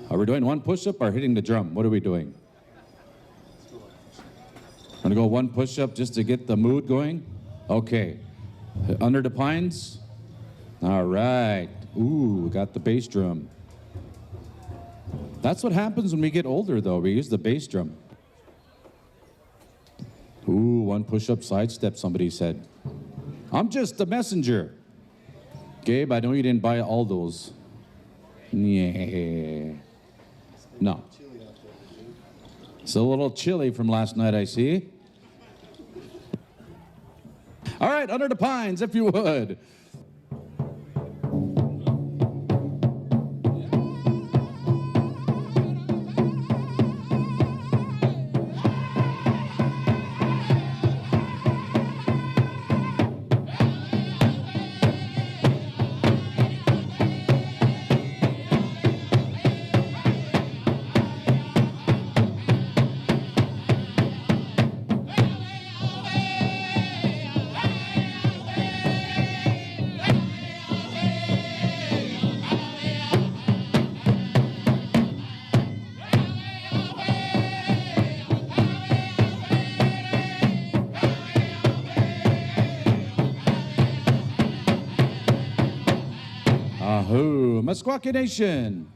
Are we doing one push-up or hitting the drum? What are we doing? I'm gonna go one push-up just to get the mood going. Okay. Under the pines. All right. Ooh, got the bass drum. That's what happens when we get older, though. We use the bass drum. Ooh, one push-up sidestep, somebody said. I'm just the messenger. Gabe, I know you didn't buy all those. Yeah. No. It's a little chilly from last night, I see. All right, under the pines, if you would. Ahoo, Meskwaki Nation.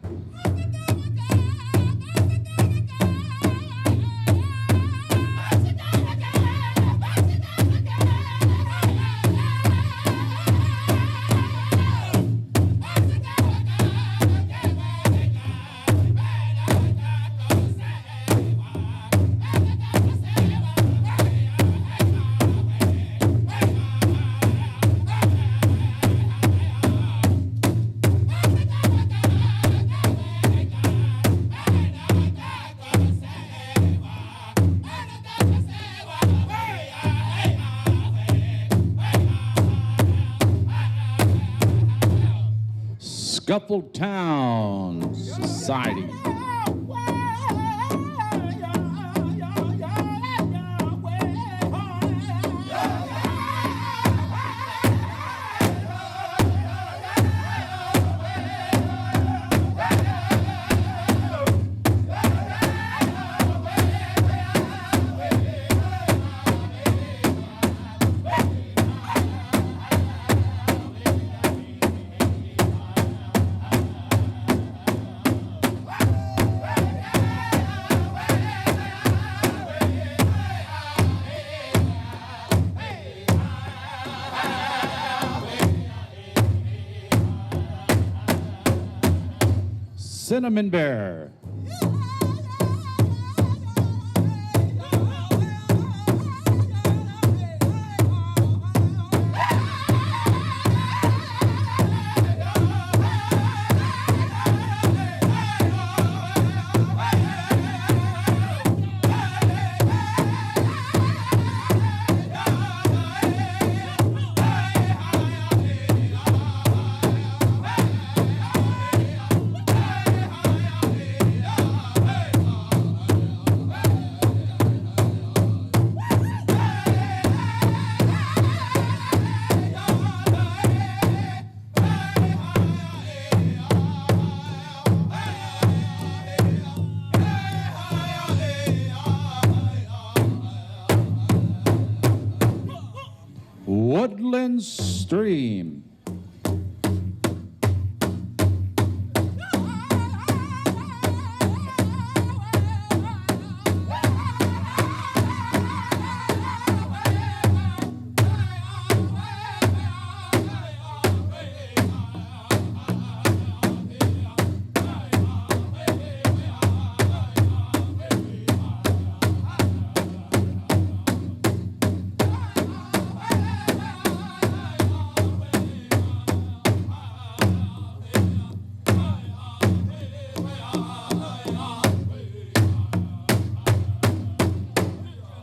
Scuffle Town Society. Cinnamon Bear. Woodland Stream.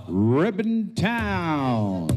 Ribbon Town.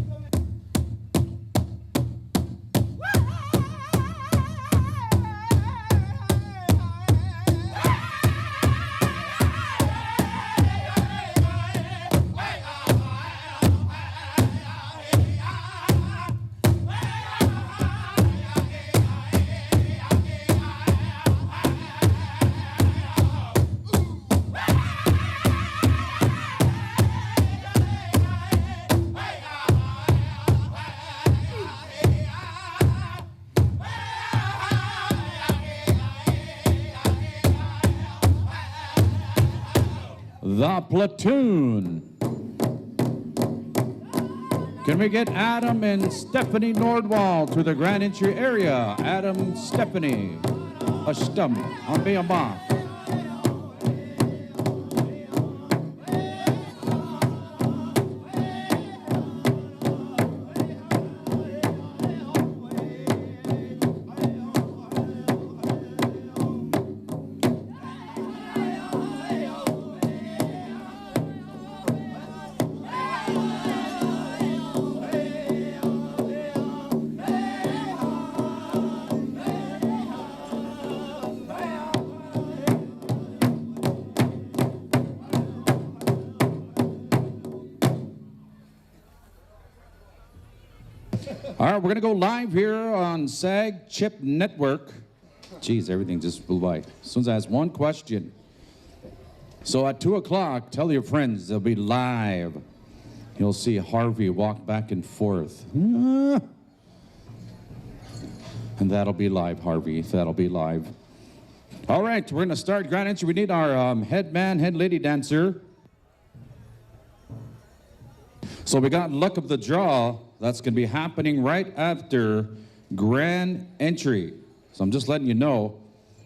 the platoon. Can we get Adam and Stephanie Nordwall to the Grand Entry area? Adam, Stephanie. Ashtam, Ambiyamba. All right, we're going to go live here on SAG Chip Network. Geez, everything just flew by. As soon as I ask one question. So at 2 o'clock, tell your friends they'll be live. You'll see Harvey walk back and forth. And that'll be live, Harvey. That'll be live. All right, we're going to start Grand Entry. We need our head man, head lady dancer. So we got luck of the draw. That's going to be happening right after Grand Entry. So I'm just letting you know.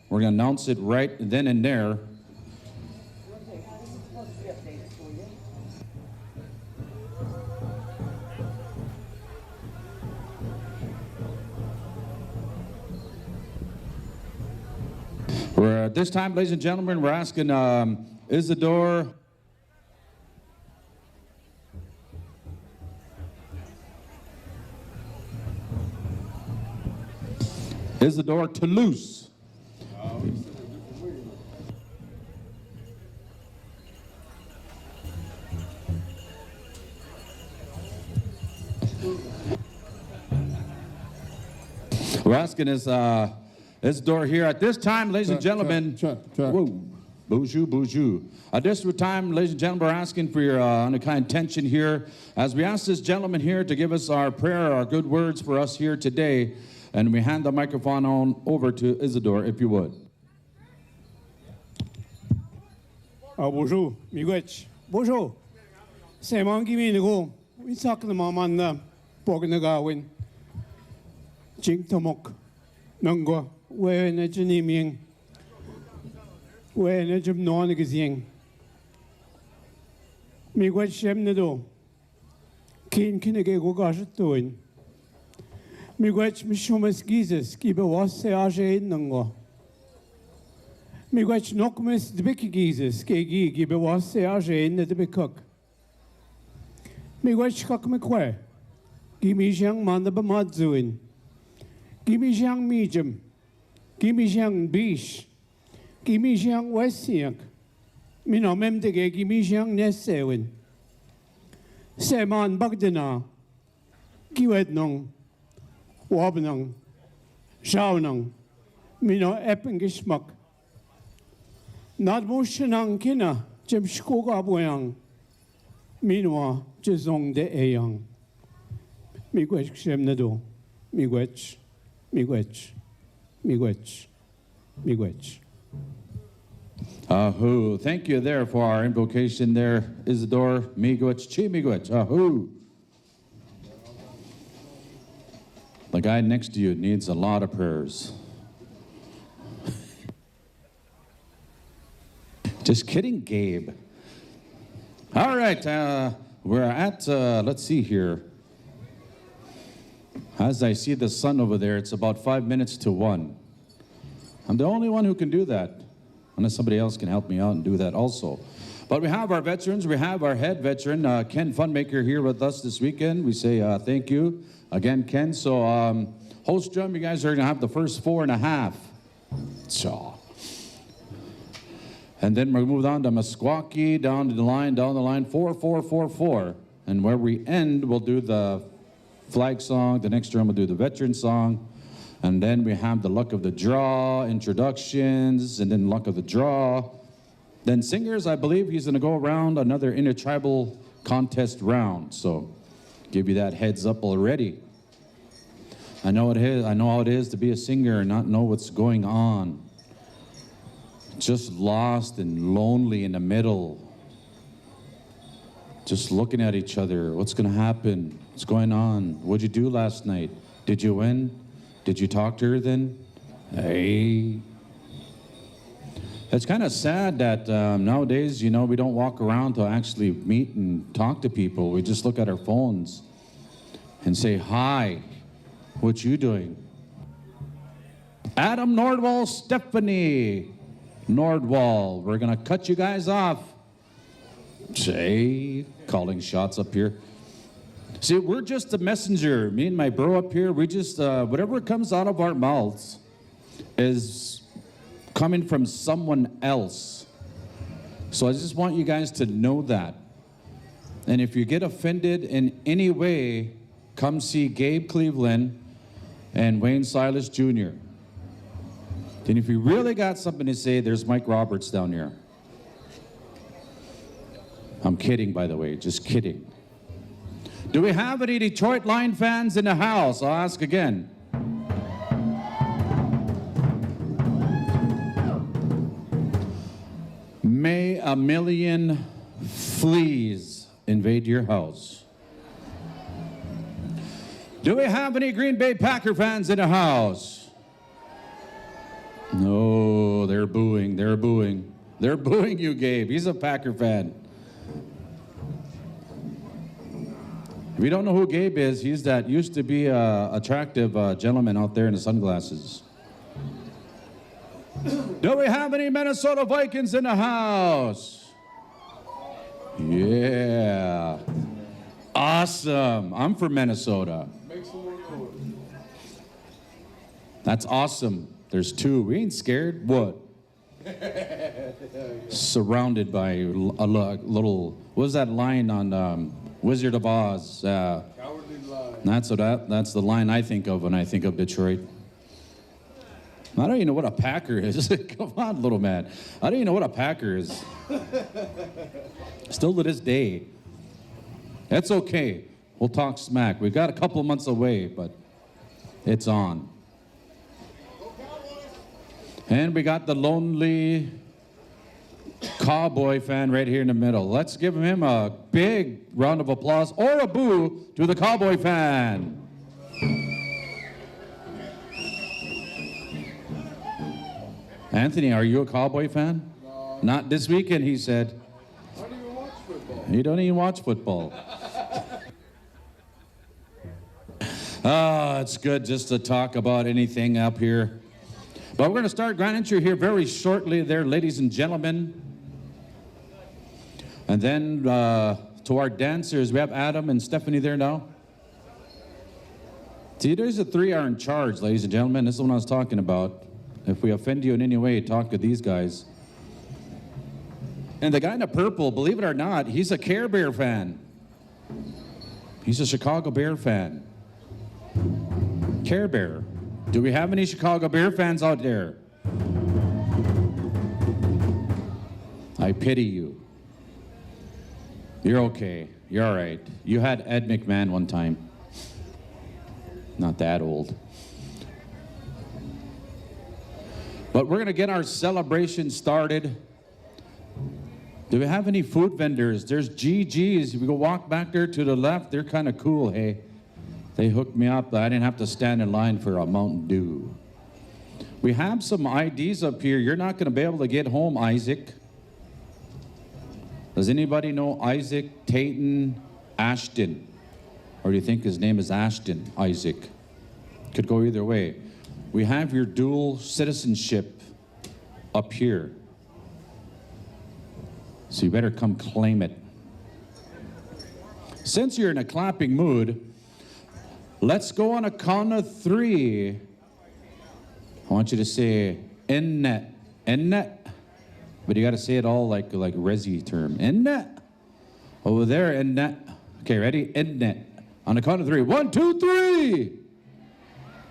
We're going to announce it right then and there. We're at this time, ladies and gentlemen, we're asking Isidore. Isidore Toulouse. We're asking Isidore here at this time, ladies and gentlemen. Whoa, bonjour, bonjour. At this time, ladies and gentlemen, we're asking for your unkind attention here as we ask this gentleman here to give us our prayer, our good words for us here today. And we hand the microphone on over to Isidore, if you would. Bonjour, miigwech. Bonjour. C'est mon qui go. We talk the maman Bognagawin. Jing Tomok. Nungo. Where in a Janiming. Where in a Jim Nonagazing. Miigwech Shem Nado. Keen Kinagego gosh doing. Miigwech mishumas Jesus, gibe was se age nango. Miigwech nokmes dbiki Jesus, gibe was se age in the dbikuk. Miigwech kak mekwe, gimme jang man the bamadzuin. Gimme jang medium, gimme jang bish, gimme jang westiak. Mino mem de gimme jang nesewin. Se man bagdena, giwed nong. Wabenang, Schaunang, Mino Eppen Geschmack. Nad Mushenang Kina, Jem Skoga Boyang, Minoa, Jezong de Eyang. Miigwech Shem Nado, Miigwech, Miigwech, Miigwech, Miigwech. Ahoo. Thank you there for our invocation there, Isidore. Miigwech, chi miigwech. Ahoo. The guy next to you needs a lot of prayers. Just kidding, Gabe. All right, we're at, let's see here. As I see the sun over there, it's about 5 minutes to 1. I'm the only one who can do that, unless somebody else can help me out and do that also. But we have our veterans. We have our head veteran, Ken Funmaker, here with us this weekend. We say thank you again, Ken. So, host drum, you guys are going to have the first 4.5. So. And then we'll move on to Meskwaki, down the line, 4, 4, 4, 4. And where we end, we'll do the flag song. The next drum, we'll do the veteran song. And then we have the luck of the draw, introductions, and then luck of the draw. Then singers, I believe he's going to go around another intertribal contest round. So give you that heads up already. I know it is. I know how it is to be a singer and not know what's going on. Just lost and lonely in the middle. just looking at each other. What's going to happen? What's going on? What'd you do last night? Did you win? Did you talk to her then? Hey. It's kind of sad that nowadays, we don't walk around to actually meet and talk to people. We just look at our phones and say, hi, what you doing? Adam Nordwall, Stephanie Nordwall. We're going to cut you guys off. Say, calling shots up here. See, we're just a messenger. Me and my bro up here, we just, whatever comes out of our mouths is coming from someone else. So I just want you guys to know that. And if you get offended in any way, come see Gabe Cleveland and Wayne Silas Jr. And if you really got something to say, there's Mike Roberts down here. I'm kidding, by the way, just kidding. Do we have any Detroit Lion fans in the house? I'll ask again. May a million fleas invade your house. Do we have any Green Bay Packer fans in the house? No, they're booing, they're booing. They're booing you, Gabe. He's a Packer fan. If you don't know who Gabe is, he's that used to be an attractive gentleman out there in the sunglasses. Do we have any Minnesota Vikings in the house? Yeah. Awesome. I'm from Minnesota. That's awesome. There's two. We ain't scared. What? Surrounded by a little, what was that line on Wizard of Oz? Cowardly Lion. That's the line I think of when I think of Detroit. I don't even know what a Packer is. Come on, little man. I don't even know what a Packer is. Still to this day. That's okay. We'll talk smack. We've got a couple of months away, but it's on. And we got the lonely Cowboy fan right here in the middle. Let's give him a big round of applause or a boo to the Cowboy fan. Anthony, are you a Cowboy fan? No. Not this weekend, he said. I don't even watch football. You don't even watch football. It's good just to talk about anything up here. But we're going to start grand entry here very shortly there, ladies and gentlemen. And then to our dancers, we have Adam and Stephanie there now. See, there's the three are in charge, ladies and gentlemen. This is what I was talking about. If we offend you in any way, talk to these guys. And the guy in the purple, believe it or not, he's a Care Bear fan. He's a Chicago Bear fan. Care Bear. Do we have any Chicago Bear fans out there? I pity you. You're okay. You're all right. You had Ed McMahon one time. Not that old. But we're going to get our celebration started. Do we have any food vendors? There's GG's. If we go walk back there to the left, they're kind of cool, hey. They hooked me up. I didn't have to stand in line for a Mountain Dew. We have some IDs up here. You're not going to be able to get home, Isaac. Does anybody know Isaac Tayton Ashton? Or do you think his name is Ashton Isaac? Could go either way. We have your dual citizenship up here. So you better come claim it. Since you're in a clapping mood, let's go on a count of three. I want you to say Nnet, Nnet. But you got to say it all like Resi term. Nnet. Over there, Nnet. Okay, ready? Nnet. On the count of three. 1, 2, 3.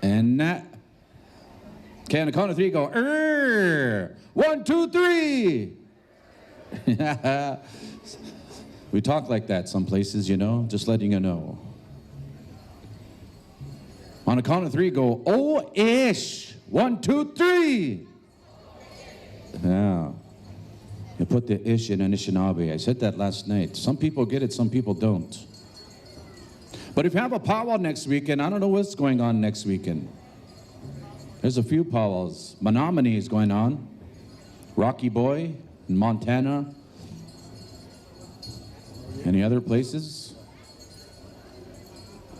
Nnet. Okay, on the count of three, go. 1, 2, 3. We talk like that some places, you know, just letting you know. On the count of three, go, oh-ish. 1, 2, 3. Yeah. You put the ish in Anishinaabe. I said that last night. Some people get it, some people don't. But if you have a powwow next weekend, I don't know what's going on next weekend. There's a few powwows. Menominee is going on. Rocky Boy in Montana. Any other places?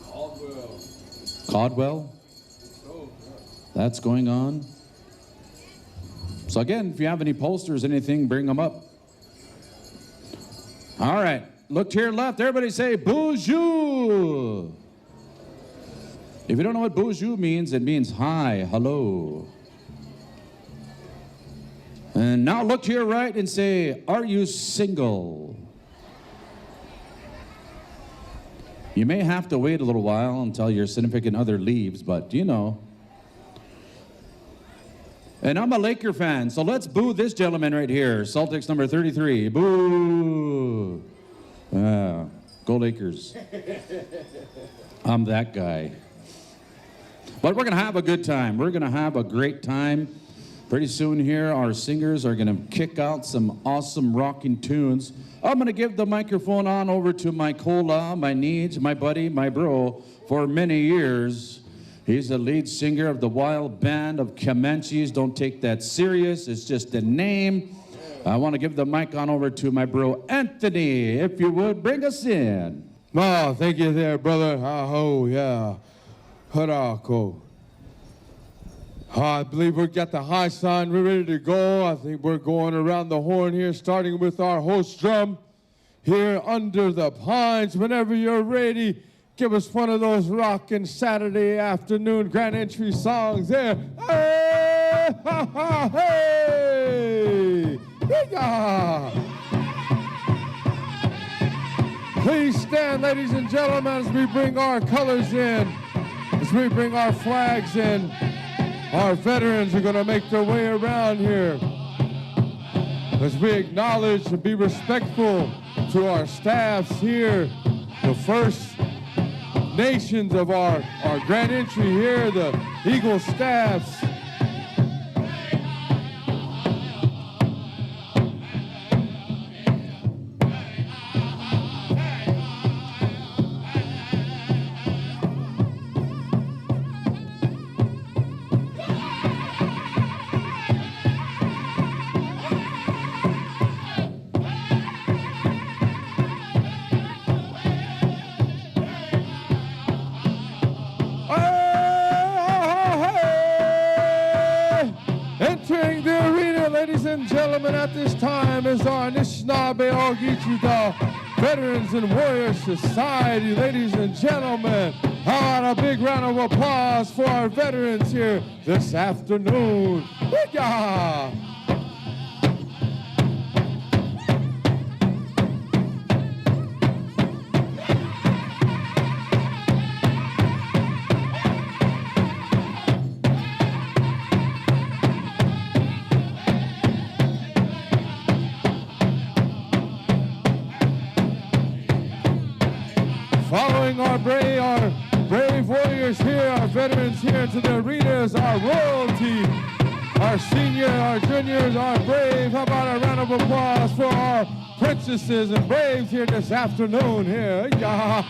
Caldwell. Caldwell? Oh, That's going on. So again, if you have any posters, anything, bring them up. All right, look to your left. Everybody say bonjour. If you don't know what bonjour means, it means hi, hello. And now look to your right and say, are you single? You may have to wait a little while until your significant other leaves, but you know. And I'm a Laker fan, so let's boo this gentleman right here, Celtics number 33. Boo! Go Lakers. I'm that guy. But we're going to have a good time. We're going to have a great time. Pretty soon here, our singers are going to kick out some awesome rocking tunes. I'm going to give the microphone on over to my cola, my needs, my buddy, my bro, for many years. He's the lead singer of the wild band of Comanches. Don't take that serious. It's just a name. I want to give the mic on over to my bro, Anthony. If you would, bring us in. Oh, thank you there, brother. Oh, yeah. Harako. I believe we've got the high sign. We're ready to go. I think we're going around the horn here, starting with our host drum here under the pines. Whenever you're ready, give us one of those rockin' Saturday afternoon grand entry songs there. Hey! Ha, ha, hey! Yeah! Please stand, ladies and gentlemen, as we bring our colors in, as we bring our flags in. Our veterans are going to make their way around here as we acknowledge and be respectful to our staffs here, the First Nations of our grand entry here, the Eagle staffs. Entering the arena, ladies and gentlemen, at this time is our Anishinaabe Ogichida Veterans and Warrior Society. Ladies and gentlemen, how about a big round of applause for our veterans here this afternoon. Yeah. Following our brave warriors here, our veterans here into the arenas, our royalty, our senior, our juniors, our brave. How about a round of applause for our princesses and braves here this afternoon here. Yeah.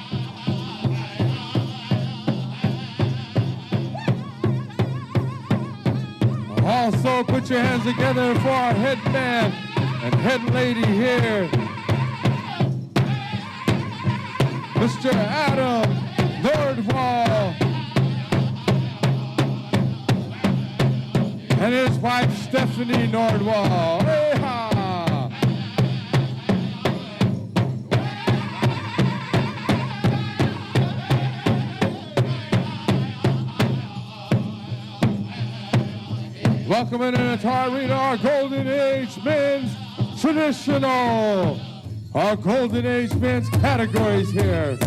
Also, put your hands together for our head man and head lady here, Mr. Adam Nordwall, and his wife Stephanie Nordwall. Hey-ha! Welcoming into our arena our Golden Age men's traditional. Our Golden Age men's categories here.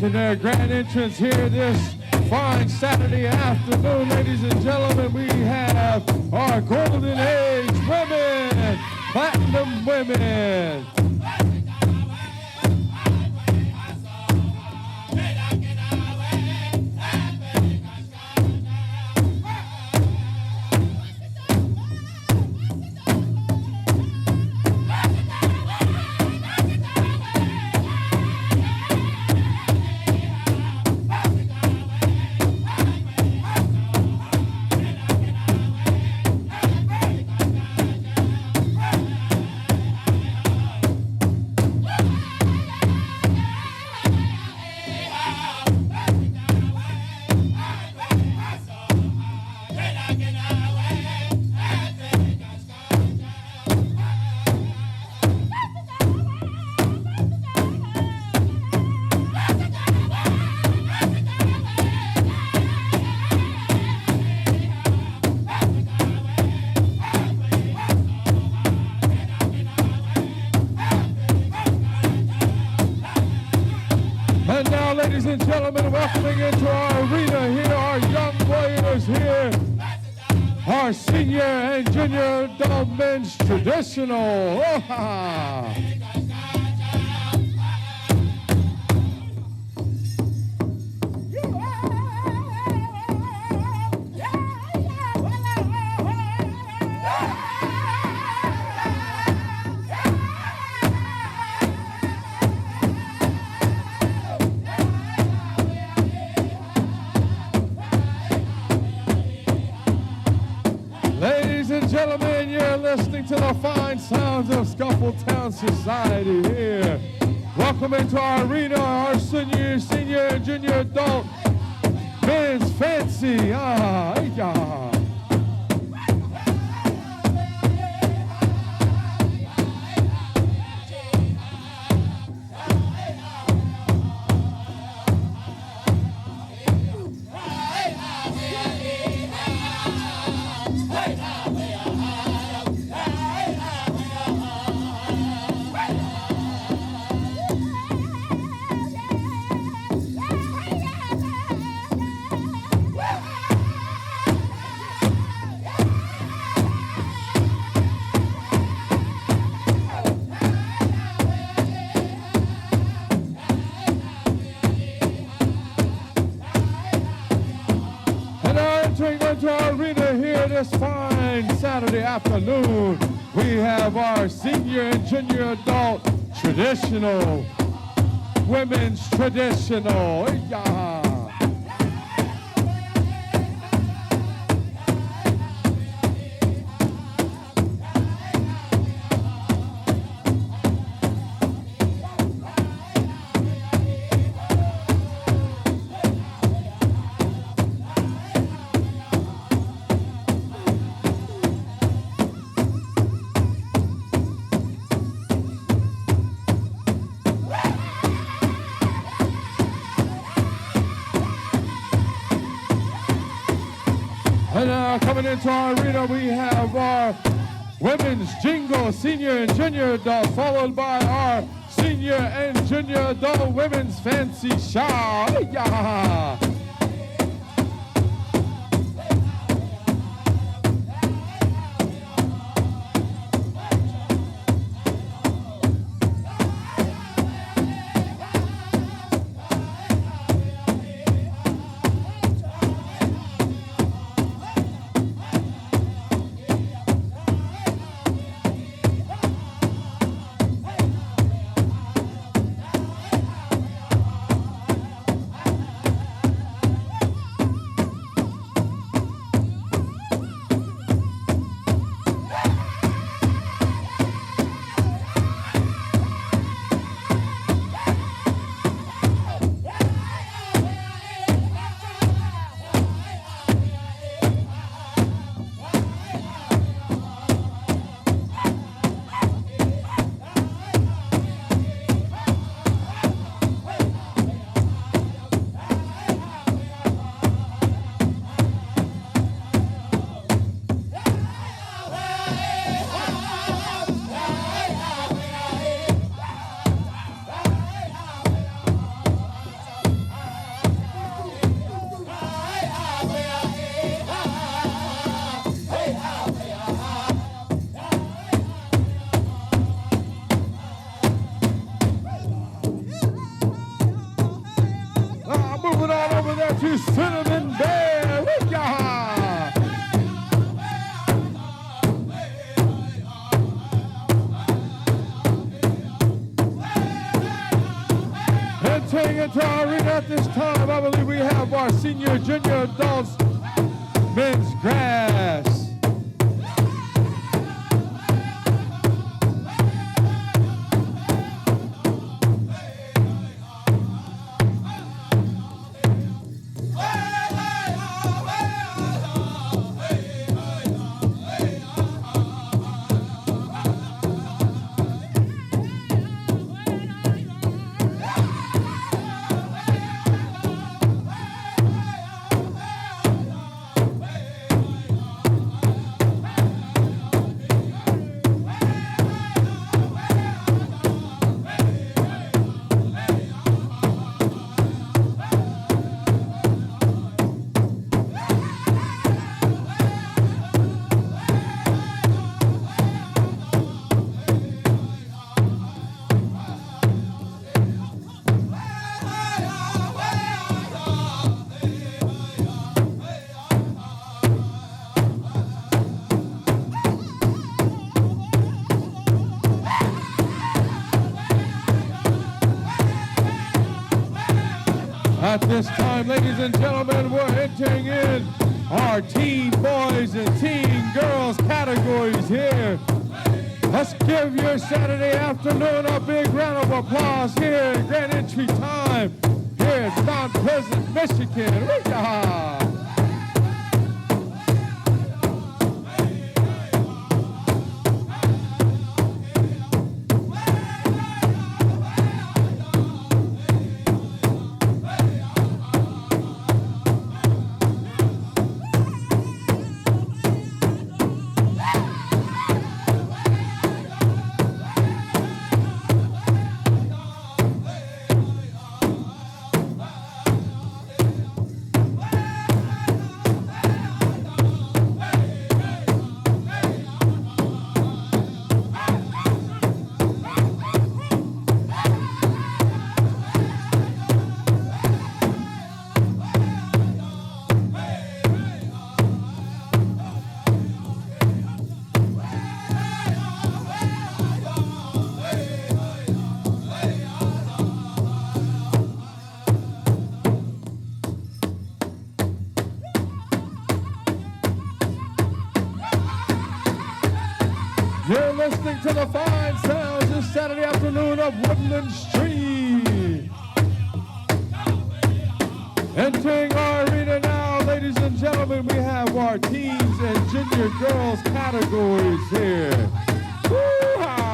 making their grand entrance here this fine Saturday afternoon, ladies and gentlemen. We have our Golden Age women, Platinum women. Ladies and gentlemen, welcoming into our arena here, our young warriors here, our senior and junior adult men's traditional. Oh-ha. Ladies and gentlemen, you're listening to the fine sounds of Scuffletown Society here. Welcome into our arena, our senior and junior adult men's fancy. Yeah. Into our arena here this fine Saturday afternoon, we have our senior and junior adult traditional, women's traditional. Yeah. And coming into our arena, we have our women's jingle, senior and junior adult, followed by our senior and junior adult women's fancy show. Yeah. Cinnamon Bear. Wee-yah! Entering into our arena at this time, I believe we have our senior, junior adults men's grass. At this time, ladies and gentlemen, we're entering in our teen boys and teen girls categories here. Let's give your Saturday afternoon a big round of applause here at Grand Entry Time here in Mount Pleasant, Michigan. Wee-yah! You're listening to the fine sounds this Saturday afternoon of Woodland Street. Entering our arena now, ladies and gentlemen, we have our teens and junior girls categories here. Woo-ha!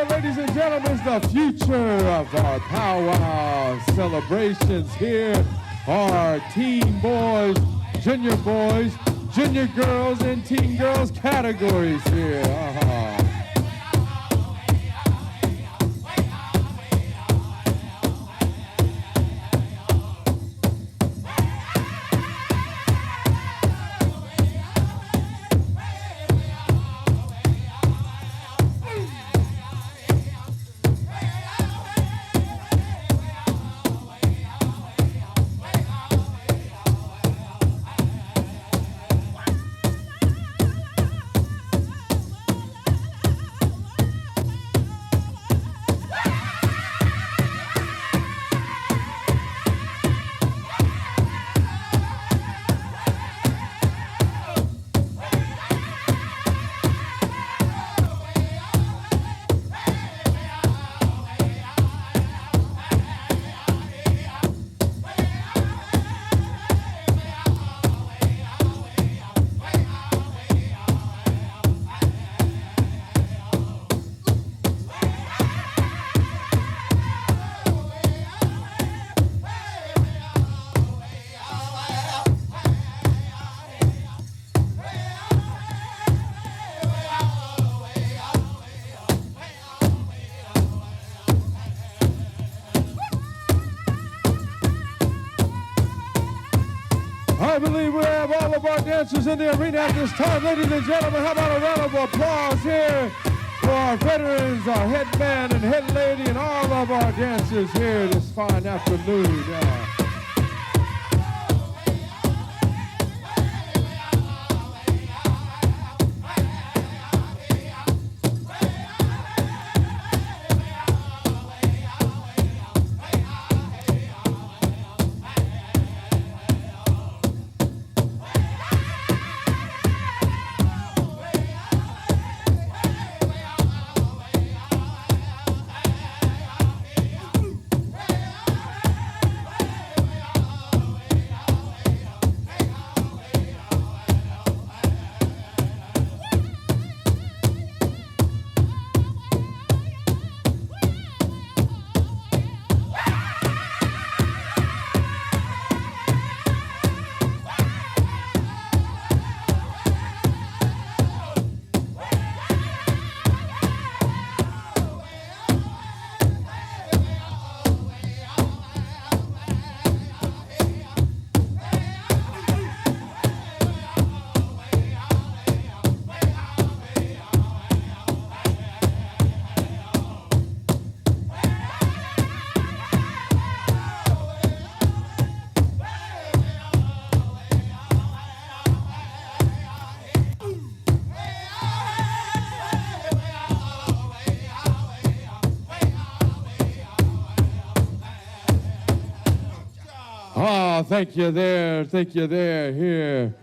here, ladies and gentlemen, is the future of our powwow celebrations here. Our teen boys, junior girls, and teen girls categories here. I believe we have all of our dancers in the arena at this time. Ladies and gentlemen, how about a round of applause here for our veterans, our head man and head lady, and all of our dancers here this fine afternoon. Oh, thank you there, here.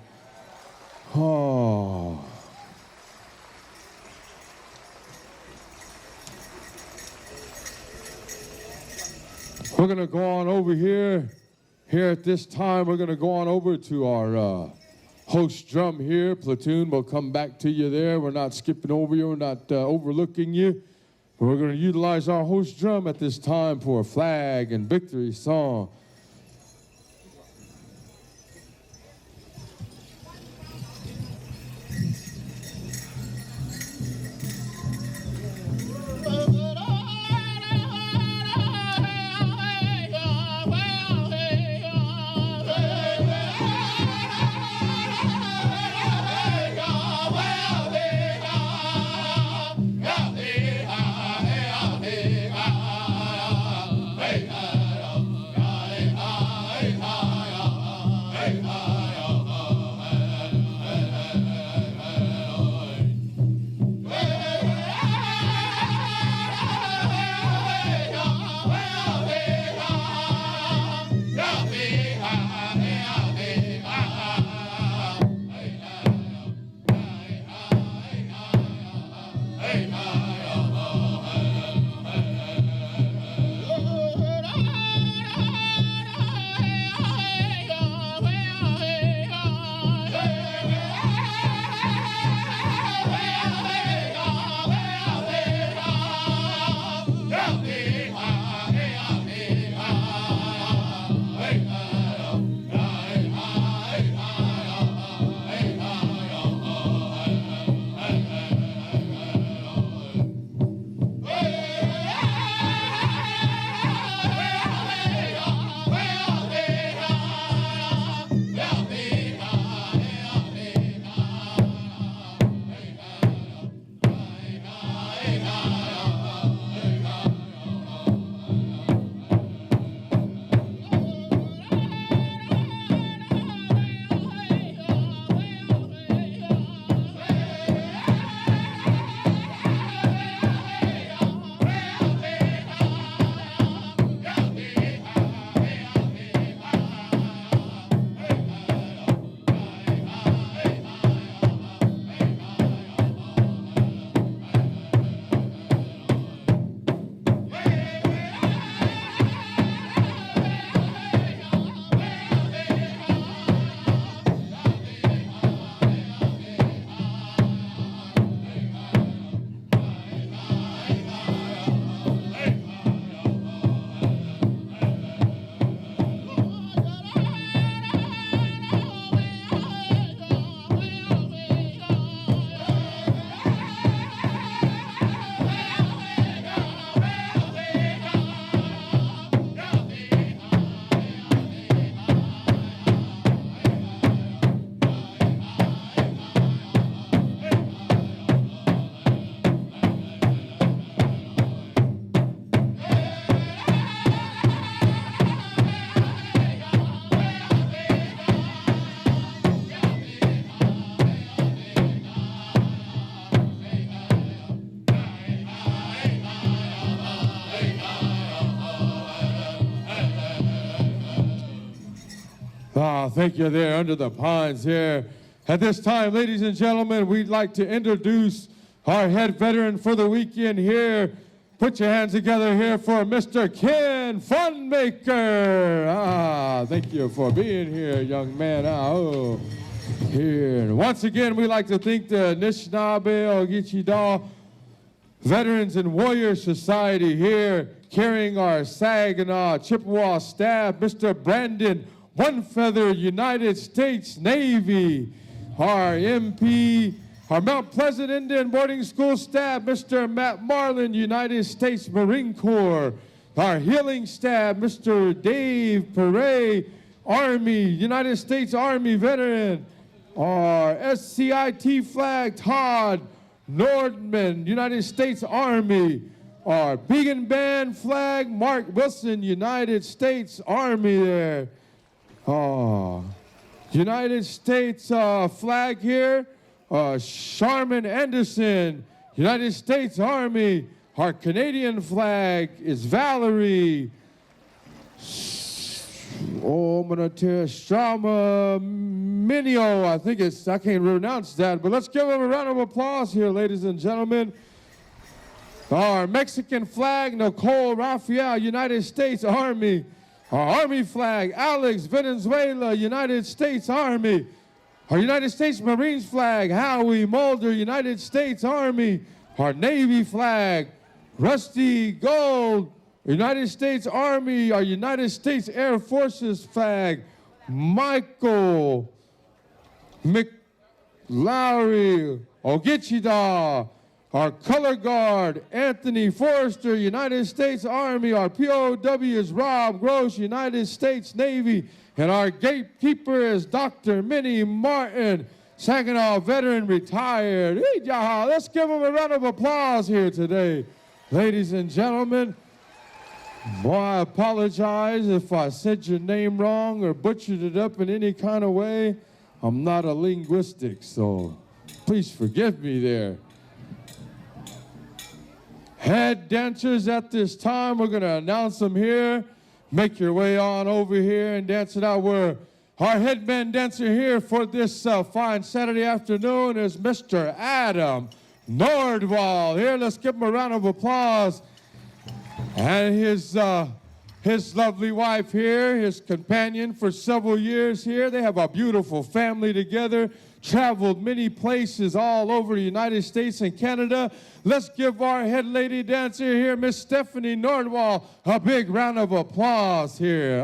Oh. We're going to go on over here. Here at this time, we're going to go on over to our host drum here. Platoon, we'll come back to you there. We're not skipping over you. We're not overlooking you. We're going to utilize our host drum at this time for a flag and victory song. Thank you there under the pines here. At this time, ladies and gentlemen, we'd like to introduce our head veteran for the weekend here. Put your hands together here for Mr. Ken Funmaker. Thank you for being here, young man. Here. And once again, we'd like to thank the Anishinaabe Ogichidaw Veterans and Warrior Society here, carrying our Saginaw Chippewa staff, Mr. Brandon One Feather, United States Navy, our MP, our Mount Pleasant Indian Boarding School staff, Mr. Matt Marlin, United States Marine Corps, our healing staff, Mr. Dave Perret, Army, United States Army veteran, our SCIT flag, Todd Nordman, United States Army, our Beacon Band flag, Mark Wilson, United States Army there. United States flag here, Sharman Anderson, United States Army. Our Canadian flag is Valerie Strama Minio. I can't pronounce that, but let's give him a round of applause here, ladies and gentlemen. Our Mexican flag, Nicole Rafael, United States Army. Our Army flag, Alex Venezuela, United States Army. Our United States Marines flag, Howie Mulder, United States Army. Our Navy flag, Rusty Gold, United States Army. Our United States Air Forces flag, Michael McLaury Ogichida. Our color guard, Anthony Forrester, United States Army. Our POW is Rob Gross, United States Navy. And our gatekeeper is Dr. Minnie Martin, Saginaw veteran retired. Let's give him a round of applause here today. Ladies and gentlemen, boy, I apologize if I said your name wrong or butchered it up in any kind of way. I'm not a linguistic, so please forgive me there. Head dancers at this time, we're going to announce them here. Make your way on over here and dance it out. Our headband dancer here for this fine Saturday afternoon is Mr. Adam Nordwall. Here, let's give him a round of applause. And his lovely wife here, his companion for several years here. They have a beautiful family together. Traveled many places all over the United States and Canada. Let's give our head lady dancer here, Miss Stephanie Nordwall, a big round of applause here.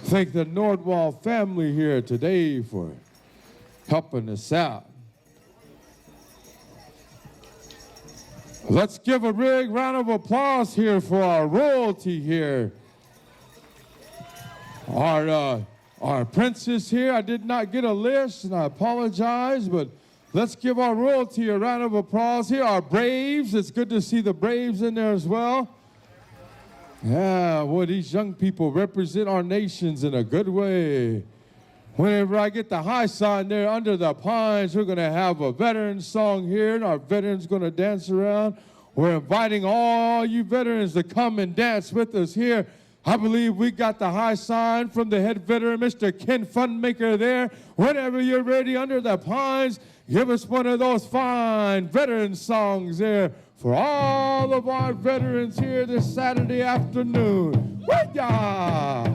Thank the Nordwall family here today for helping us out. Let's give a big round of applause here for our royalty here. Our princess here, I did not get a list, and I apologize, but let's give our royalty a round of applause here. Our Braves, it's good to see the Braves in there as well. Yeah, well, these young people represent our nations in a good way. Whenever I get the high sign there under the pines, we're going to have a veteran song here, and our veterans going to dance around. We're inviting all you veterans to come and dance with us here. I believe we got the high sign from the head veteran, Mr. Ken Funmaker there. Whenever you're ready under the pines, give us one of those fine veteran songs there for all of our veterans here this Saturday afternoon. Woo-yah!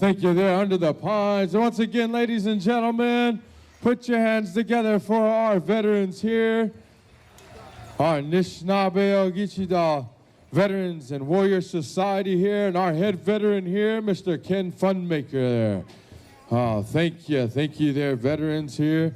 thank you there under the pines. And once again, ladies and gentlemen, put your hands together for our veterans here. Our Anishinaabe Ogichida Veterans and Warrior Society here, and our head veteran here, Mr. Ken Funmaker there. Oh, thank you there, veterans here.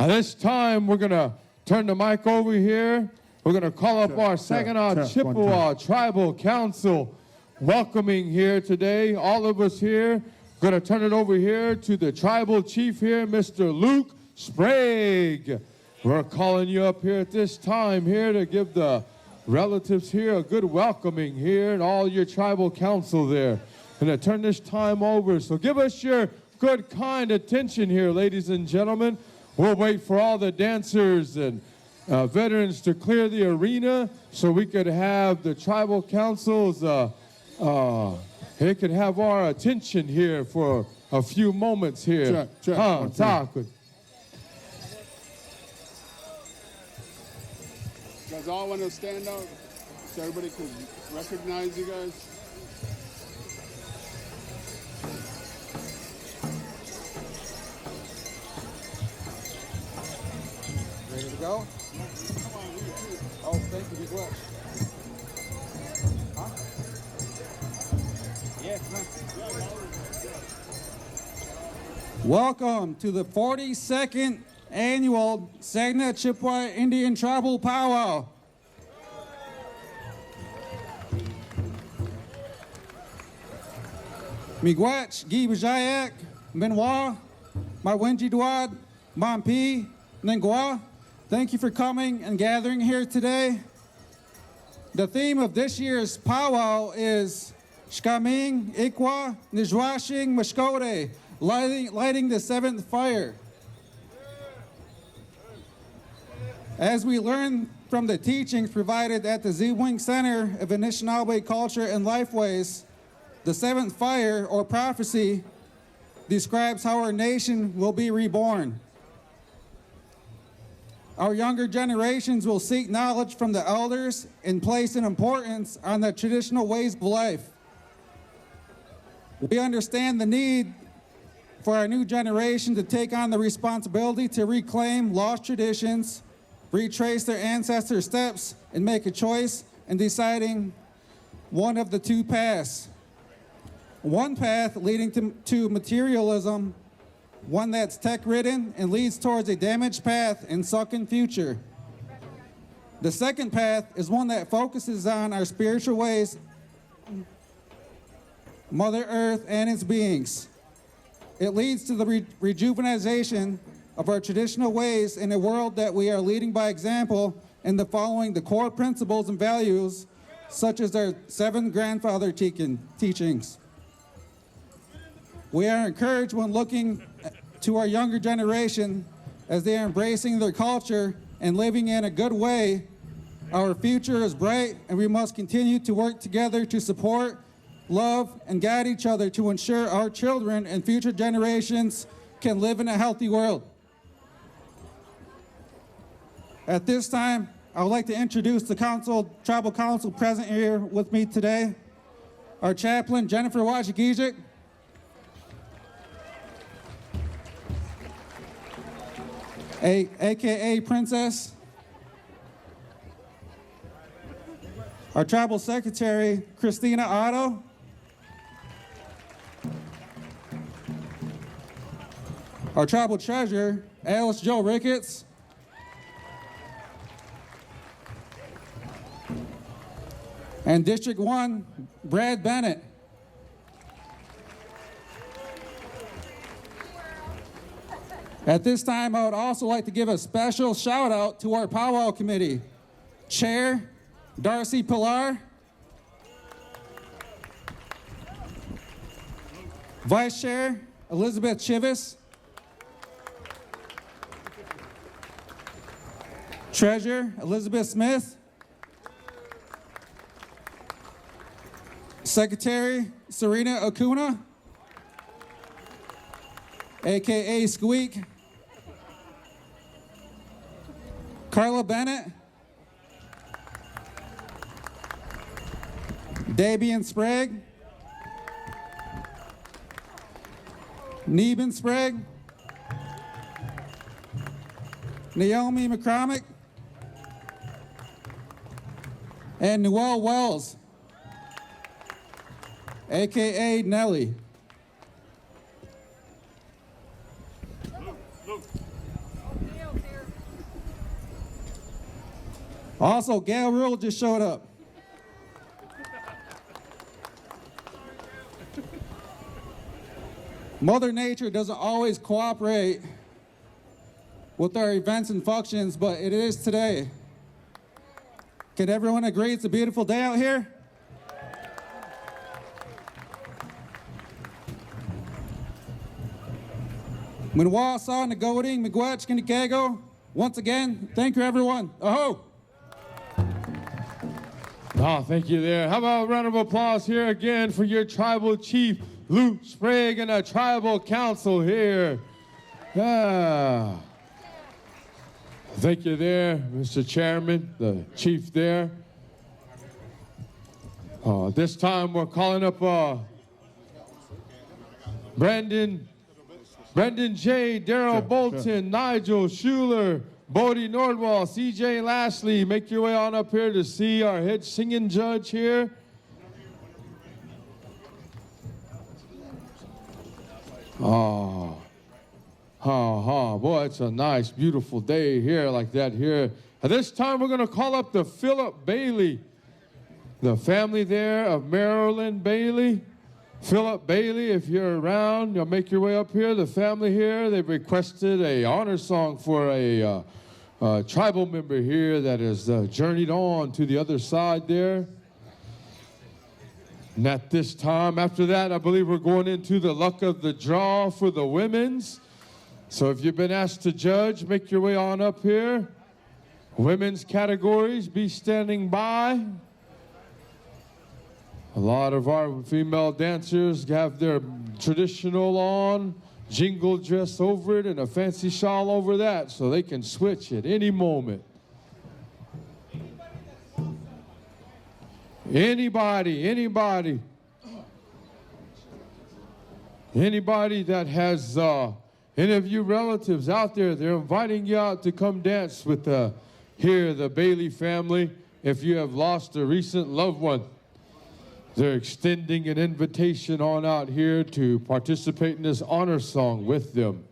At this time, we're gonna turn the mic over here. We're gonna call up our Saginaw Chippewa Tribal Council welcoming here today. All of us here, gonna turn it over here to the tribal chief here, Mr. Luke Sprague. We're calling you up here at this time here to give the relatives here a good welcoming here and all your tribal council there. And to turn this time over. So give us your good, kind attention here, ladies and gentlemen. We'll wait for all the dancers and veterans to clear the arena so we could have the tribal councils, they could have our attention here for a few moments here. Check. Talk. You guys all want to stand out so everybody can recognize you guys? Ready to go? Oh, thank you. Be blessed. Huh? Yeah, come on. Welcome to the 42nd annual Saginaw Chippewa Indian Tribal Powwow. Miigwech, Gi Bajayak, Minwa, Marwenji Duad, Mampi, Ningwa. Thank you for coming and gathering here today. The theme of this year's powwow is Shkaming, Ikwa, Nijwashing, Mashkode, lighting the seventh fire. As we learn from the teachings provided at the Zewing Center of Anishinaabe Culture and Lifeways, the seventh fire, or prophecy, describes how our nation will be reborn. Our younger generations will seek knowledge from the elders and place an importance on the traditional ways of life. We understand the need for our new generation to take on the responsibility to reclaim lost traditions, retrace their ancestors' steps, and make a choice in deciding one of the two paths. One path leading to materialism, one that's tech-ridden and leads towards a damaged path and sunken future. The second path is one that focuses on our spiritual ways, Mother Earth and its beings. It leads to the rejuvenation of our traditional ways in a world that we are leading by example in the following the core principles and values, such as our 7 grandfather teachings. We are encouraged when looking to our younger generation as they are embracing their culture and living in a good way. Our future is bright, and we must continue to work together to support, love, and guide each other to ensure our children and future generations can live in a healthy world. At this time, I would like to introduce the tribal council present here with me today. Our chaplain, Jennifer Wajigijic. AKA Princess. Our tribal secretary, Christina Otto. Our tribal treasurer, Alice Jo Ricketts. And District 1, Brad Bennett. At this time, I would also like to give a special shout out to our powwow committee. Chair, Darcy Pilar. Vice Chair, Elizabeth Chivis. Treasurer, Elizabeth Smith. Secretary, Serena Acuna, AKA Squeak. Carla Bennett. Dabian Sprague. Neben Sprague, Naomi McCormick, and Noelle Wells, aka Nellie. Also, Gail Rule just showed up. Mother Nature doesn't always cooperate with our events and functions, but it is today. Can everyone agree it's a beautiful day out here? Minwasaw, Nagoding, Miigwech, Kinikago. Once again, thank you everyone. Aho! Oh, thank you there. How about a round of applause here again for your tribal chief, Luke Sprague, and a tribal council here. Yeah. Thank you there, Mr. Chairman, the chief there. This time we're calling up Brandon J., Daryl Bolton, Nigel Schuler, Bodie Nordwall, CJ Lashley. Make your way on up here to see our head singing judge here. Boy, it's a nice, beautiful day here like that here. At this time, we're going to call up the Philip Bailey, the family there of Marilyn Bailey. Philip Bailey, if you're around, you'll make your way up here. The family here, they've requested a honor song for a tribal member here that has journeyed on to the other side there. And at this time, after that, I believe we're going into the luck of the draw for the women's. So if you've been asked to judge, make your way on up here. Women's categories, be standing by. A lot of our female dancers have their traditional on, jingle dress over it, and a fancy shawl over that, so they can switch at any moment. Anybody that has any of you relatives out there, they're inviting you out to come dance with the Bailey family. If you have lost a recent loved one, they're extending an invitation on out here to participate in this honor song with them.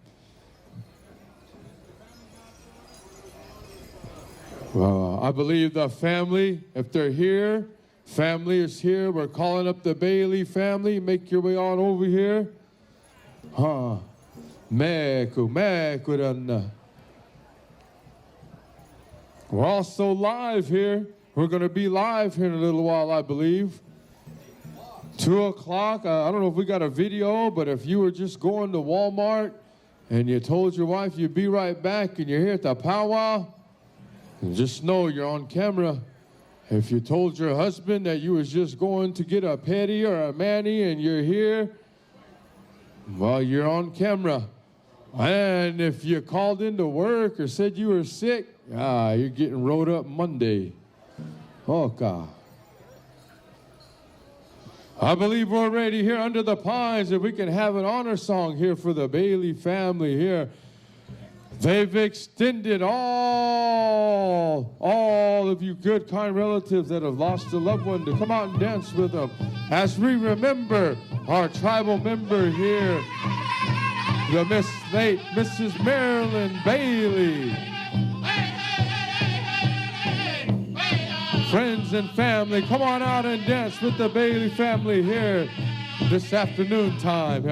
I believe the family, if they're here, family is here. We're calling up the Bailey family. Make your way on over here. We're also live here. We're going to be live here in a little while, I believe. 2 o'clock. I don't know if we got a video, but if you were just going to Walmart and you told your wife you'd be right back and you're here at the powwow, just know you're on camera. If you told your husband that you was just going to get a petty or a mani and you're here, well, you're on camera. And if you called into work or said you were sick, you're getting rolled up Monday. Oh, God. I believe we're ready here under the pines if we can have an honor song here for the Bailey family here. They've extended all of you good, kind relatives that have lost a loved one to come out and dance with them as we remember our tribal member here, the late Mrs. Marilyn Bailey. Friends and family, come on out and dance with the Bailey family here this afternoon time.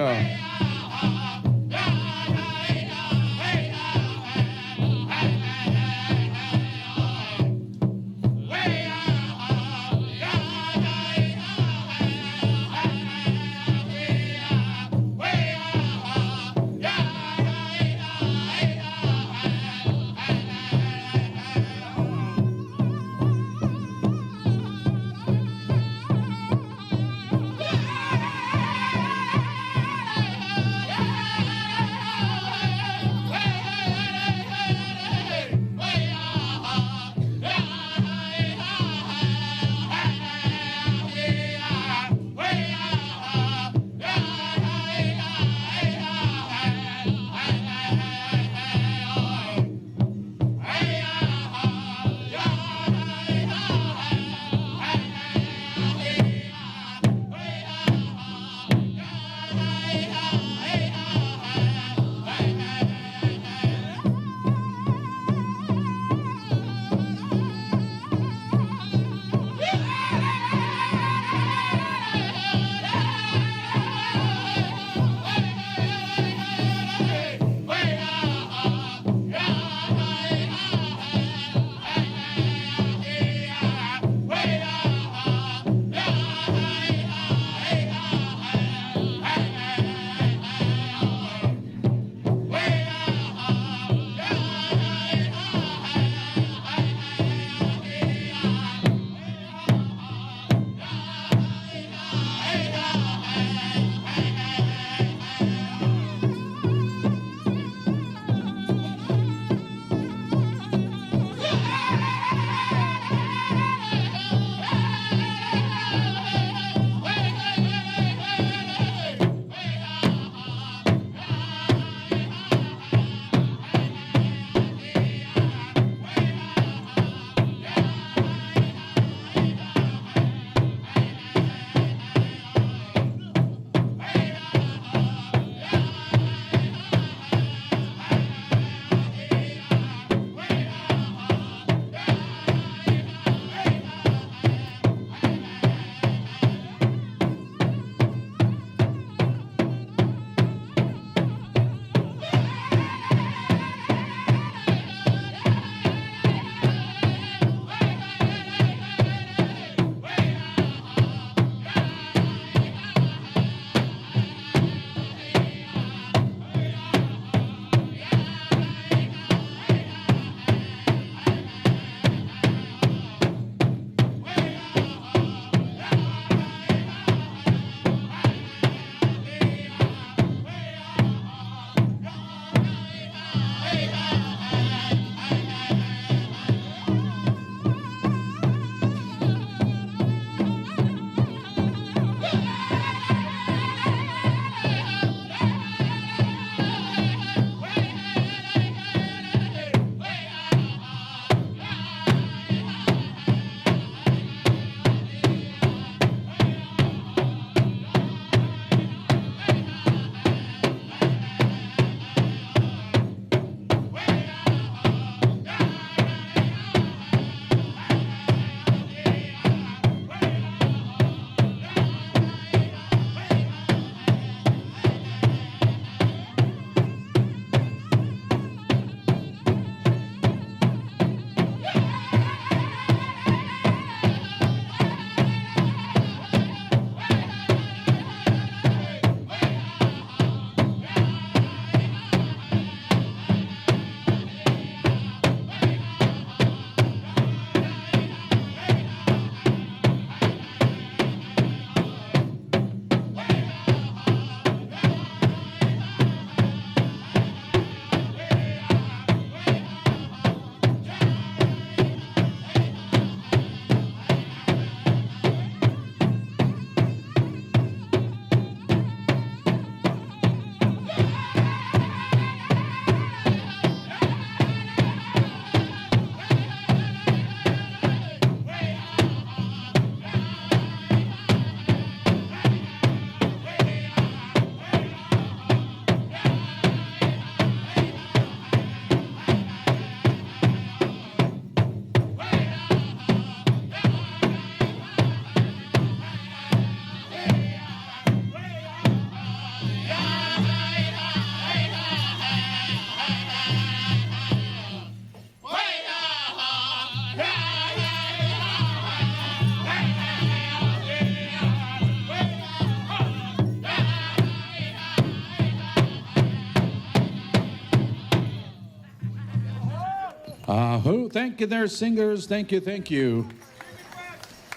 Thank you there, singers. Thank you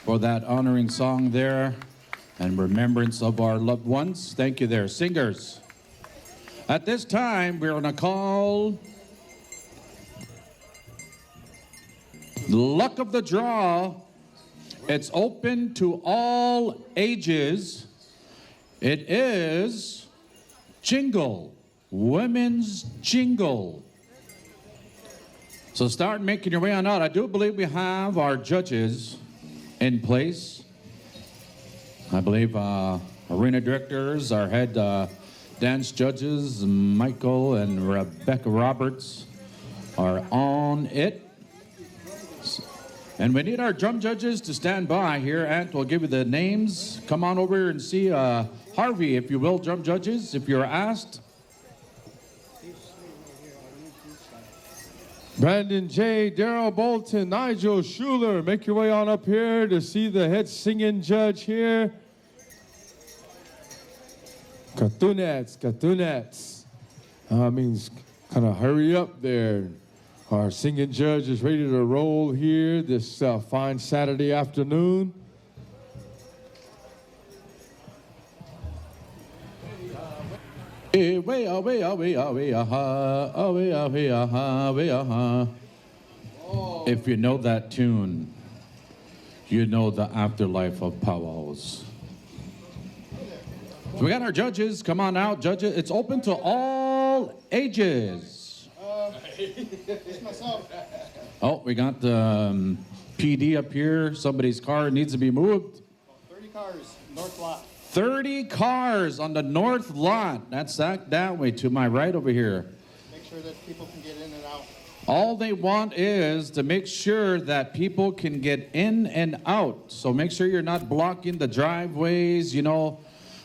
for that honoring song there and remembrance of our loved ones. Thank you there, singers. At this time, we're going to call Luck of the Draw. It's open to all ages. It is Jingle, Women's Jingle. So start making your way on out. I do believe we have our judges in place. I believe arena directors, our head dance judges, Michael and Rebecca Roberts, are on it. And we need our drum judges to stand by here. Ant will give you the names. Come on over here and see Harvey, if you will, drum judges, if you're asked. Brandon J., Daryl Bolton, Nigel Schuler, make your way on up here to see the head singing judge here. Cartoonets. Means kind of hurry up there. Our singing judge is ready to roll here this fine Saturday afternoon. If you know that tune, you know the afterlife of powwows. So we got our judges. Come on out, judges. It's open to all ages. It's myself. Oh, we got the PD up here. Somebody's car needs to be moved. 30 cars, north lot. 30 cars on the north lot. That's that way to my right over here. Make sure that people can get in and out. All they want is to make sure that people can get in and out. So make sure you're not blocking the driveways. You know,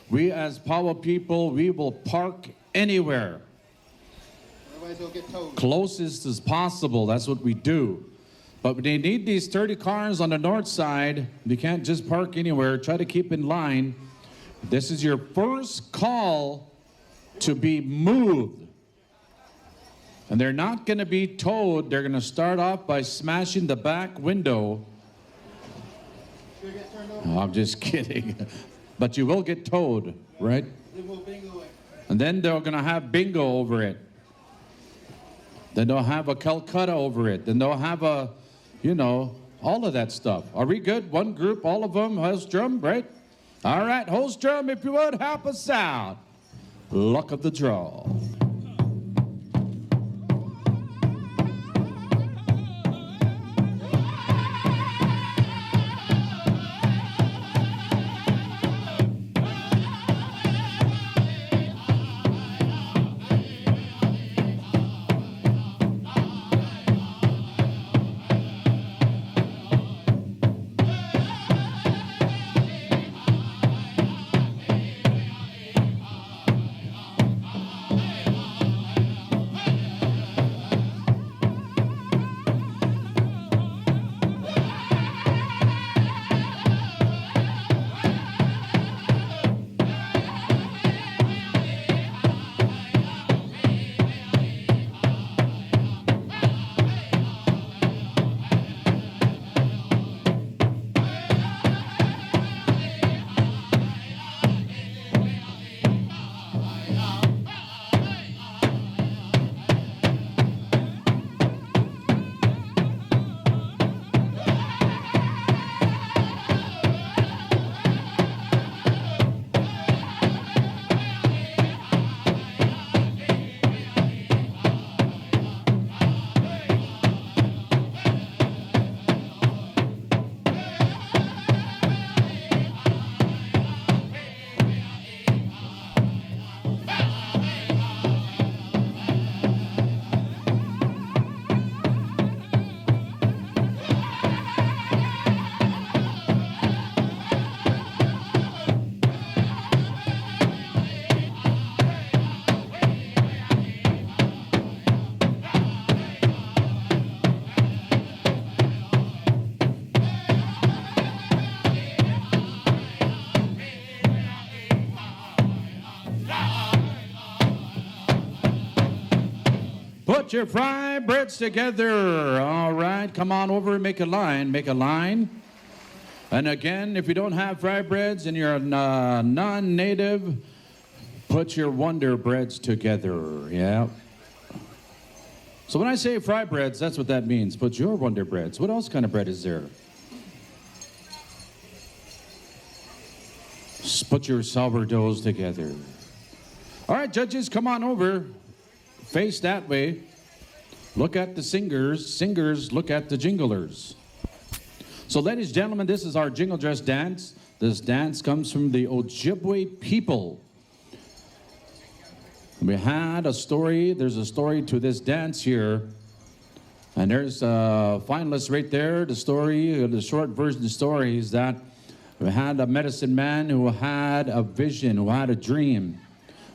we as Powwow people, we will park anywhere. Otherwise they'll get towed. Closest as possible. That's what we do. But they need these 30 cars on the north side. You can't just park anywhere. Try to keep in line. This is your first call to be moved. And they're not going to be towed. They're going to start off by smashing the back window. Should get turned over. Oh, I'm just kidding. But you will get towed, right? They will bingo it. And then they're going to have bingo over it. Then they'll have a Calcutta over it. Then they'll have a, you know, all of that stuff. Are we good? One group, all of them, host drum, right? All right, host drum, if you would, help us out. Luck of the draw. Put your fry breads together. All right, come on over and make a line. Make a line. And again, if you don't have fry breads and you're a non-native, put your Wonder Breads together. Yeah. So when I say fry breads, that's what that means. Put your Wonder Breads. What else kind of bread is there? Put your sourdoughs together. All right, judges, come on over. Face that way. Look at the singers. Singers, look at the jinglers. So, ladies and gentlemen, this is our jingle dress dance. This dance comes from the Ojibwe people. We had a story. There's a story to this dance here. And there's a finalist right there. The story, the short version of the story is that we had a medicine man who had a vision, who had a dream.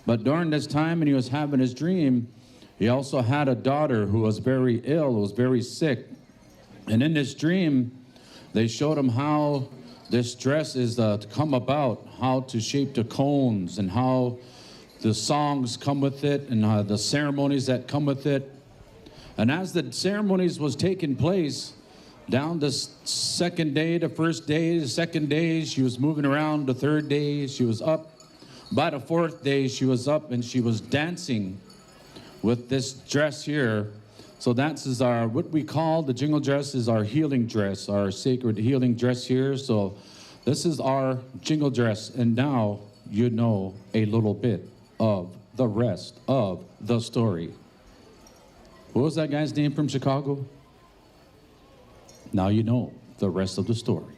But during this time when he was having his dream, he also had a daughter who was very ill, who was very sick. And in this dream, they showed him how this dress is to come about, how to shape the cones, and how the songs come with it, and the ceremonies that come with it. And as the ceremonies was taking place, down the second day, the first day, the second day, she was moving around. The third day, she was up. By the fourth day, she was up and she was dancing with this dress here. So that is our, what we call the jingle dress is our healing dress, our sacred healing dress here. So this is our jingle dress. And now you know a little bit of the rest of the story. What was that guy's name from Chicago? Now you know the rest of the story.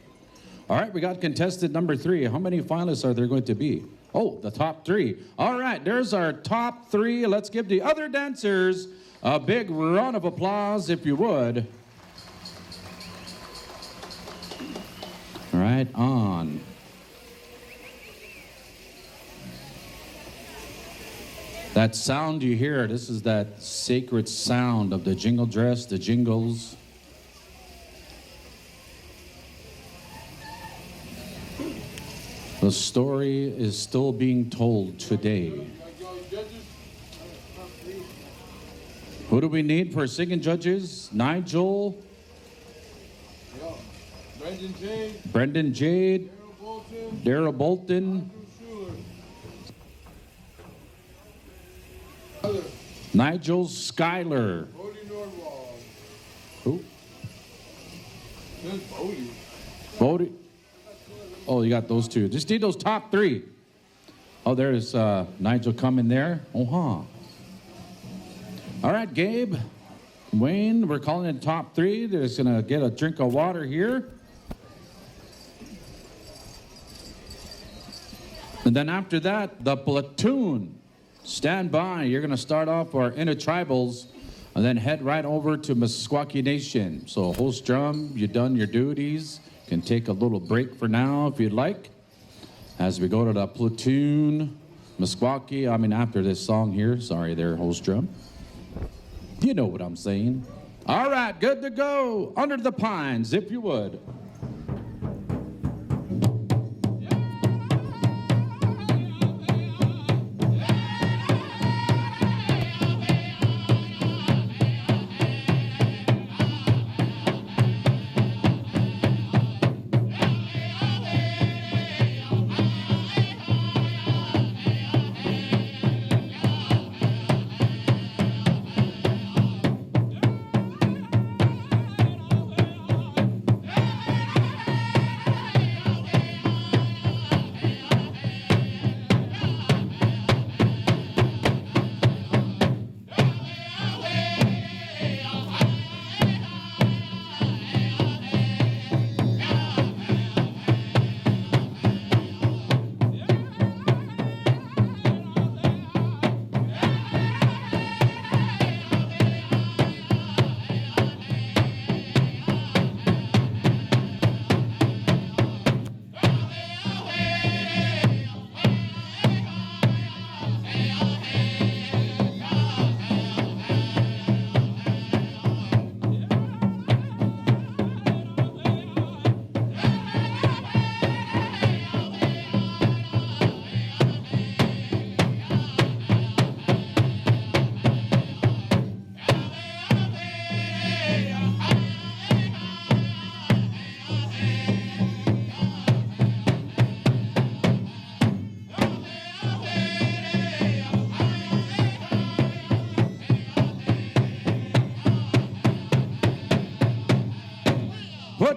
All right, we got contestant number 3. How many finalists are there going to be? Oh, the top 3. All right, there's our top 3. Let's give the other dancers a big round of applause, if you would. Right on. That sound you hear, this is that sacred sound of the jingle dress, the jingles. The story is still being told today. Who do we need for singing judges? Nigel, Brendan Jade, Darrell Bolton, Nigel Schuyler. Who? Bodie. Oh, you got those two. Just need those top 3. Oh, there's Nigel coming there. All right, Gabe, Wayne, we're calling it top 3. They're just going to get a drink of water here. And then after that, the platoon. Stand by. You're going to start off our intertribals and then head right over to Meskwaki Nation. So host drum, you've done your duties. Can take a little break for now if you'd like. As we go to the platoon, Meskwaki, after this song here. Sorry there, host drum. You know what I'm saying. All right, good to go. Under the pines, if you would.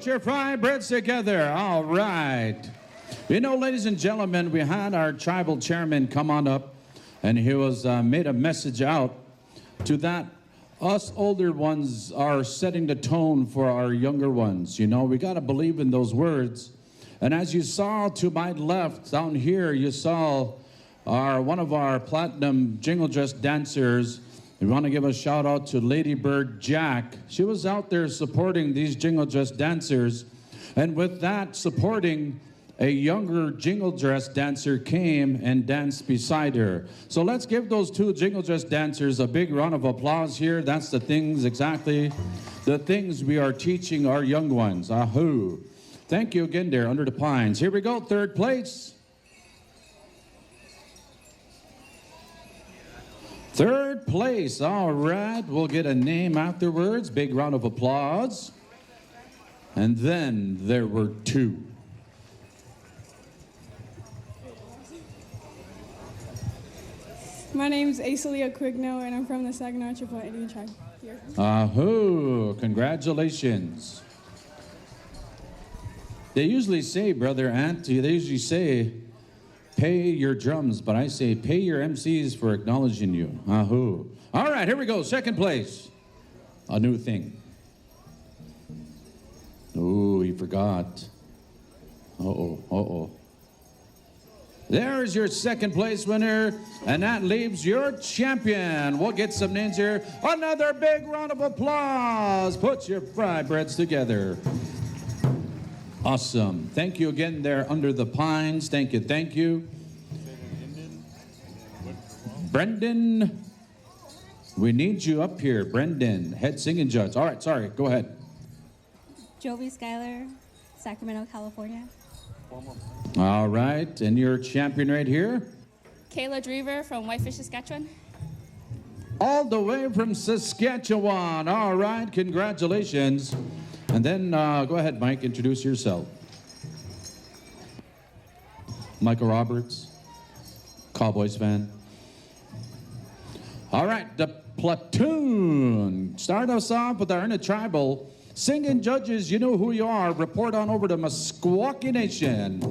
Put your fry breads together. All right. You know, ladies and gentlemen, we had our tribal chairman come on up, and he was made a message out to that us older ones are setting the tone for our younger ones. You know, we got to believe in those words. And as you saw to my left down here, you saw one of our platinum jingle dress dancers. We want to give a shout out to Lady Bird Jack. She was out there supporting these jingle dress dancers. And with that supporting, a younger jingle dress dancer came and danced beside her. So let's give those two jingle dress dancers a big round of applause here. That's the things we are teaching our young ones. Ahoo. Thank you again there under the pines. Here we go, third place. Third place, all right. We'll get a name afterwards. Big round of applause. And then there were two. My name's Asalia Quigno, and I'm from the Saginaw, Chippewa Indian tribe here. Ahoo, congratulations. They usually say, Brother Ant, they usually say, pay your drums, but I say, pay your MCs for acknowledging you. Ahoo. All right, here we go, second place. A new thing. Oh, he forgot. Uh-oh. There's your second place winner, and that leaves your champion. We'll get some names here. Another big round of applause. Put your fry breads together. Awesome. Thank you again there under the pines. Thank you. Brendan, we need you up here. Brendan, head singing judge. All right, sorry, go ahead. Jovi Schuyler, Sacramento, California. All right, and your champion right here? Kayla Drever from Whitefish, Saskatchewan. All the way from Saskatchewan. All right, congratulations. And then go ahead, Mike, introduce yourself. Michael Roberts, Cowboys fan. All right, the platoon. Start us off with our intertribal singing judges. You know who you are. Report on over to Meskwaki Nation.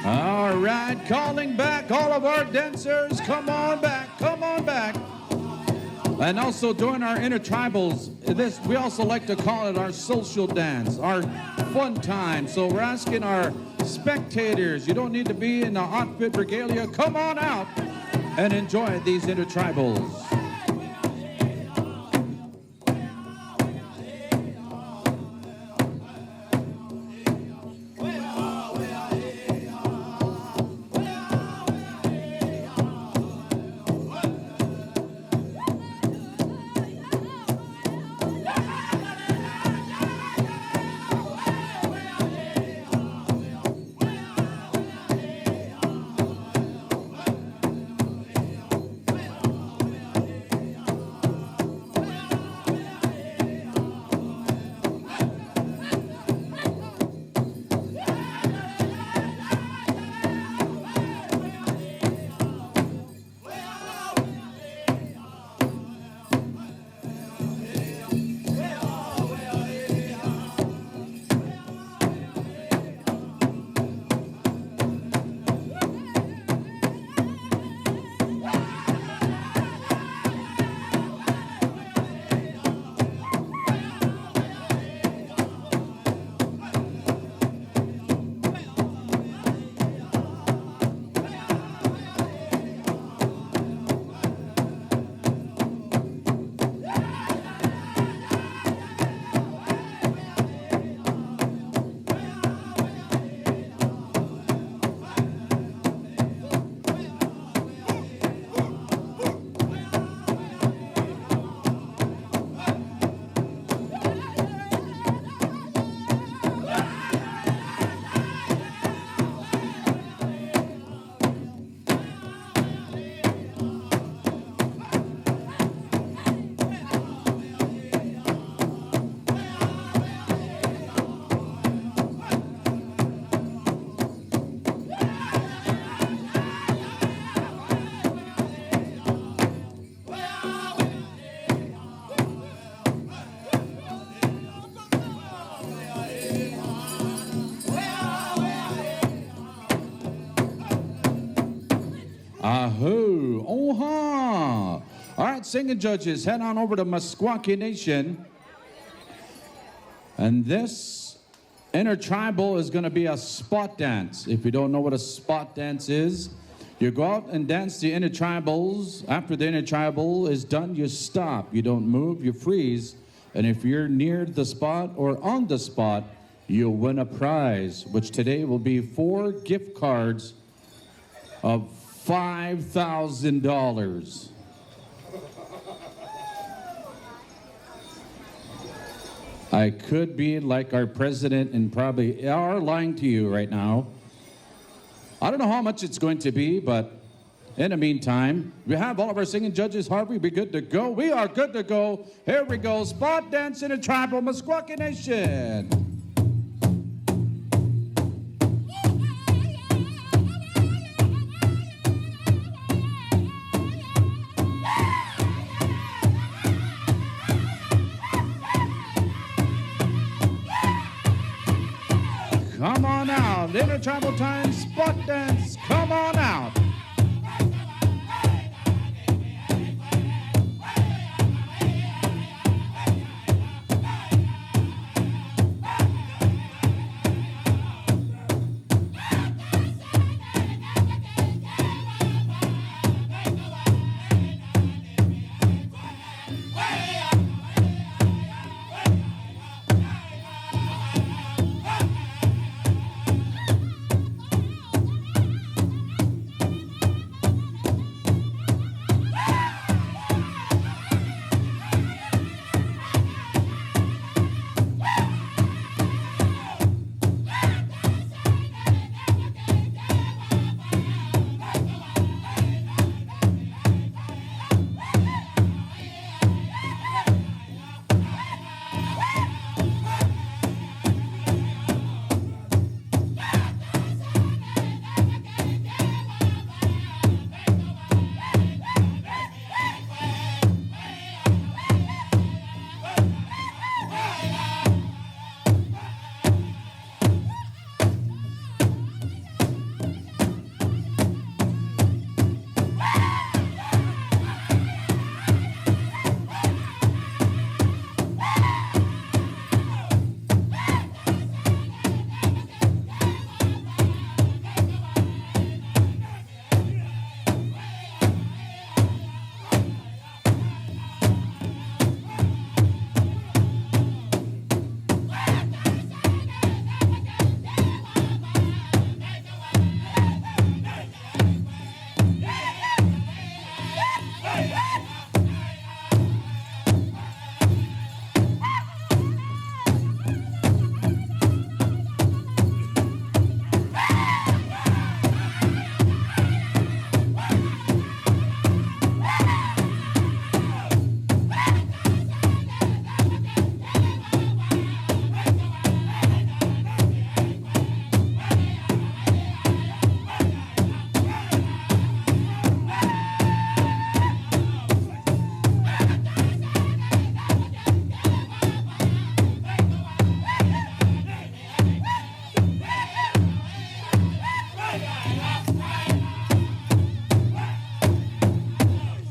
All right, calling back all of our dancers. Come on back. And also during our intertribals, we also like to call it our social dance, our fun time. So we're asking our spectators, you don't need to be in the outfit regalia. Come on out and enjoy these intertribals. Ahoo. Oh-ha. All right, singing judges, head on over to Meskwaki Nation. And this intertribal is going to be a spot dance. If you don't know what a spot dance is, you go out and dance the intertribals. After the intertribal is done, you stop. You don't move, you freeze. And if you're near the spot or on the spot, you'll win a prize, which today will be 4 gift cards of $5,000. I could be like our president and probably are lying to you right now. I don't know how much it's going to be, but in the meantime, we have all of our singing judges. Harvey, we good to go? We are good to go. Here we go. Spot dance in a tribal Meskwaki Nation. Come on out. Intertribal time, spot dance. Come on out.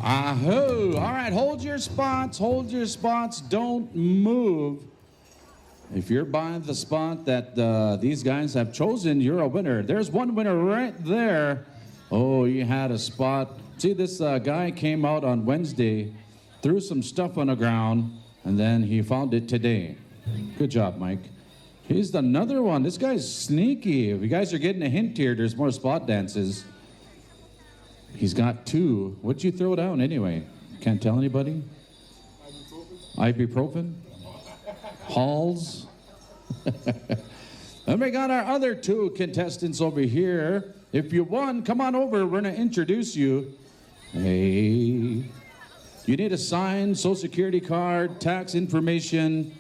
Ahoo. All right, hold your spots, don't move. If you're by the spot that these guys have chosen, you're a winner. There's one winner right there. Oh, you had a spot. See, this guy came out on Wednesday, threw some stuff on the ground, and then he found it today. Good job, Mike. Here's another one. This guy's sneaky. If you guys are getting a hint here, there's more spot dances. He's got 2. What'd you throw down anyway? Can't tell anybody? Ibuprofen? Halls? And we got our other 2 contestants over here. If you won, come on over. We're going to introduce you. Hey. You need a sign, social security card, tax information.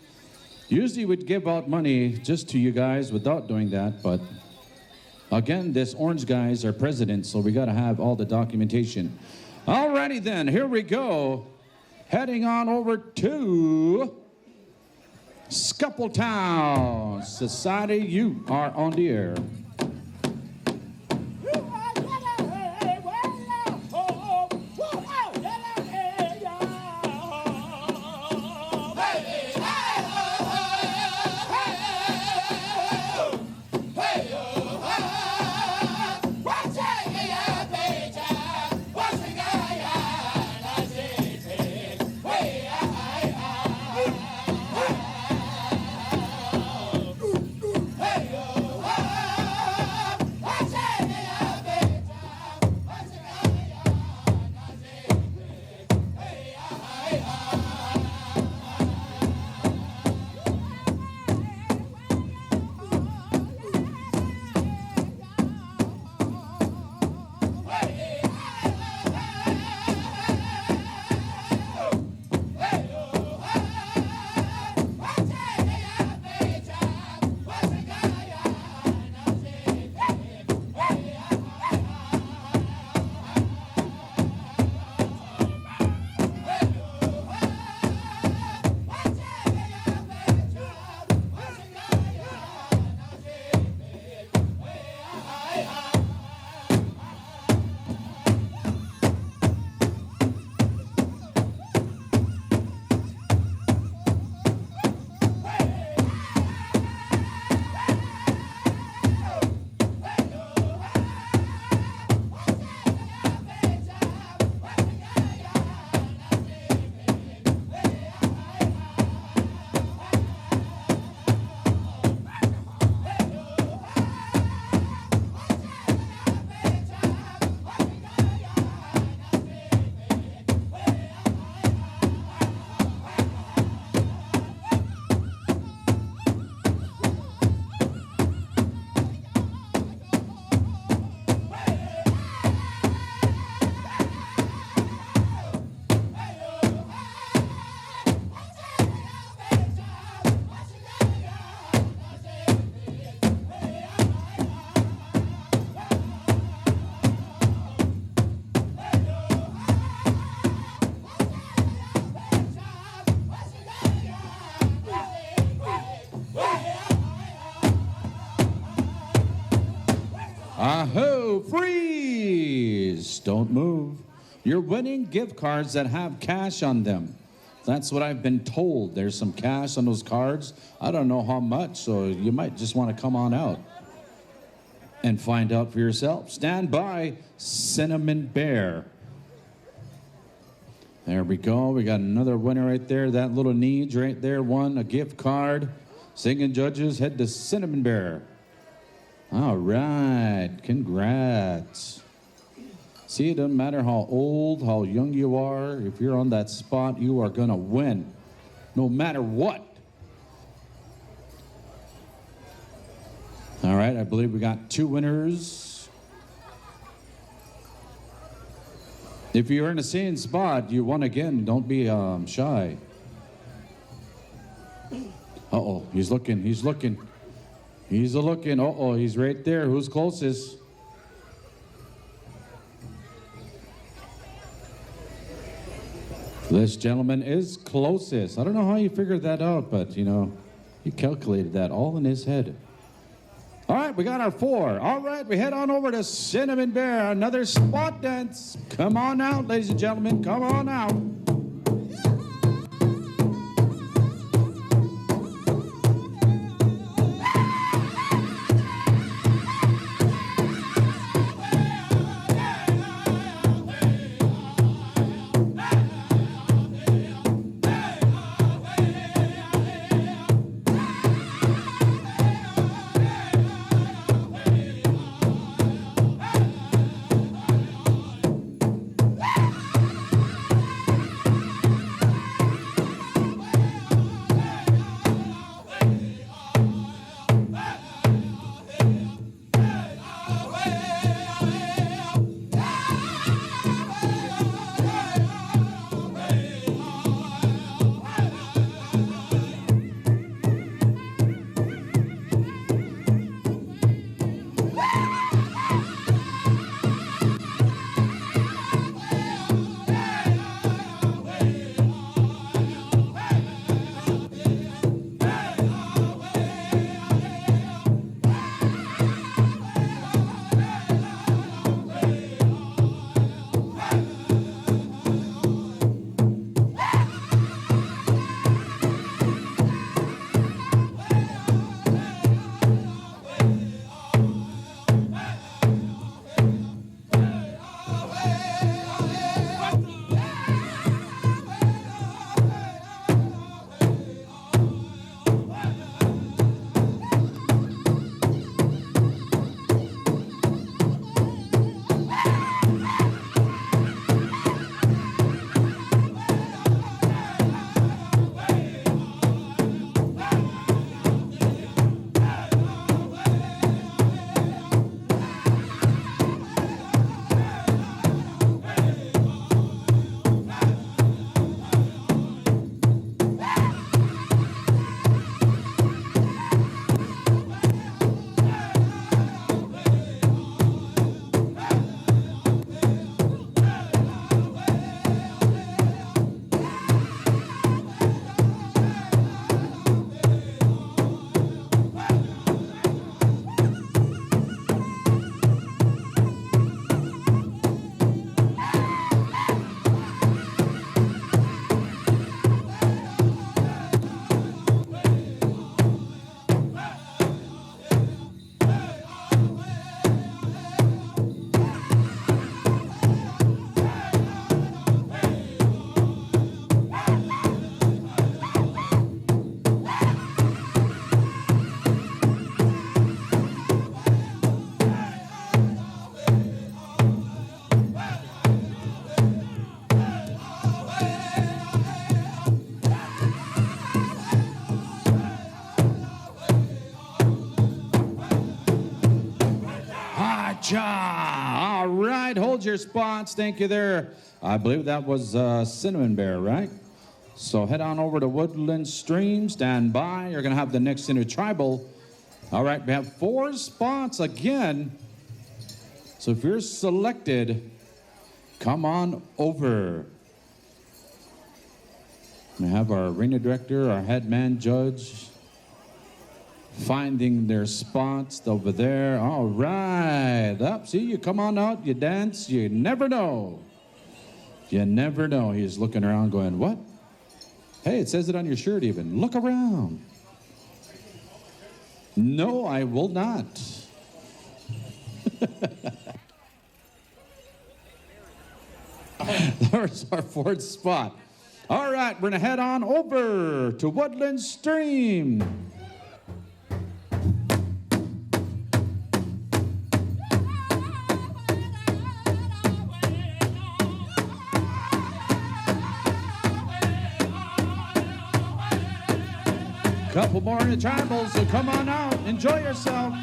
Usually we'd give out money just to you guys without doing that, but again, this orange guy is our president, so we got to have all the documentation. Alrighty then, here we go. Heading on over to Scuppletown. Society, you are on the air. Aho, freeze! Don't move. You're winning gift cards that have cash on them. That's what I've been told. There's some cash on those cards. I don't know how much, so you might just want to come on out and find out for yourself. Stand by, Cinnamon Bear. There we go. We got another winner right there. That little Needs right there won a gift card. Singing judges, head to Cinnamon Bear. All right. Congrats. See, it doesn't matter how old, how young you are. If you're on that spot, you are going to win. No matter what. All right. I believe we got 2 winners. If you're in the same spot, you won again. Don't be shy. Uh-oh, he's looking. He's looking. He's looking. Uh-oh, he's right there. Who's closest? This gentleman is closest. I don't know how you figured that out, but, you know, he calculated that all in his head. All right, we got our 4. All right, we head on over to Cinnamon Bear. Another spot dance. Come on out, ladies and gentlemen. Come on out. All right, hold your spots. Thank you there. I believe that was Cinnamon Bear, right? So head on over to Woodland Stream. Stand by. You're going to have the next intertribal. All right, we have 4 spots again. So if you're selected, come on over. We have our arena director, our head man judge, finding their spots over there. All right. Up, see, you come on out, you dance, you never know. You never know. He's looking around going, what? Hey, it says it on your shirt even. Look around. No, I will not. There's our fourth spot. All right, we're going to head on over to Woodland Stream. Couple more in the tribals, so come on out, enjoy yourself.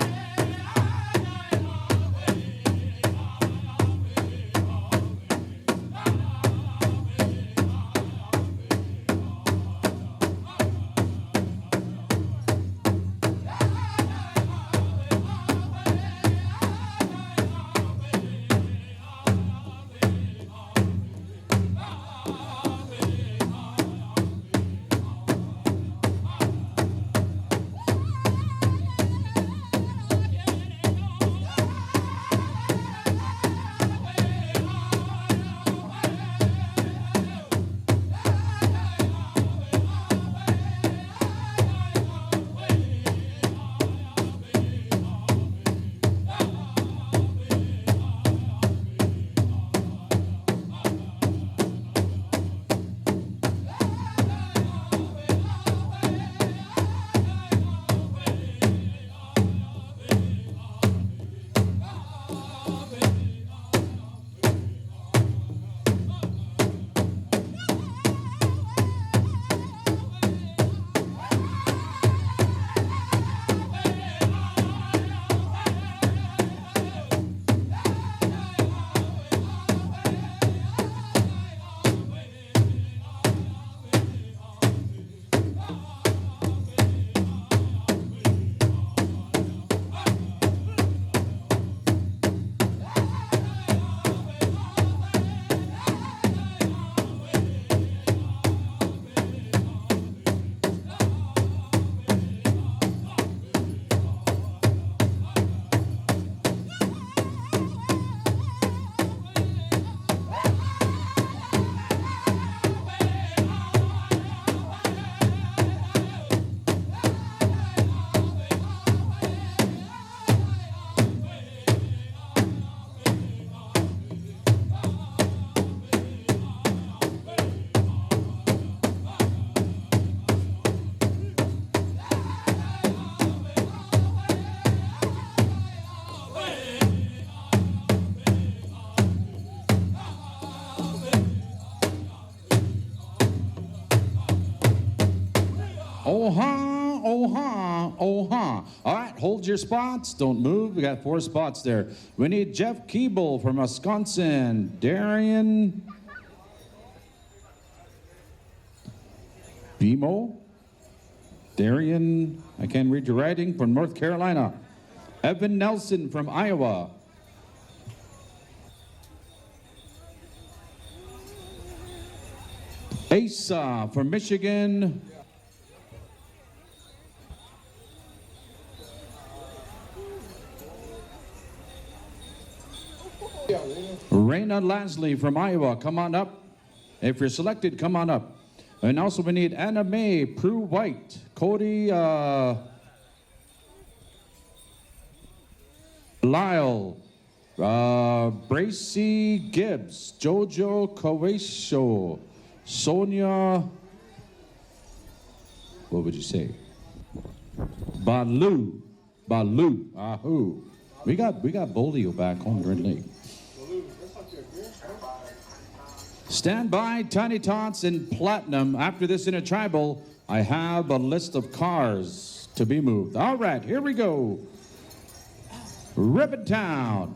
Oh-ha, oh-ha, oh-ha. All right, hold your spots. Don't move. We got 4 spots there. We need Jeff Keeble from Wisconsin. Darian Bimo. Darian, I can't read your writing, from North Carolina. Evan Nelson from Iowa. Asa from Michigan. Raina Lasley from Iowa, come on up. If you're selected, come on up. And also we need Anna Mae Prue White, Cody Lyle, Bracy Gibbs, Jojo Kawesho, Sonia, what would you say? Balu, ahoo. We got Bolio back home during late. Stand by, Tiny Tots and Platinum. After this intertribal, I have a list of cars to be moved. All right, here we go. Ribbon Town.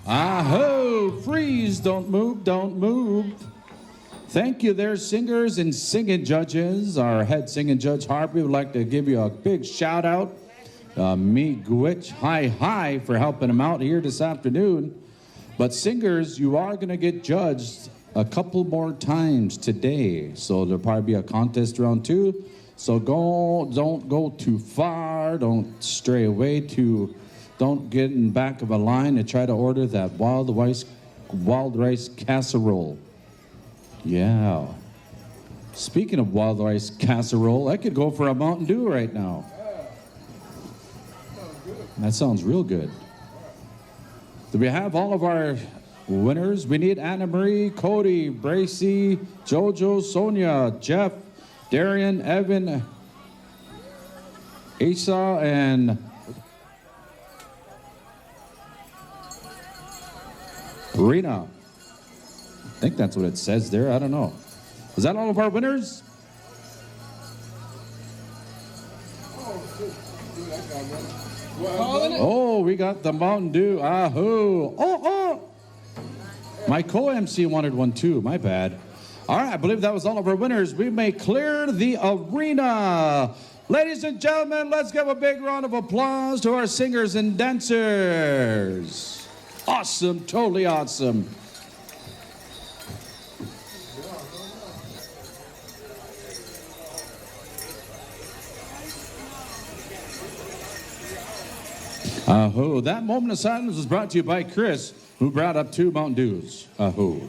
Aho! Freeze! Don't move, don't move. Thank you there, singers and singing judges. Our head singing judge, Harvey, would like to give you a big shout out. Me, Gwitch, hi, for helping him out here this afternoon. But singers, you are going to get judged a couple more times today. So there'll probably be a contest round 2. So don't go too far. Don't stray away don't get in back of a line and try to order that wild rice casserole. Yeah. Speaking of wild rice casserole, I could go for a Mountain Dew right now. That sounds real good. Do we have all of our winners? We need Anna Marie, Cody, Bracy, Jojo, Sonia, Jeff, Darian, Evan, Asa, and Rena. I think that's what it says there. I don't know. Is that all of our winners? Oh, we got the Mountain Dew. Ahoo. Oh. My co-MC wanted one too. My bad. All right, I believe that was all of our winners. We may clear the arena. Ladies and gentlemen, let's give a big round of applause to our singers and dancers. Awesome, totally awesome. Ahoo. That moment of silence was brought to you by Chris, who brought up 2 Mountain Dews. Ahoo.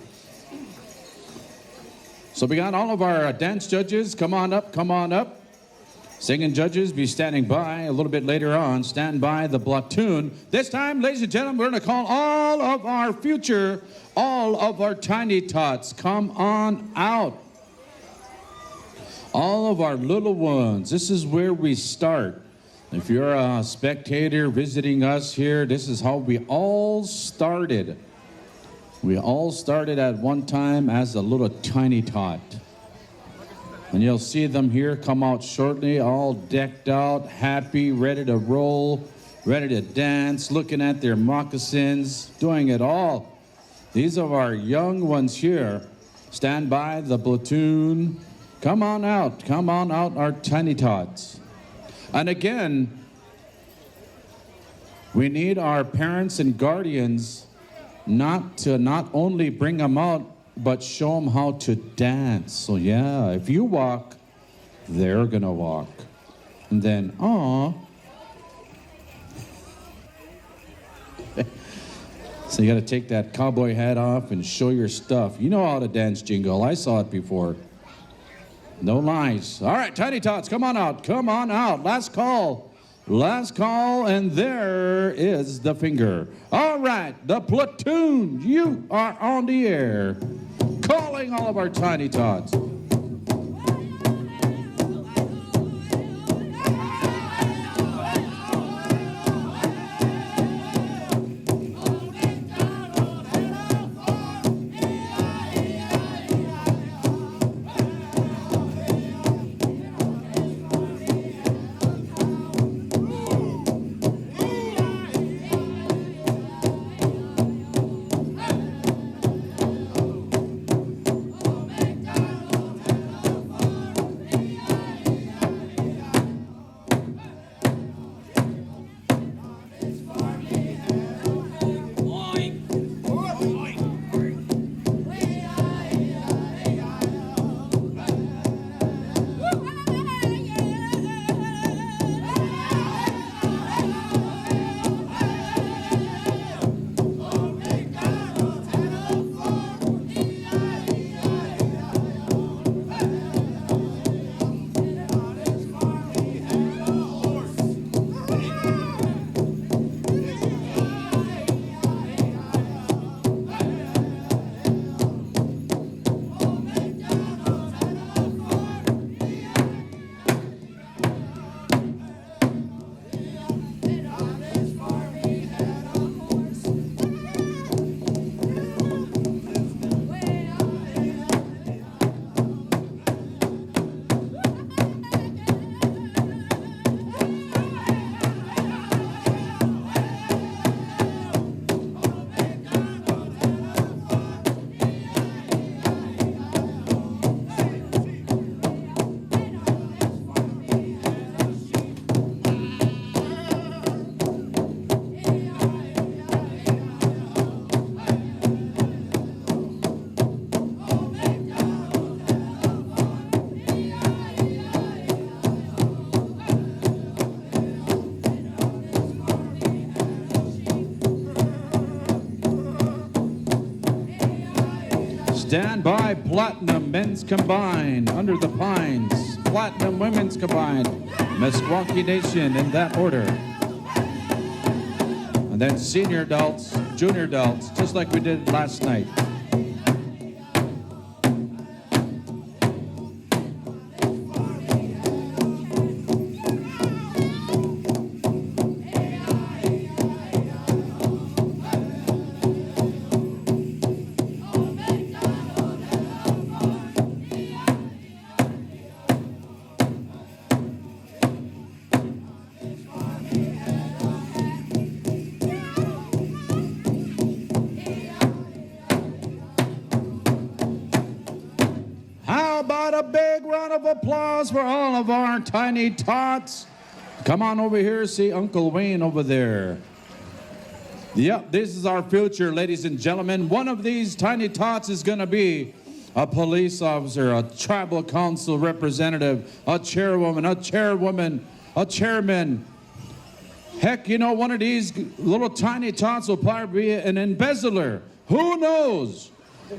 So we got all of our dance judges. Come on up, come on up. Singing judges be standing by a little bit later on. Stand by the platoon. This time, ladies and gentlemen, we're going to call all of our tiny tots. Come on out. All of our little ones. This is where we start. If you're a spectator visiting us here, this is how we all started. We all started at one time as a little tiny tot. And you'll see them here come out shortly, all decked out, happy, ready to roll, ready to dance, looking at their moccasins, doing it all. These are our young ones here. Stand by the platoon. Come on out, our tiny tots. And again, we need our parents and guardians not only bring them out, but show them how to dance. So yeah, if you walk, they're gonna walk. And then, so you gotta take that cowboy hat off and show your stuff. You know how to dance jingle. I saw it before. No lies. All right, tiny tots, come on out. Last call, and there is the finger. All right, the platoon, you are on the air. Calling all of our tiny tots. Stand by, platinum men's combined. Under the pines, platinum women's combined. Meskwaki Nation in that order. And then senior adults, junior adults, just like we did last night. How about a big round of applause for all of our tiny tots? Come on over here, see Uncle Wayne over there. Yep, this is our future, ladies and gentlemen. One of these tiny tots is going to be a police officer, a tribal council representative, a chairwoman, a chairman. Heck, you know, one of these little tiny tots will probably be an embezzler. Who knows?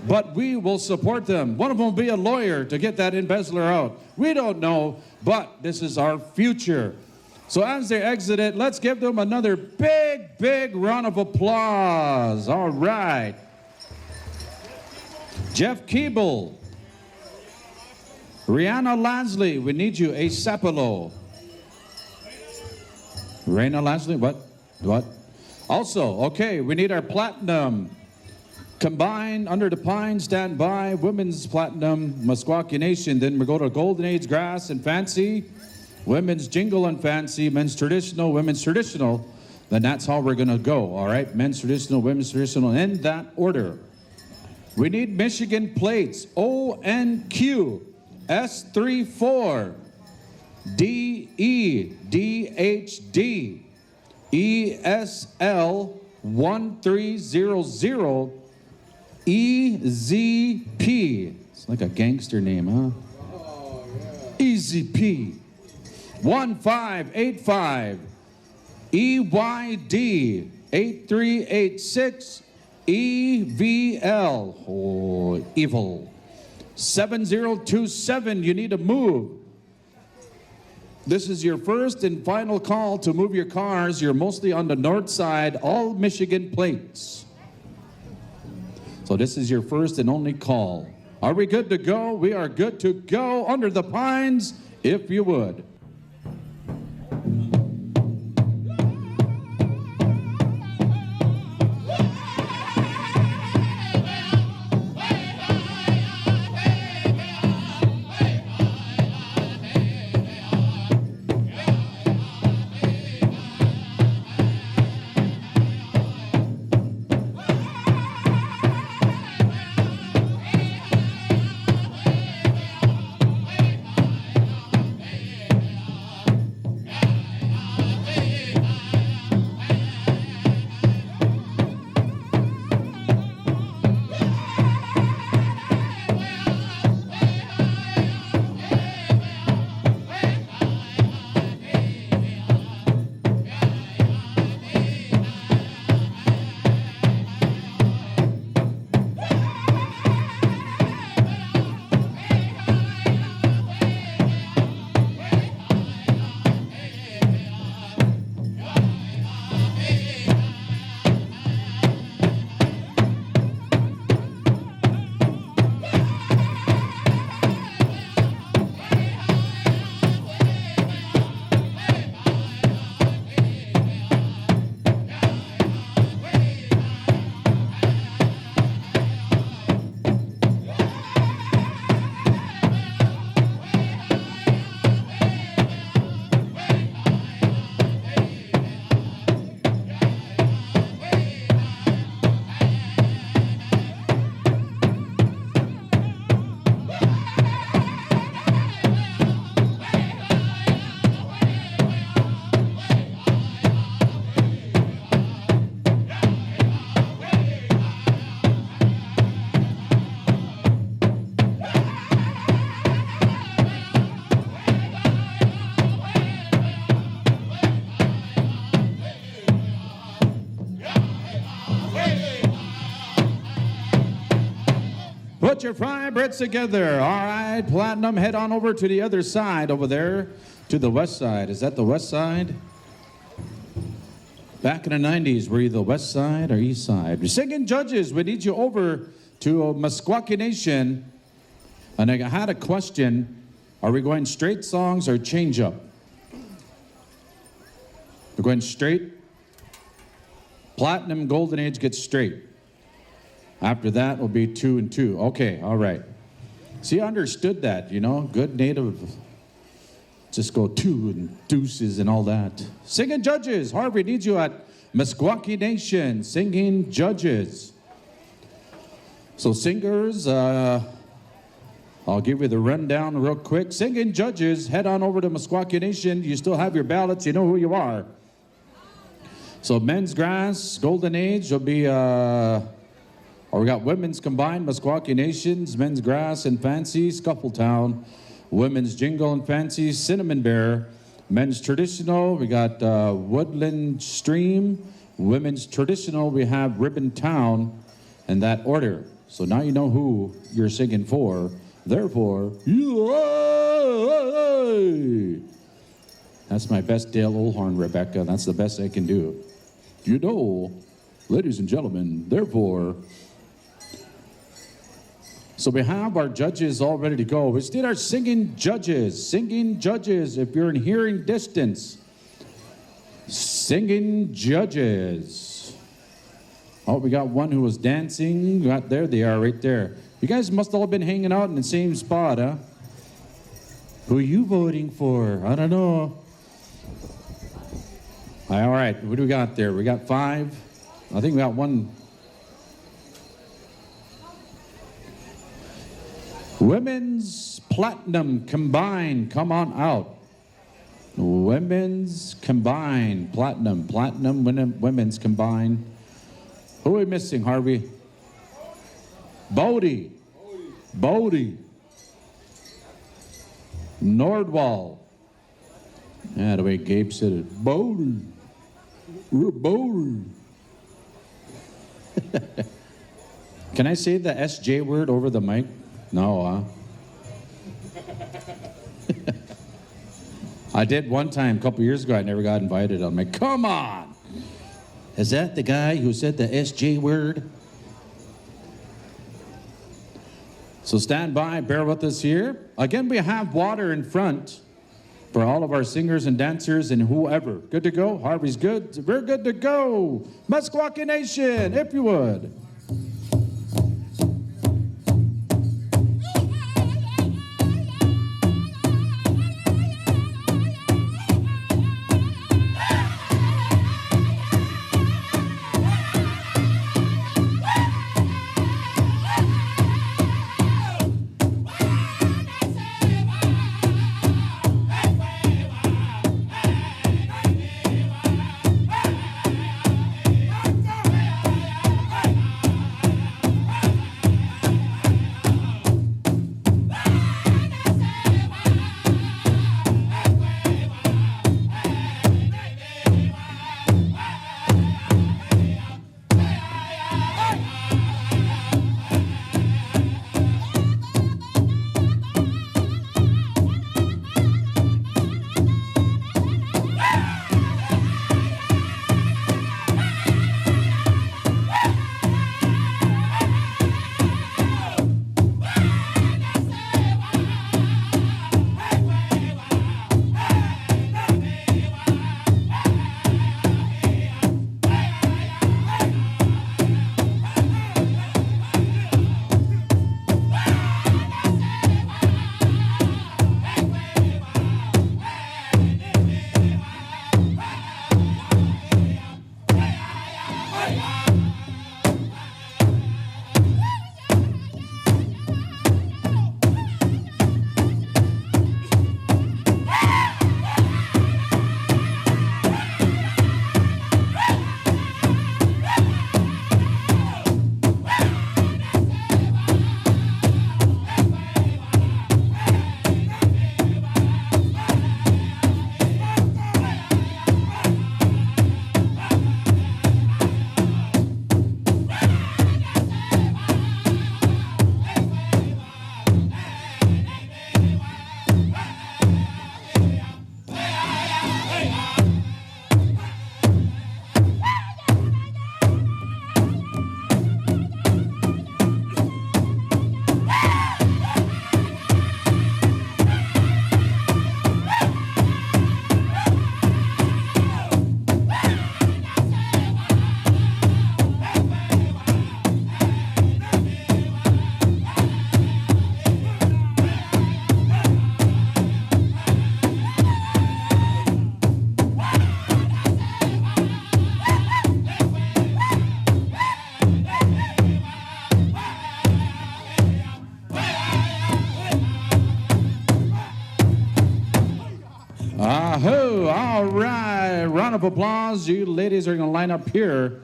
But we will support them. One of them will be a lawyer to get that embezzler out. We don't know, but this is our future. So as they exit it, let's give them another big, big round of applause. All right. Jeff Keeble. Rihanna Lasley, we need you. A Sapelo. Raina Lasley, what? Also, okay, we need our platinum. Combined, Under the Pines, Stand By, Women's Platinum, Meskwaki Nation. Then we go to Golden Age Grass and Fancy, Women's Jingle and Fancy, Men's Traditional, Women's Traditional. Then that's how we're going to go, all right? Men's Traditional, Women's Traditional, in that order. We need Michigan plates, ONQ, S34, DE, DHD, ESL 1300, EZP. It's like a gangster name, huh? Oh, yeah. EZP. 1585. EYD 8386. EVL. Oh, evil. 7027. You need to move. This is your first and final call to move your cars. You're mostly on the north side, all Michigan plates. So this is your first and only call. Are we good to go? We are good to go. Under the Pines, if you would. Put your fry breads together. All right, Platinum, head on over to the other side over there, to the west side. Is that the west side? Back in the 90s, were you the west side or east side? Singing judges, we need you over to Meskwaki Nation. And I had a question. Are we going straight songs or change up? We're going straight. Platinum, Golden Age gets straight. After that will be 2 and 2. Okay, all right. See, I understood that, you know, good native. Just go 2 and deuces and all that. Singing judges, Harvey needs you at Meskwaki Nation. Singing judges. So singers, I'll give you the rundown real quick. Singing judges, head on over to Meskwaki Nation. You still have your ballots, you know who you are. So men's grass, Golden Age will be, we got women's combined, Meskwaki Nations, men's grass and fancy, Scuffletown, women's jingle and fancy, Cinnamon Bear, men's traditional, we got Woodland Stream, women's traditional, we have Ribbon Town, in that order. So now you know who you're singing for. Therefore, that's my best Dale Oldhorn, Rebecca. That's the best I can do. You know, ladies and gentlemen, therefore. So we have our judges all ready to go. We still are singing judges. Singing judges, if you're in hearing distance. Singing judges. Oh, we got one who was dancing. There they are, right there. You guys must all have been hanging out in the same spot, huh? Who are you voting for? I don't know. All right, what do we got there? We got 5. I think we got 1. Women's Platinum combined, come on out. Women's combined, Platinum, women's combined. Who are we missing, Harvey? Bodie. Nordwall. Yeah, the way Gabe said it. Bodie. Can I say the SJ word over the mic? No, I did one time a couple years ago. I never got invited. I'm like, come on. Is that the guy who said the SJ word? So stand by, bear with us here. Again, we have water in front for all of our singers and dancers and whoever. Good to go? Harvey's good? We're good to go. Meskwaki Nation, if you would. round of applause. You ladies are going to line up here.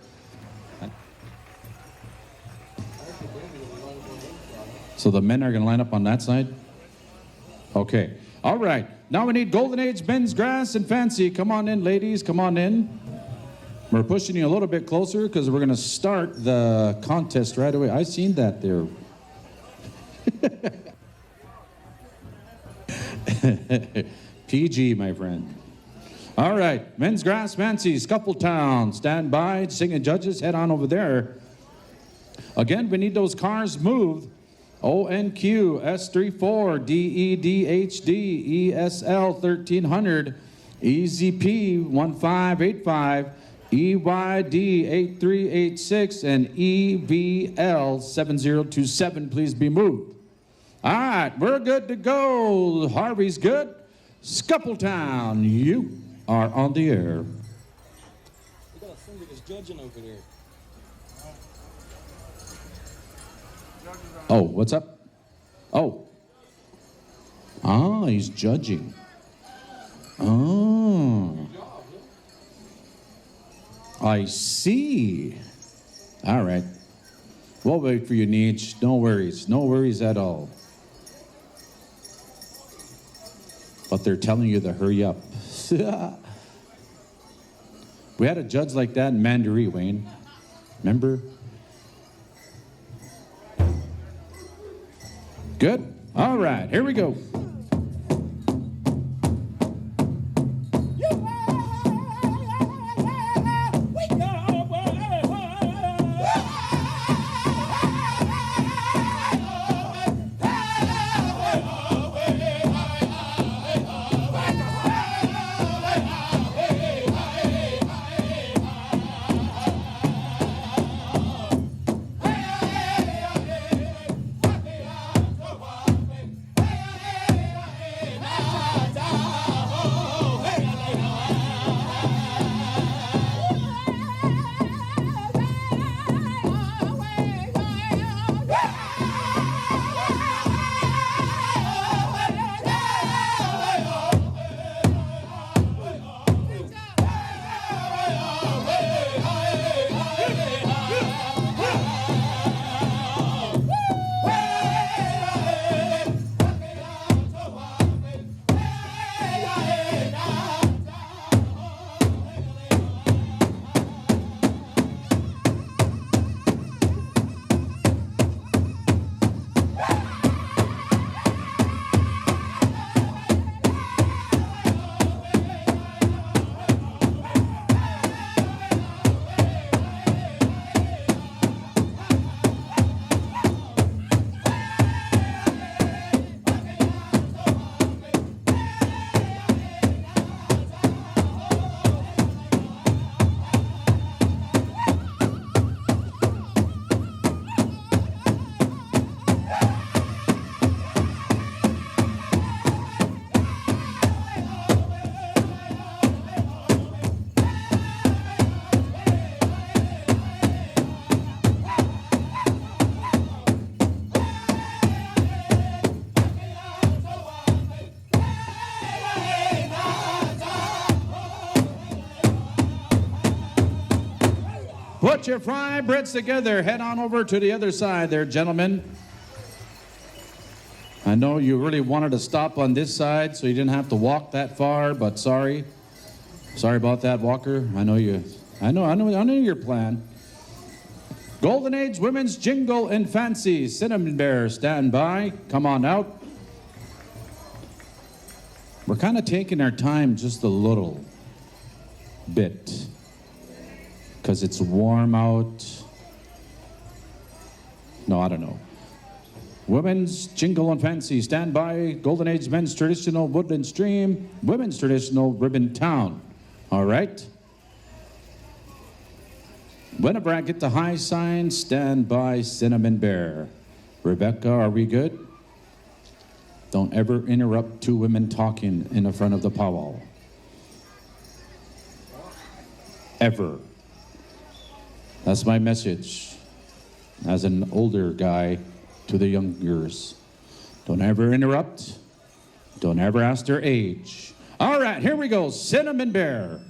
So the men are going to line up on that side? Okay. All right. Now we need Golden Age, men's grass, and fancy. Come on in, ladies. Come on in. We're pushing you a little bit closer because we're going to start the contest right away. I seen that there. PG, my friend. All right. Men's grass, fancy, Scuffletown. Stand by. Singing judges, head on over there. Again, we need those cars moved. ONQ, S34, DEDHD, ESL 1300, EZP 1585, EYD 8386, and EVL 7027. Please be moved. All right, we're good to go. Harvey's good. Scuffletown, you are on the air. We got a friend that's judging over there. Oh, what's up? Oh. Ah, he's judging. Oh. I see. All right. We'll wait for you, Nietzsche. No worries. No worries at all. But they're telling you to hurry up. We had a judge like that in Mandaree, Wayne. Remember? Good? All right, here we go. Put your fry breads together. Head on over to the other side there, gentlemen. I know you really wanted to stop on this side so you didn't have to walk that far, but sorry. Sorry about that, Walker. I know your plan. Golden Age Women's Jingle and Fancy. Cinnamon Bear, stand by. Come on out. We're kind of taking our time just a little bit because it's warm out. No, I don't know. Women's Jingle and Fancy, stand by. Golden Age Men's Traditional Woodland Stream, Women's Traditional Ribbon Town. All right. Whenever I get the high sign, stand by. Cinnamon Bear. Rebecca, are we good? Don't ever interrupt two women talking in the front of the powwow. Ever. That's my message as an older guy to the youngers. Don't ever interrupt. Don't ever ask their age. All right, here we go. Cinnamon Bear.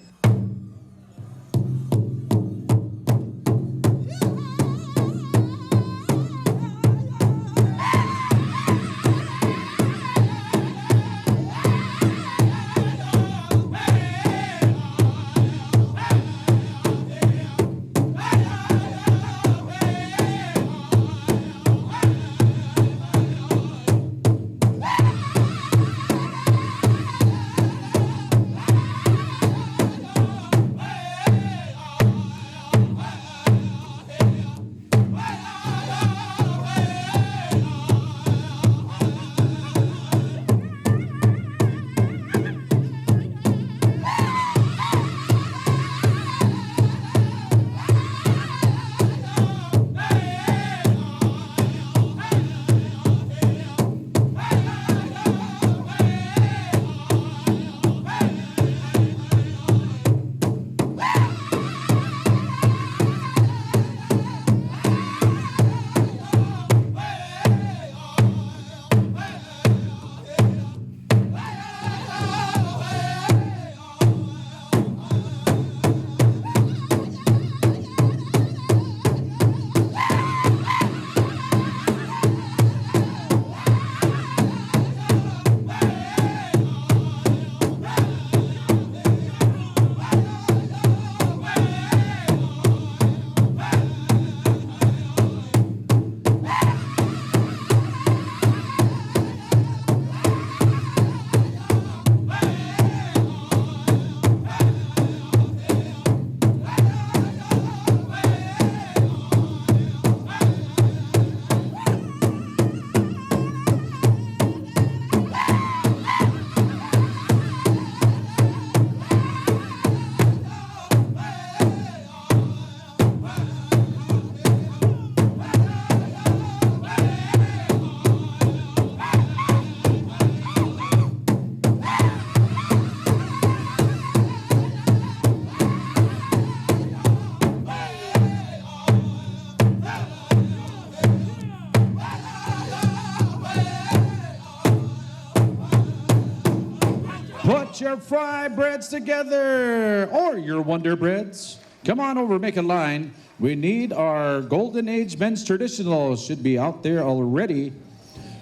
your fry breads together or your Wonder Breads. Come on over, make a line. We need our Golden Age men's traditional. Should be out there already.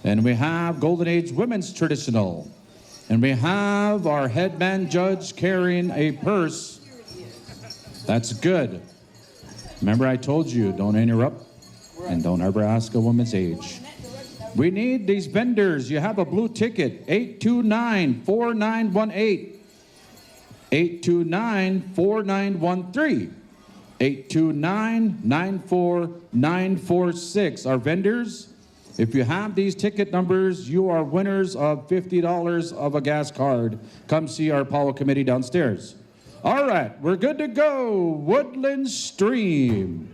And we have Golden Age women's traditional. And we have our headman judge carrying a purse. That's good. Remember I told you, don't interrupt and don't ever ask a woman's age. We need these vendors. You have a blue ticket, 829-4918. 829-4913. 829-94946. Our vendors, if you have these ticket numbers, you are winners of $50 of a gas card. Come see our Powwow committee downstairs. All right, we're good to go. Woodland Stream.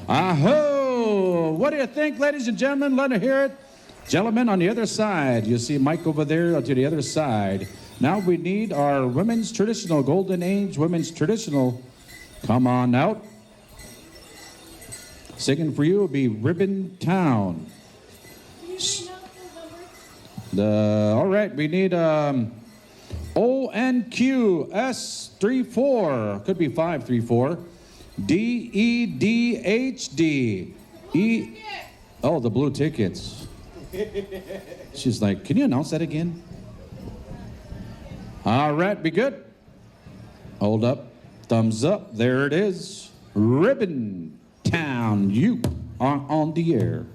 Aho! What do you think, ladies and gentlemen? Let me hear it. Gentlemen on the other side. You see Mike over there to the other side. Now we need our women's traditional, Golden Age women's traditional. Come on out. Singing for you will be Ribbon Town. All right, we need ONQ S34. Could be 534. DEDHD. Oh, the blue tickets. She's like, can you announce that again? All right, be good. Hold up. Thumbs up. There it is. Ribbon Town. You are on the air.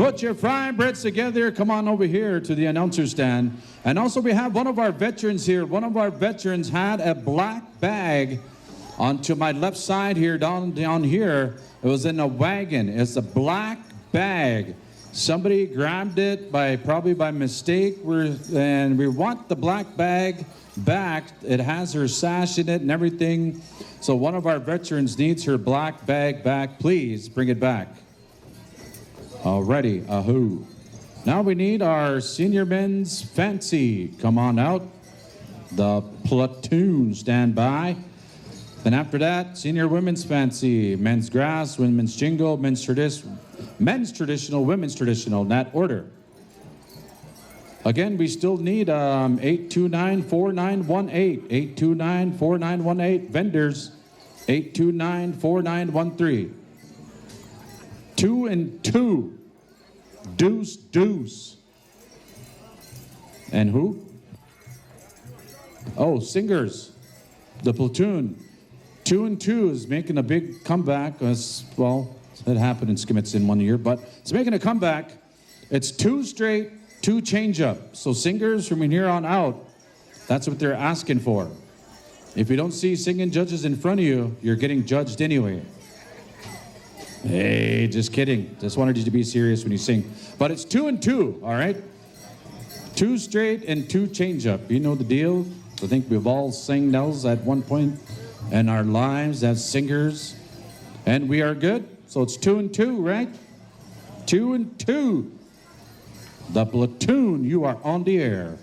Put your frying breads together. Come on over here to the announcer stand. And also we have one of our veterans here. One of our veterans had a black bag onto my left side here, down here. It was in a wagon. It's a black bag. Somebody grabbed it probably by mistake. And we want the black bag back. It has her sash in it and everything. So one of our veterans needs her black bag back. Please bring it back. Alrighty, ahoo. Now we need our senior men's fancy. Come on out. The platoon stand by. Then after that, senior women's fancy. Men's grass, women's jingle, men's traditional, women's traditional, in that order. Again, we still need 829-4918. 829-4918. Vendors, 829-4913. 2 and 2. Deuce, deuce. And who? Oh, singers. The platoon. 2 and 2 is making a big comeback. Well, it happened in Skimitsin one year, but it's making a comeback. It's 2 straight, 2 change up. So singers from here on out, that's what they're asking for. If you don't see singing judges in front of you, you're getting judged anyway. Hey, just kidding. Just wanted you to be serious when you sing. But it's 2 and 2, all right? 2 straight and 2 change up. You know the deal. I think we've all sang those at one point in our lives as singers. And we are good. So it's 2 and 2, right? 2 and 2. The platoon, you are on the air.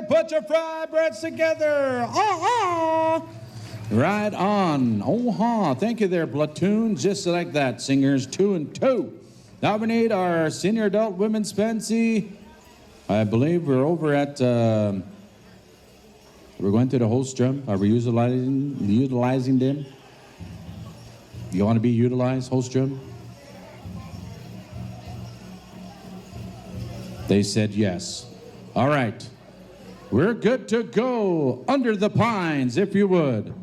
Put your fry breads together. Right on. Thank you there, platoon. Just like that, singers. 2 and 2. Now we need our senior adult women's fancy. I believe we're over at, we're going to the host drum. Are we utilizing them? You want to be utilized, host drum? They said yes. All right. We're good to go. Under the pines, if you would.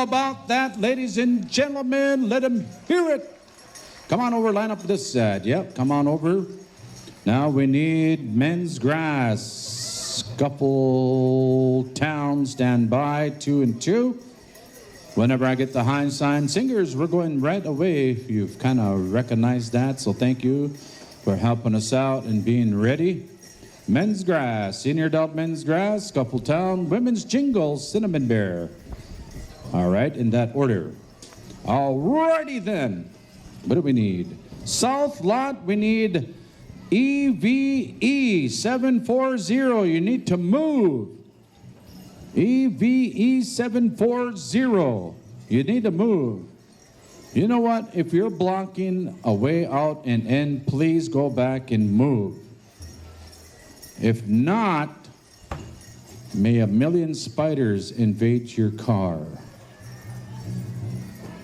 about that, ladies and gentlemen? Let them hear it. Come on over, line up this side. Yep, come on over. Now we need men's grass. Couple town, stand by, 2 and 2. Whenever I get the high sign, singers, we're going right away. You've kind of recognized that, so thank you for helping us out and being ready. Men's grass, senior adult men's grass, couple town, women's jingle, cinnamon bear. All right, in that order. All righty then. What do we need? South lot, we need EVE 740. You need to move. EVE 740. You need to move. You know what? If you're blocking a way out and in, please go back and move. If not, may a million spiders invade your car.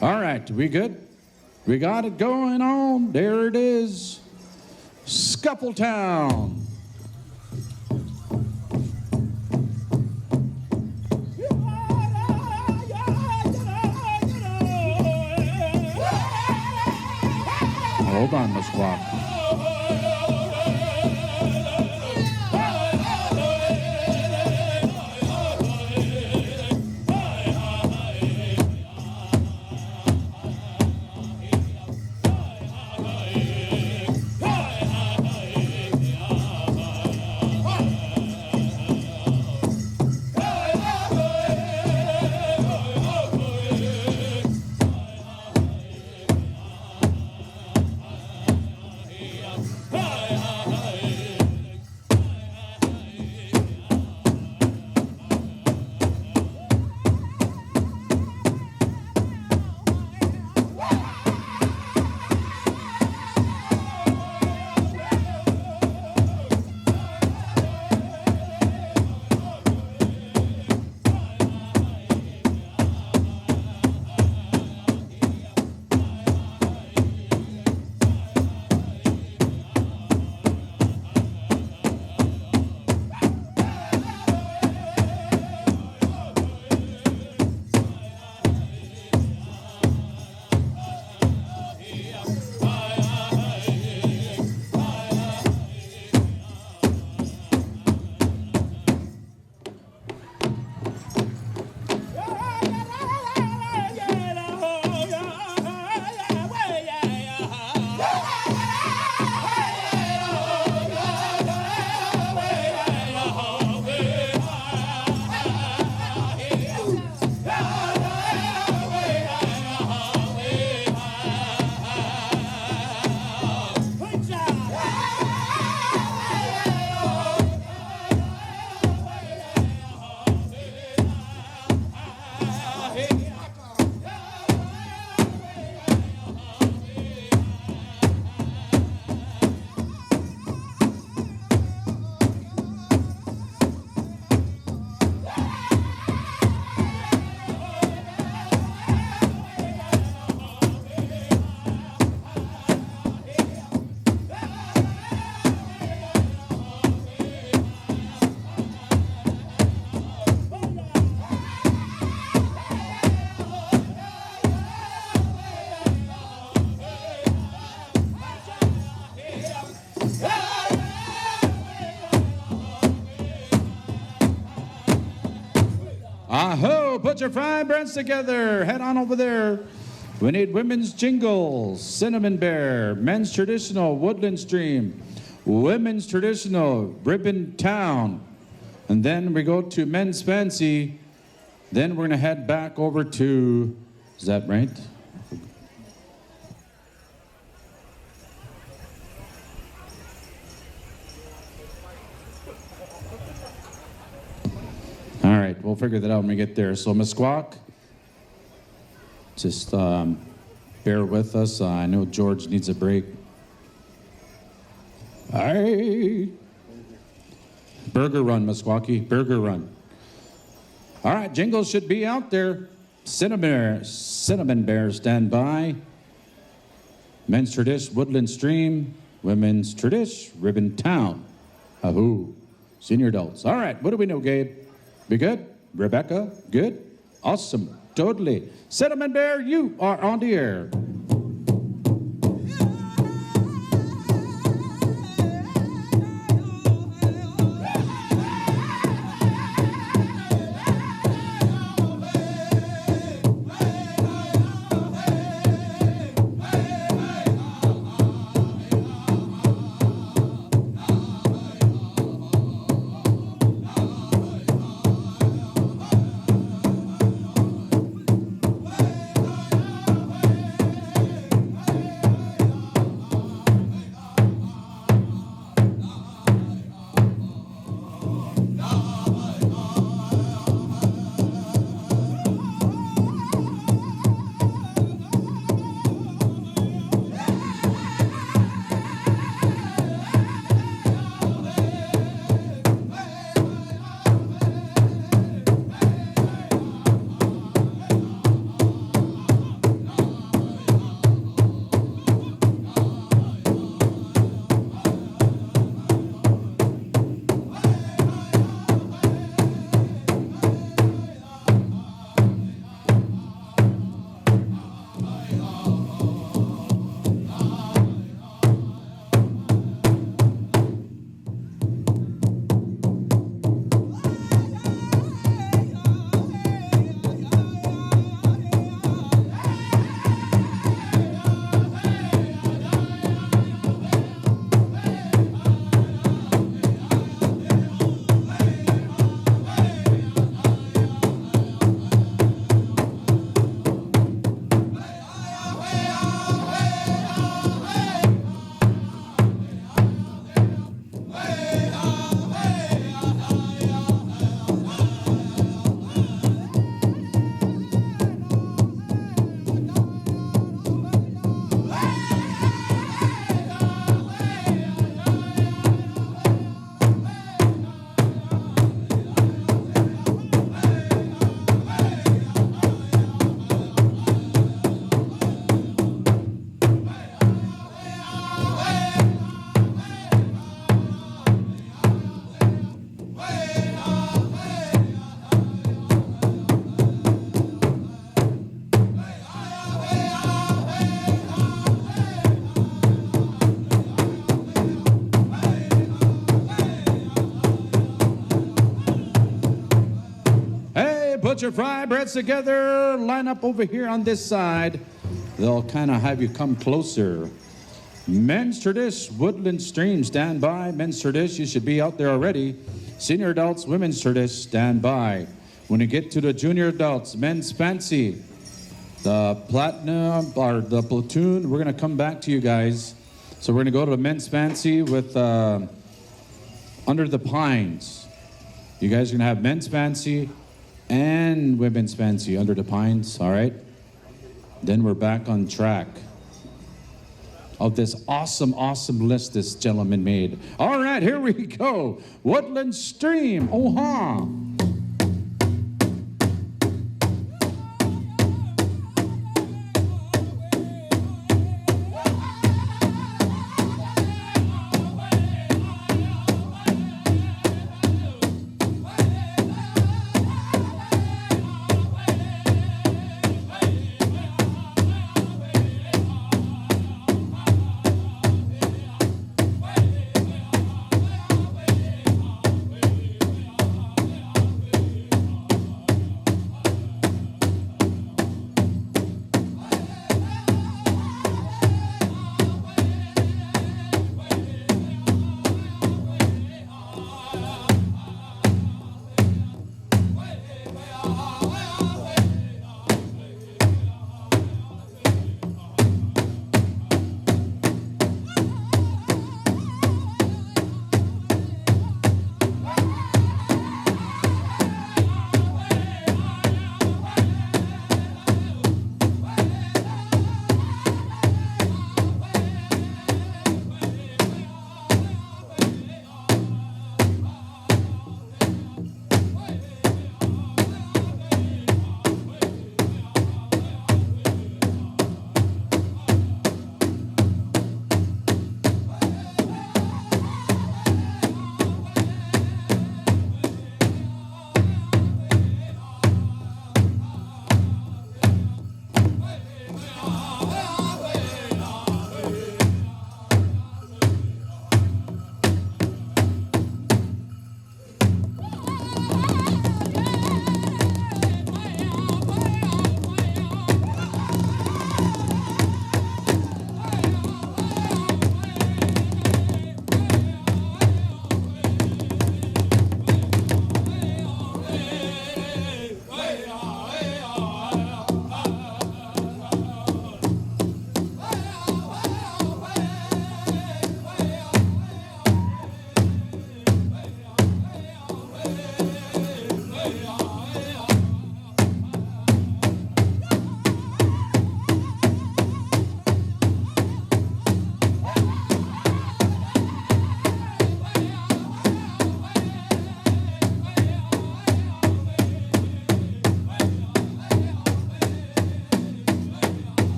All right, we good? We got it going on. There it is. Scuffletown. Hold on, Miss Walk. Aho, put your five brands together. Head on over there. We need women's jingles, cinnamon bear, men's traditional, woodland stream, women's traditional, ribbon town. And then we go to men's fancy. Then we're going to head back over to, is that right? All right, we'll figure that out when we get there. So, Miss Squawk, just bear with us. I know George needs a break. Aye. Burger run, Miss Squawky, burger run. All right, jingles should be out there. Cinnamon bear, stand by. Men's tradition, woodland stream. Women's tradition, ribbon town. Ahoo. Senior adults. All right, what do we know, Gabe? We good? Rebecca, good? Awesome. Totally. Settlement Bear, you are on the air. Put your fry breads together, line up over here on this side. They'll kind of have you come closer. Men's Tradish, Woodland Stream, stand by. Men's Tradish, you should be out there already. Senior adults, Women's Tradish, stand by. When you get to the junior adults, Men's Fancy, the Platinum, or the Platoon, we're going to come back to you guys. So we're going to go to the Men's Fancy with Under the Pines. You guys are going to have Men's Fancy and Women's Fancy Under the Pines, all right? Then we're back on track of this awesome, awesome list this gentleman made. All right, here we go. Woodland Stream, oh-ha.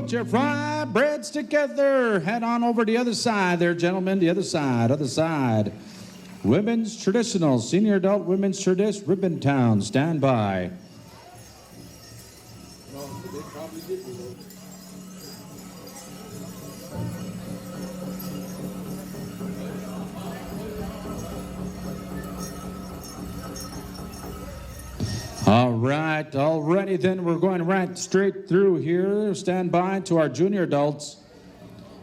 Put your fried breads together. Head on over the other side there, gentlemen. The other side, other side. Women's Traditional, Senior Adult Women's Tradition, Ribbon Town. Stand by. All right, alrighty then, we're going right straight through here. Stand by to our junior adults.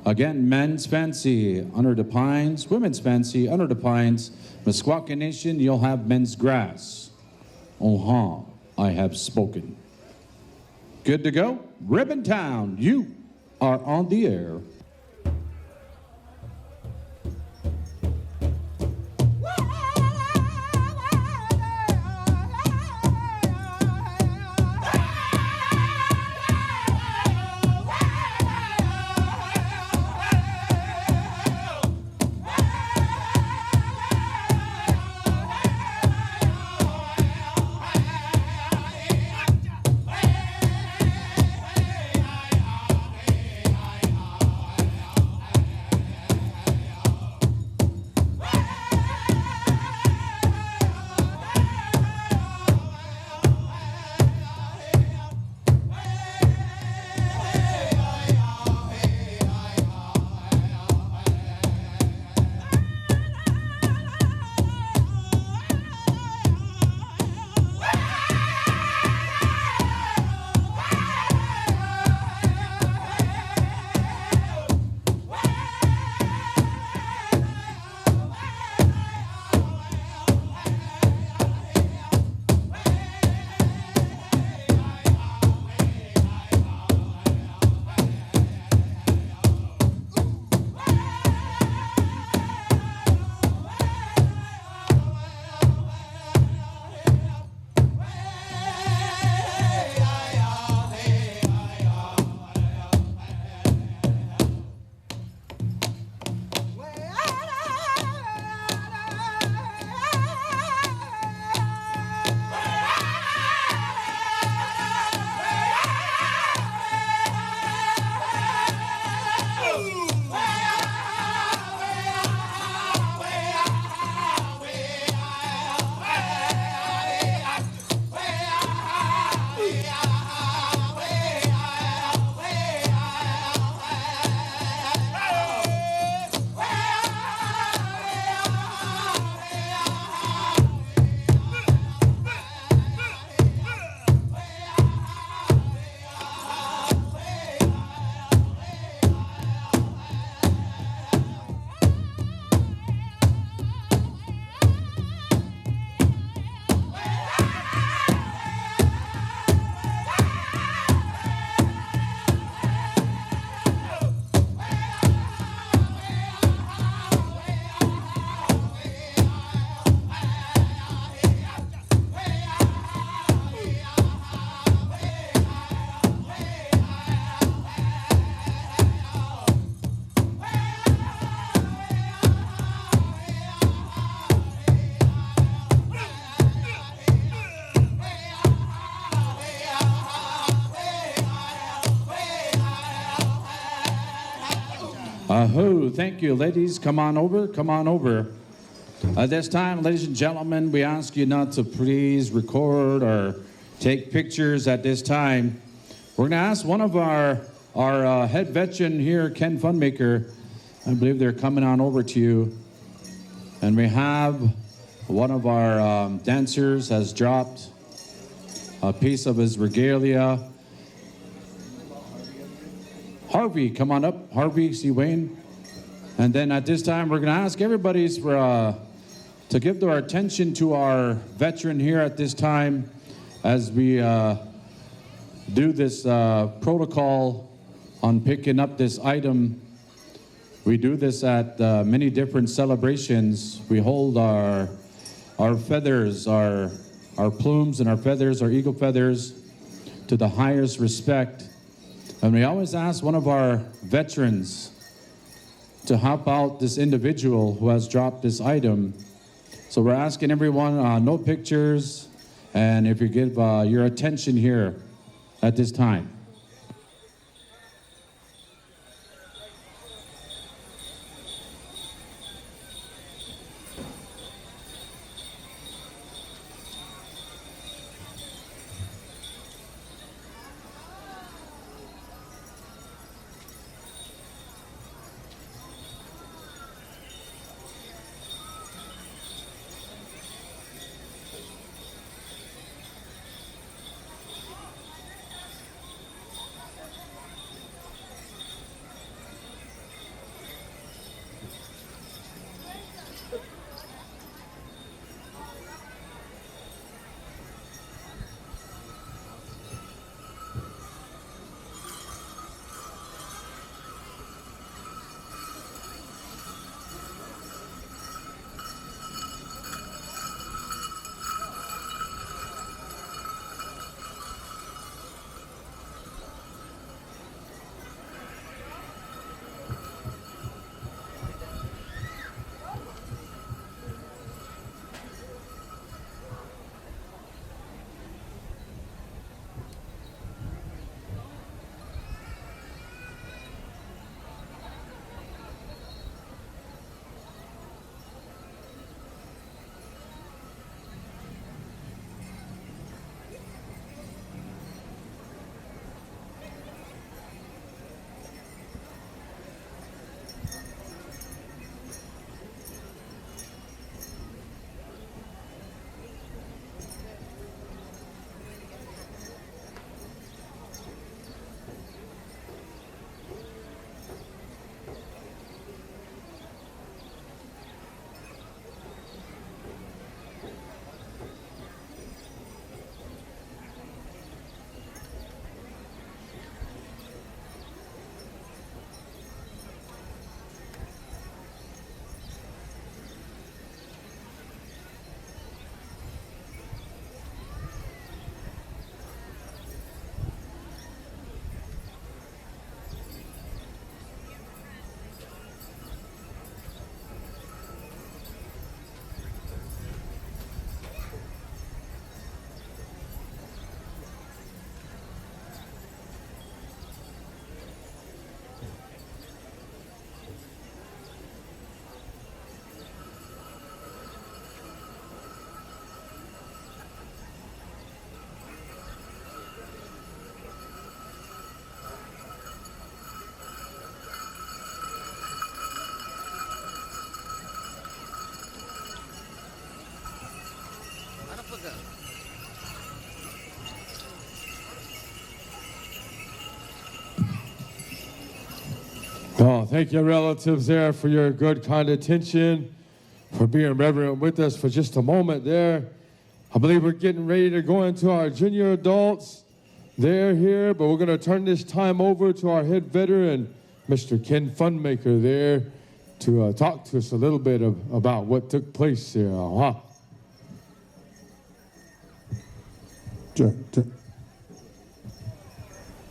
Again, men's fancy under the pines, women's fancy under the pines. Meskwaki Nation, you'll have men's grass. I have spoken. Good to go? Ribbon Town, you are on the air. Ahoo, thank you, ladies. Come on over, come on over. At this time, ladies and gentlemen, we ask you not to please record or take pictures at this time. We're going to ask one of our head veteran here, Ken Funmaker. I believe they're coming on over to you. And we have one of our dancers has dropped a piece of his regalia. Harvey, come on up. Harvey, see Wayne. And then at this time, we're going to ask everybody to give their attention to our veteran here at this time as we do this protocol on picking up this item. We do this at many different celebrations. We hold our feathers, our plumes and our feathers, our eagle feathers, to the highest respect. And we always ask one of our veterans to help out this individual who has dropped this item. So we're asking everyone, no pictures, and if you give your attention here at this time. Oh, thank you, relatives, there, for your good, kind attention, for being reverent with us for just a moment there. I believe we're getting ready to go into our junior adults. They're here, but we're going to turn this time over to our head veteran, Mr. Ken Funmaker, there, to talk to us a little bit about what took place there.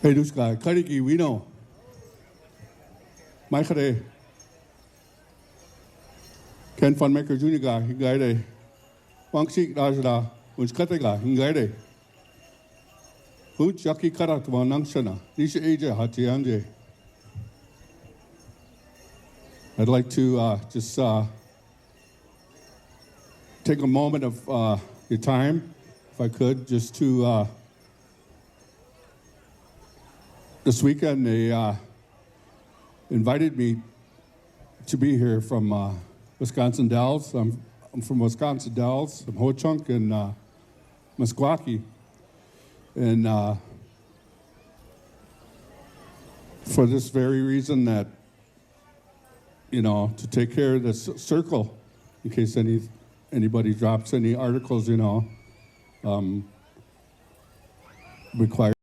Hey, this guy, Kariki, we know. Michael, Ken Funmaker Junior guy, he guy day. Wang Sik Rajda, which Katega, he guy day. Who Jackie Karat one Nangsana, Nisha Aja Hatianje. I'd like to just take a moment of your time, if I could, just to this weekend they invited me to be here from Wisconsin Dells. I'm from Wisconsin Dells, from Ho Chunk and Meskwaki. And for this very reason that, you know, to take care of this circle, in case anybody drops any articles, you know, require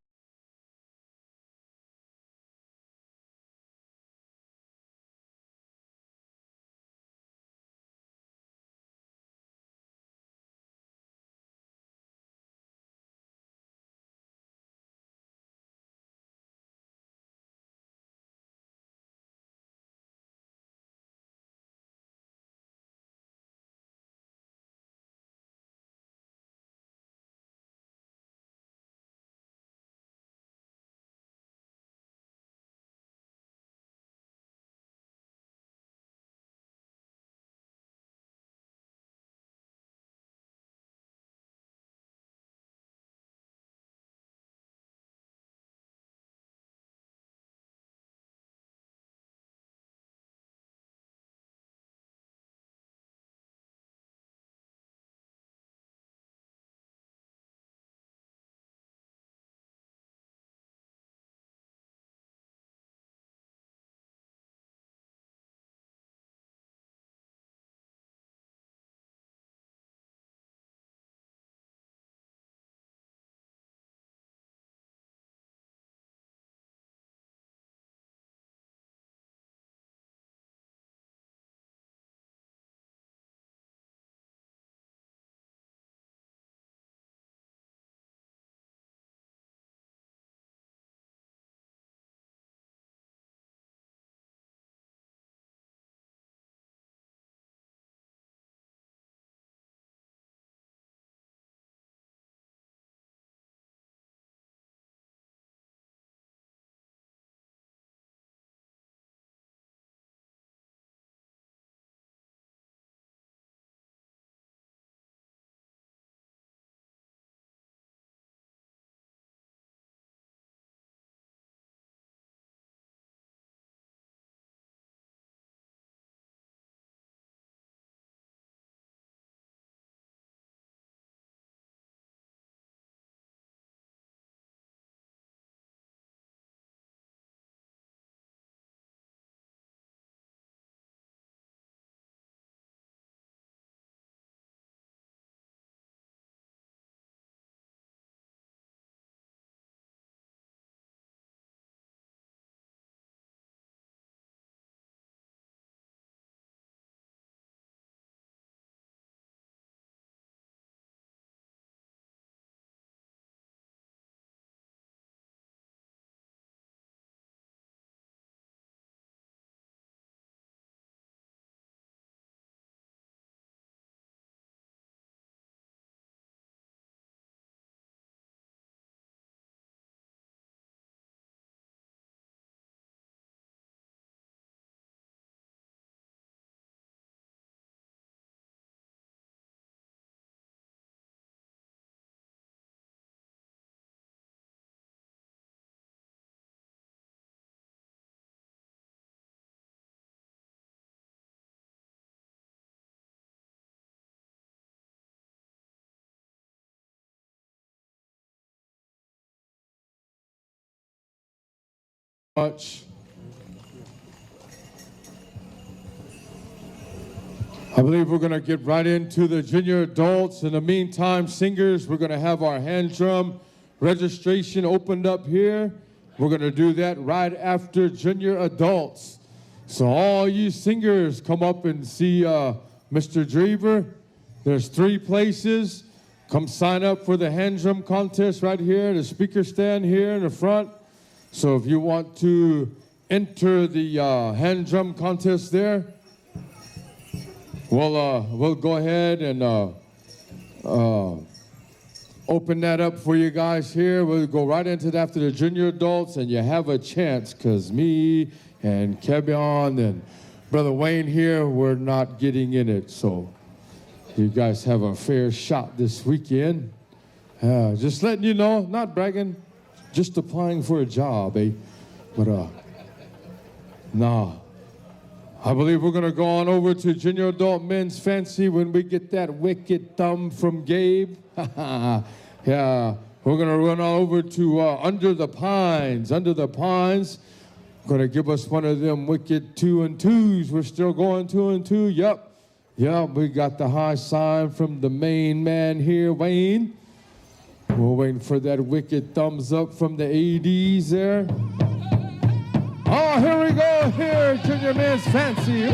Much. I believe we're going to get right into the junior adults. In the meantime, singers, we're going to have our hand drum registration opened up here. We're going to do that right after junior adults. So all you singers, come up and see Mr. Drever. There's 3 places. Come sign up for the hand drum contest right here, the speaker stand here in the front. So if you want to enter the hand drum contest there, we'll go ahead and open that up for you guys here. We'll go right into that after the junior adults, and you have a chance, because me and Kevin and Brother Wayne here, we're not getting in it. So you guys have a fair shot this weekend. Just letting you know, not bragging, just applying for a job, eh? But, nah. I believe we're going to go on over to junior adult men's fancy when we get that wicked thumb from Gabe. Yeah, we're going to run on over to Under the Pines. Under the Pines, going to give us one of them wicked 2 and 2s. We're still going 2 and 2. Yep, we got the high sign from the main man here, Wayne. We're waiting for that wicked thumbs up from the ADs there. Oh, here we go, here, junior men's fancy.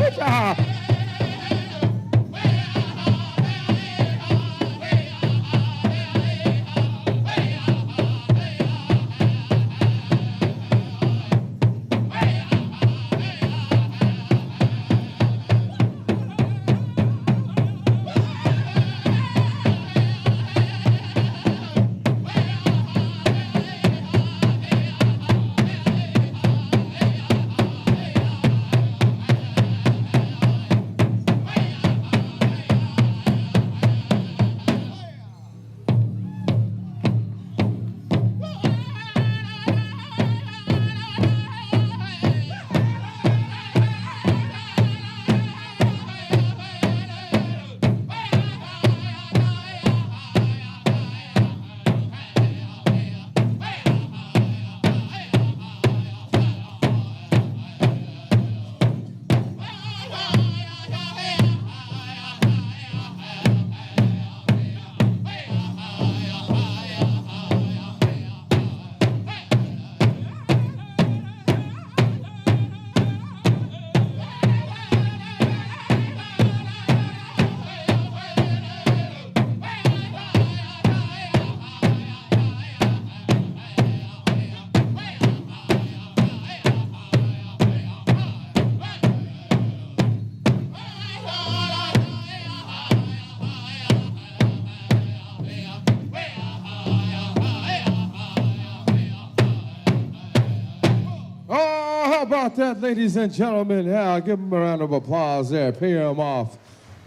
How about that, ladies and gentlemen? Yeah, give them a round of applause there. Pay them off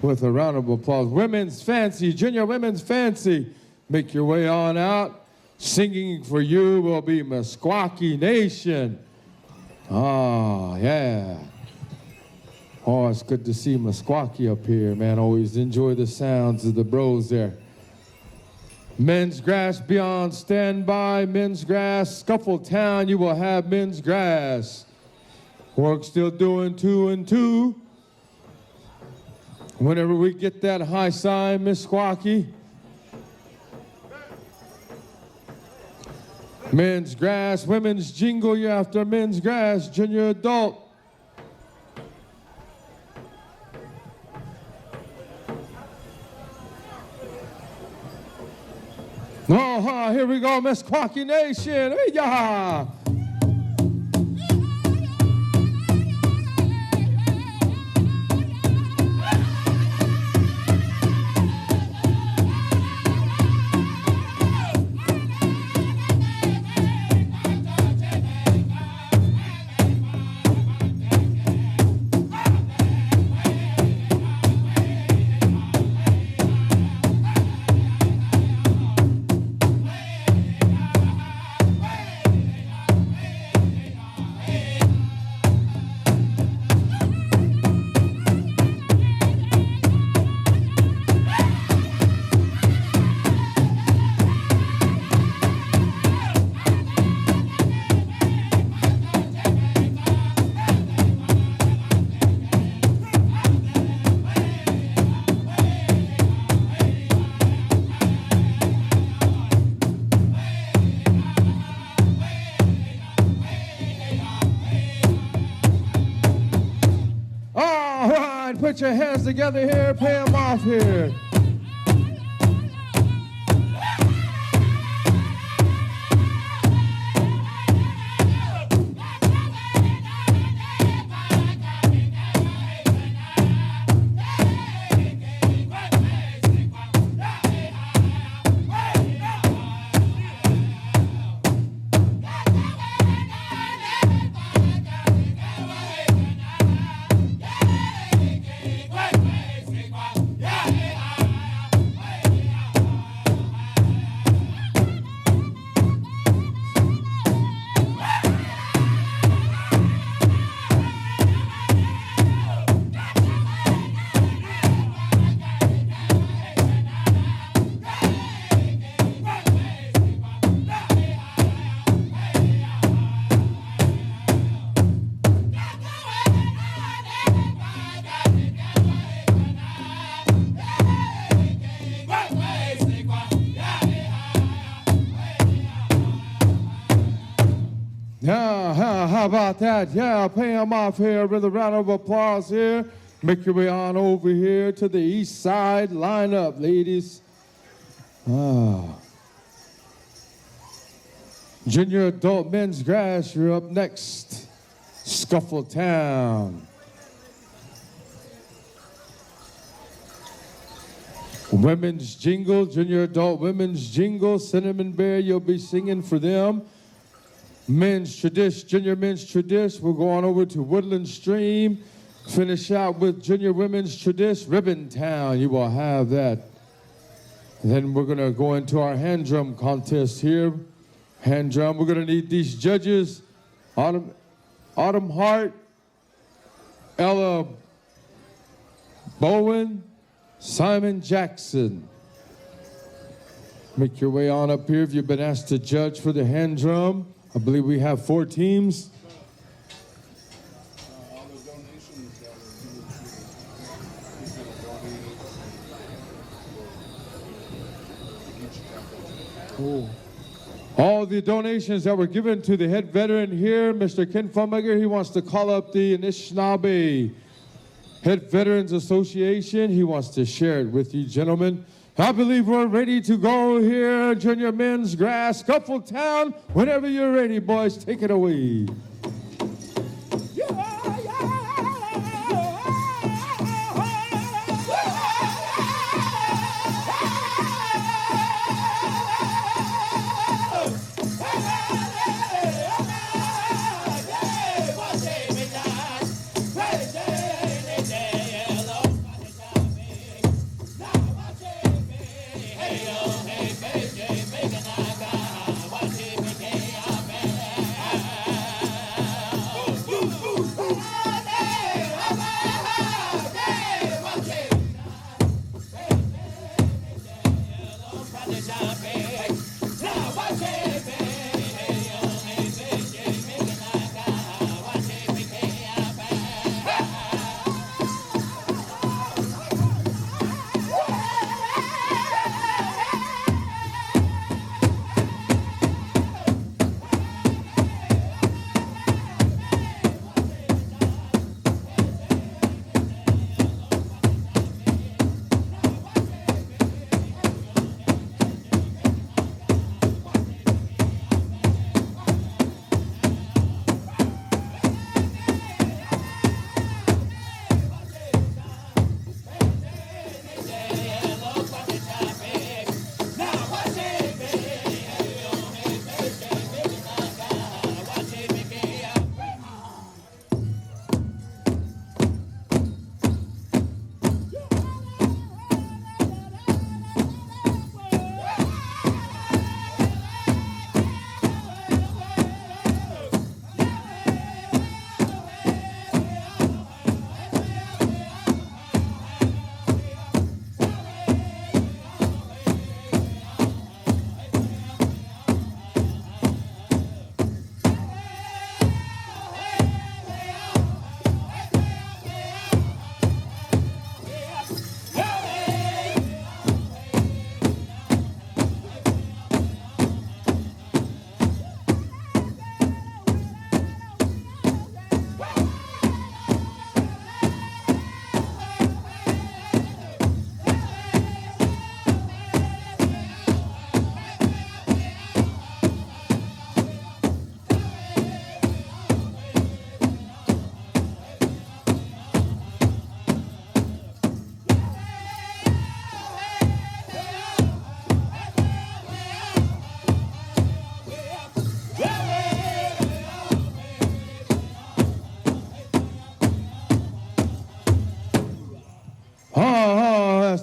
with a round of applause. Women's Fancy, Junior Women's Fancy. Make your way on out. Singing for you will be Meskwaki Nation. Ah, yeah. Oh, it's good to see Meskwaki up here, man. Always enjoy the sounds of the bros there. Men's Grass Beyond standby. Men's Grass, Scuffle Town, you will have Men's Grass. Work still doing 2 and 2. Whenever we get that high sign, Meskwaki. Men's Grass, Women's Jingle, you're after Men's Grass, Junior Adult. Oh, here we go, Meskwaki Nation. Yeah. put your hands together here, pay them off here. Yeah, how about that? Yeah, pay them off here with a round of applause here. Make your way on over here to the east side. Line up, ladies. Junior adult men's grass, you're up next. Scuffle Town. Women's jingle, junior adult women's jingle. Cinnamon Bear, you'll be singing for them. Men's tradition, junior men's tradition. We'll go on over to Woodland Stream. Finish out with junior women's tradition. Ribbon Town, you will have that. And then we're gonna go into our hand drum contest here. Hand drum, we're gonna need these judges. Autumn Hart, Ella Bowen, Simon Jackson. Make your way on up here if you've been asked to judge for the hand drum. I believe we have 4 teams. All the donations that were given to the head veteran here, Mr. Ken Fummager, he wants to call up the Anishinaabe Head Veterans Association. He wants to share it with you, gentlemen. I believe we're ready to go here, junior men's grass, Scuffle Town. Whenever you're ready, boys, take it away.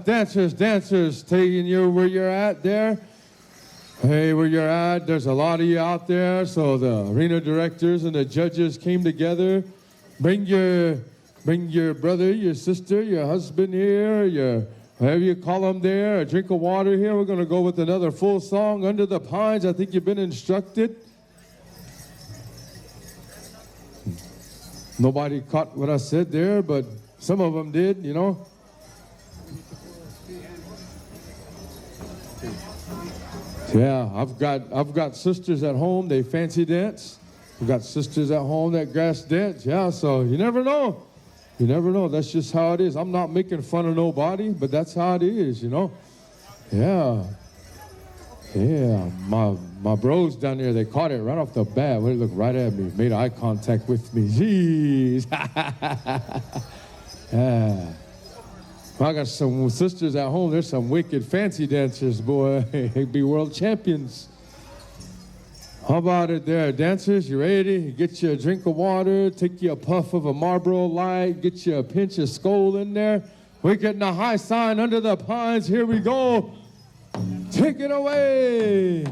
dancers, taking you where you're at there. Hey, where you're at, there's a lot of you out there, so the arena directors and the judges came together. Bring your brother, your sister, your husband here, your whatever you call them there, a drink of water here. We're going to go with another full song, Under the Pines. I think you've been instructed. Nobody caught what I said there, but some of them did, you know. Yeah, I've got sisters at home, they fancy dance. We've got sisters at home that grass dance. Yeah, so you never know. You never know. That's just how it is. I'm not making fun of nobody, but that's how it is, you know. Yeah. Yeah, my bros down there, they caught it right off the bat. They looked right at me, made eye contact with me. Jeez. Yeah. I got some sisters at home. There's some wicked fancy dancers, boy. They'd be world champions. How about it there, dancers? You ready? Get you a drink of water, take you a puff of a Marlboro Light, get you a pinch of Skoal in there. We're getting a high sign under the pines. Here we go. Take it away.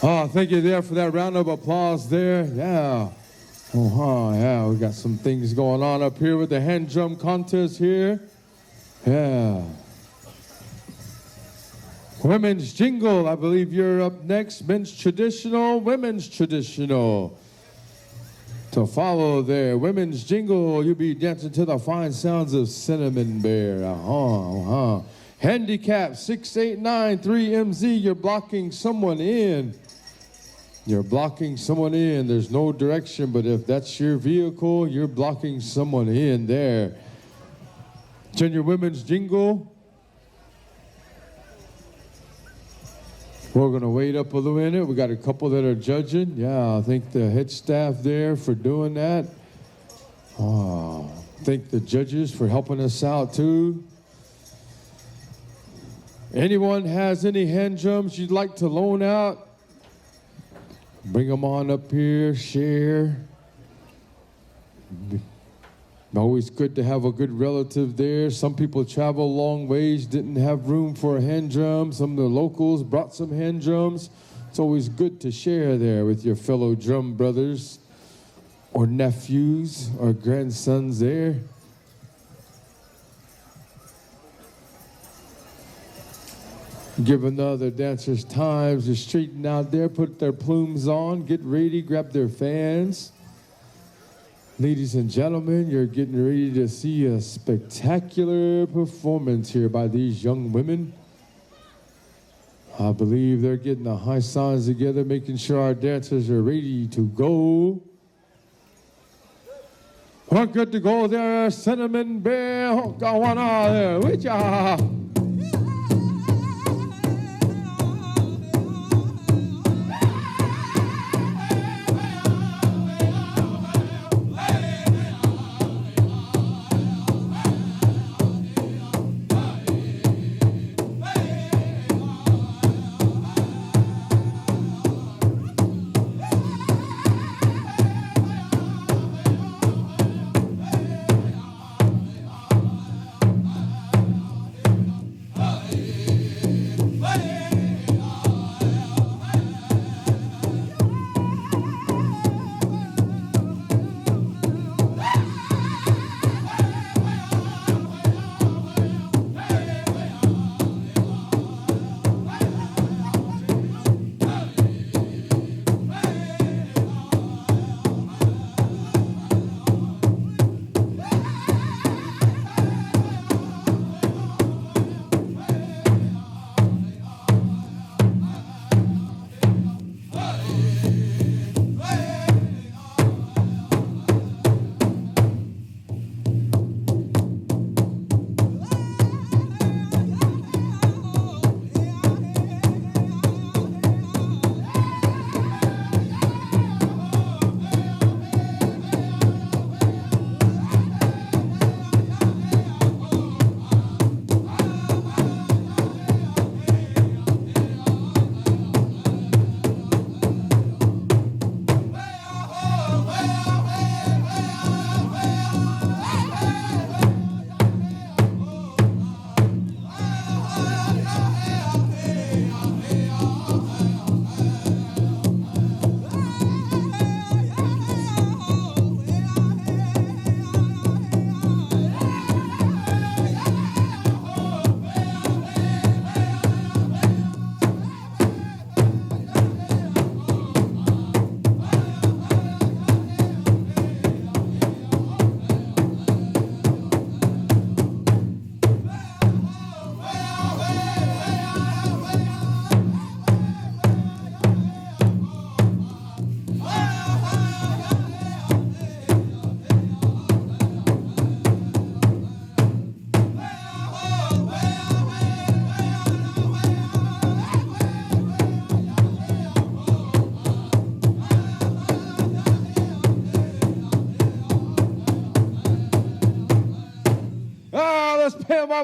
Oh, thank you there for that round of applause there. Yeah. Yeah, we got some things going on up here with the hand drum contest here. Yeah. Women's jingle, I believe you're up next. Men's traditional, women's traditional. To follow their women's jingle, you'll be dancing to the fine sounds of Cinnamon Bear. Handicap 6893MZ, you're blocking someone in. You're blocking someone in. There's no direction, but if that's your vehicle, you're blocking someone in there. Junior women's jingle. We're going to wait up a little minute. We got a couple that are judging. Yeah, I thank the head staff there for doing that. Thank the judges for helping us out too. Anyone has any hand drums you'd like to loan out? Bring them on up here, share. Always good to have a good relative there. Some people travel long ways, didn't have room for a hand drum. Some of the locals brought some hand drums. It's always good to share there with your fellow drum brothers or nephews or grandsons there. Give another dancers time to straighten out there, put their plumes on, get ready, grab their fans. Ladies and gentlemen, you're getting ready to see a spectacular performance here by these young women. I believe they're getting the high signs together, making sure our dancers are ready to go. We're good to go there, Cinnamon Bear. Got one on there. With ya.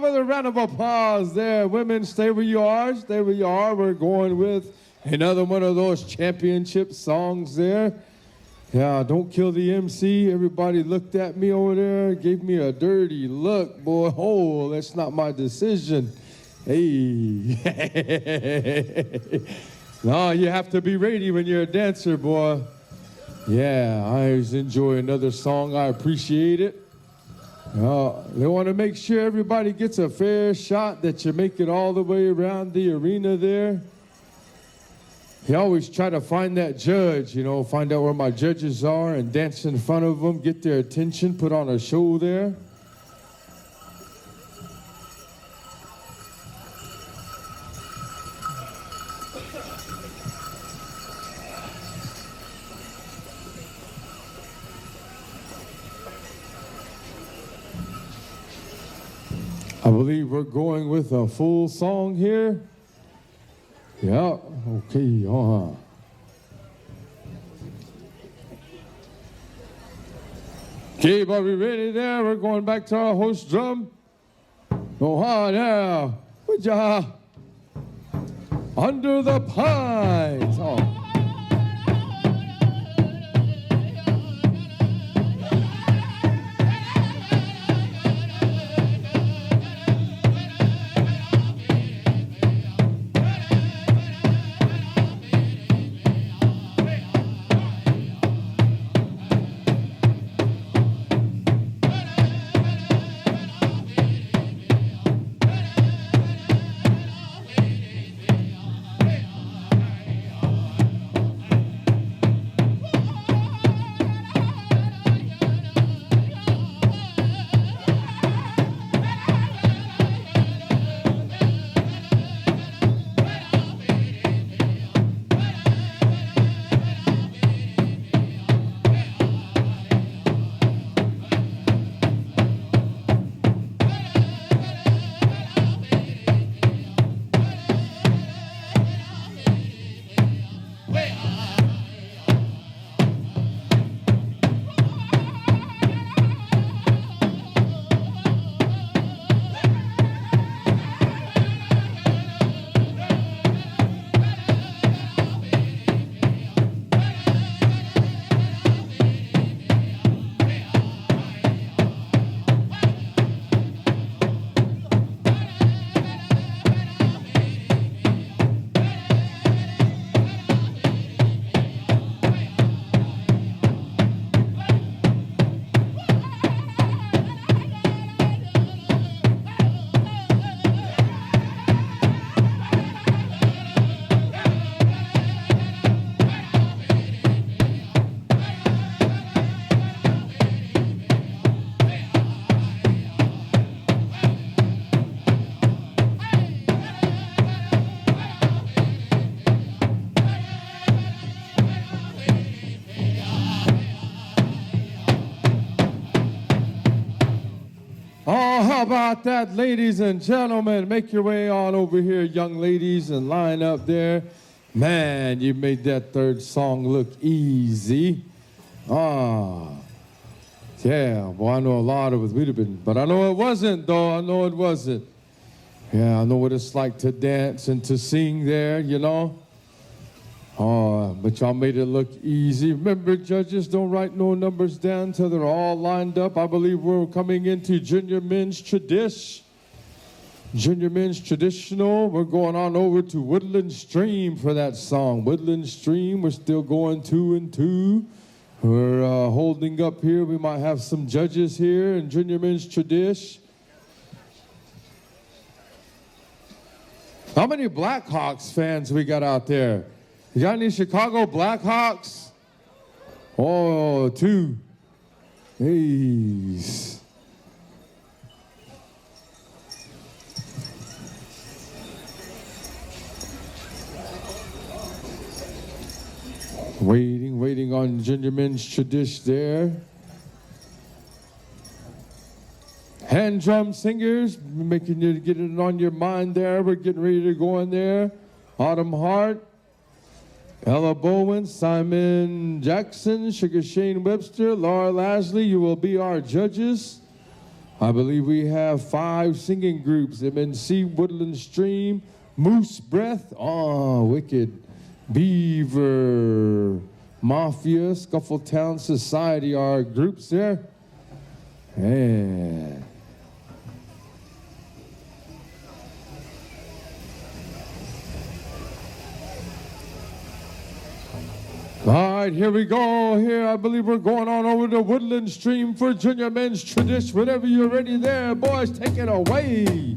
With a round of applause there. Women, stay where you are. Stay where you are. We're going with another one of those championship songs there. Yeah, don't kill the MC. Everybody looked at me over there, gave me a dirty look, boy. Oh, that's not my decision. Hey. No, you have to be ready when you're a dancer, boy. Yeah, I always enjoy another song. I appreciate it. They want to make sure everybody gets a fair shot, that you make it all the way around the arena there. You always try to find that judge, you know, find out where my judges are and dance in front of them, get their attention, put on a show there. I believe we're going with a full song here. Yeah, okay, Okay, are we ready there? We're going back to our host drum. Yeah. Good job. Under the pines. Oh. Oh, how about that, ladies and gentlemen? Make your way on over here, young ladies, and line up there. Man, you made that third song look easy. Yeah, well, I know a lot of it would have been, but I know it wasn't, though. I know it wasn't. Yeah, I know what it's like to dance and to sing there, you know. But y'all made it look easy. Remember, judges don't write no numbers down till they're all lined up. I believe we're coming into junior men's tradition. Junior men's traditional. We're going on over to Woodland Stream for that song. Woodland Stream, we're still going 2 and 2. We're holding up here. We might have some judges here in junior men's tradition. How many Blackhawks fans we got out there? You got any Chicago Blackhawks? Oh, 2. Hey. Waiting on junior men's tradition there. Hand drum singers, making you get it on your mind there. We're getting ready to go in there. Autumn Hart, Ella Bowen, Simon Jackson, Sugar Shane Webster, Laura Lasley, you will be our judges. I believe we have 5 singing groups: MNC, Woodland Stream, Moose Breath, Wicked, Beaver, Mafia, Scuffletown Society are groups there. Yeah. All right, here we go. Here, I believe we're going on over to Woodland Stream for junior men's tradition. Whenever you're ready there, boys, take it away.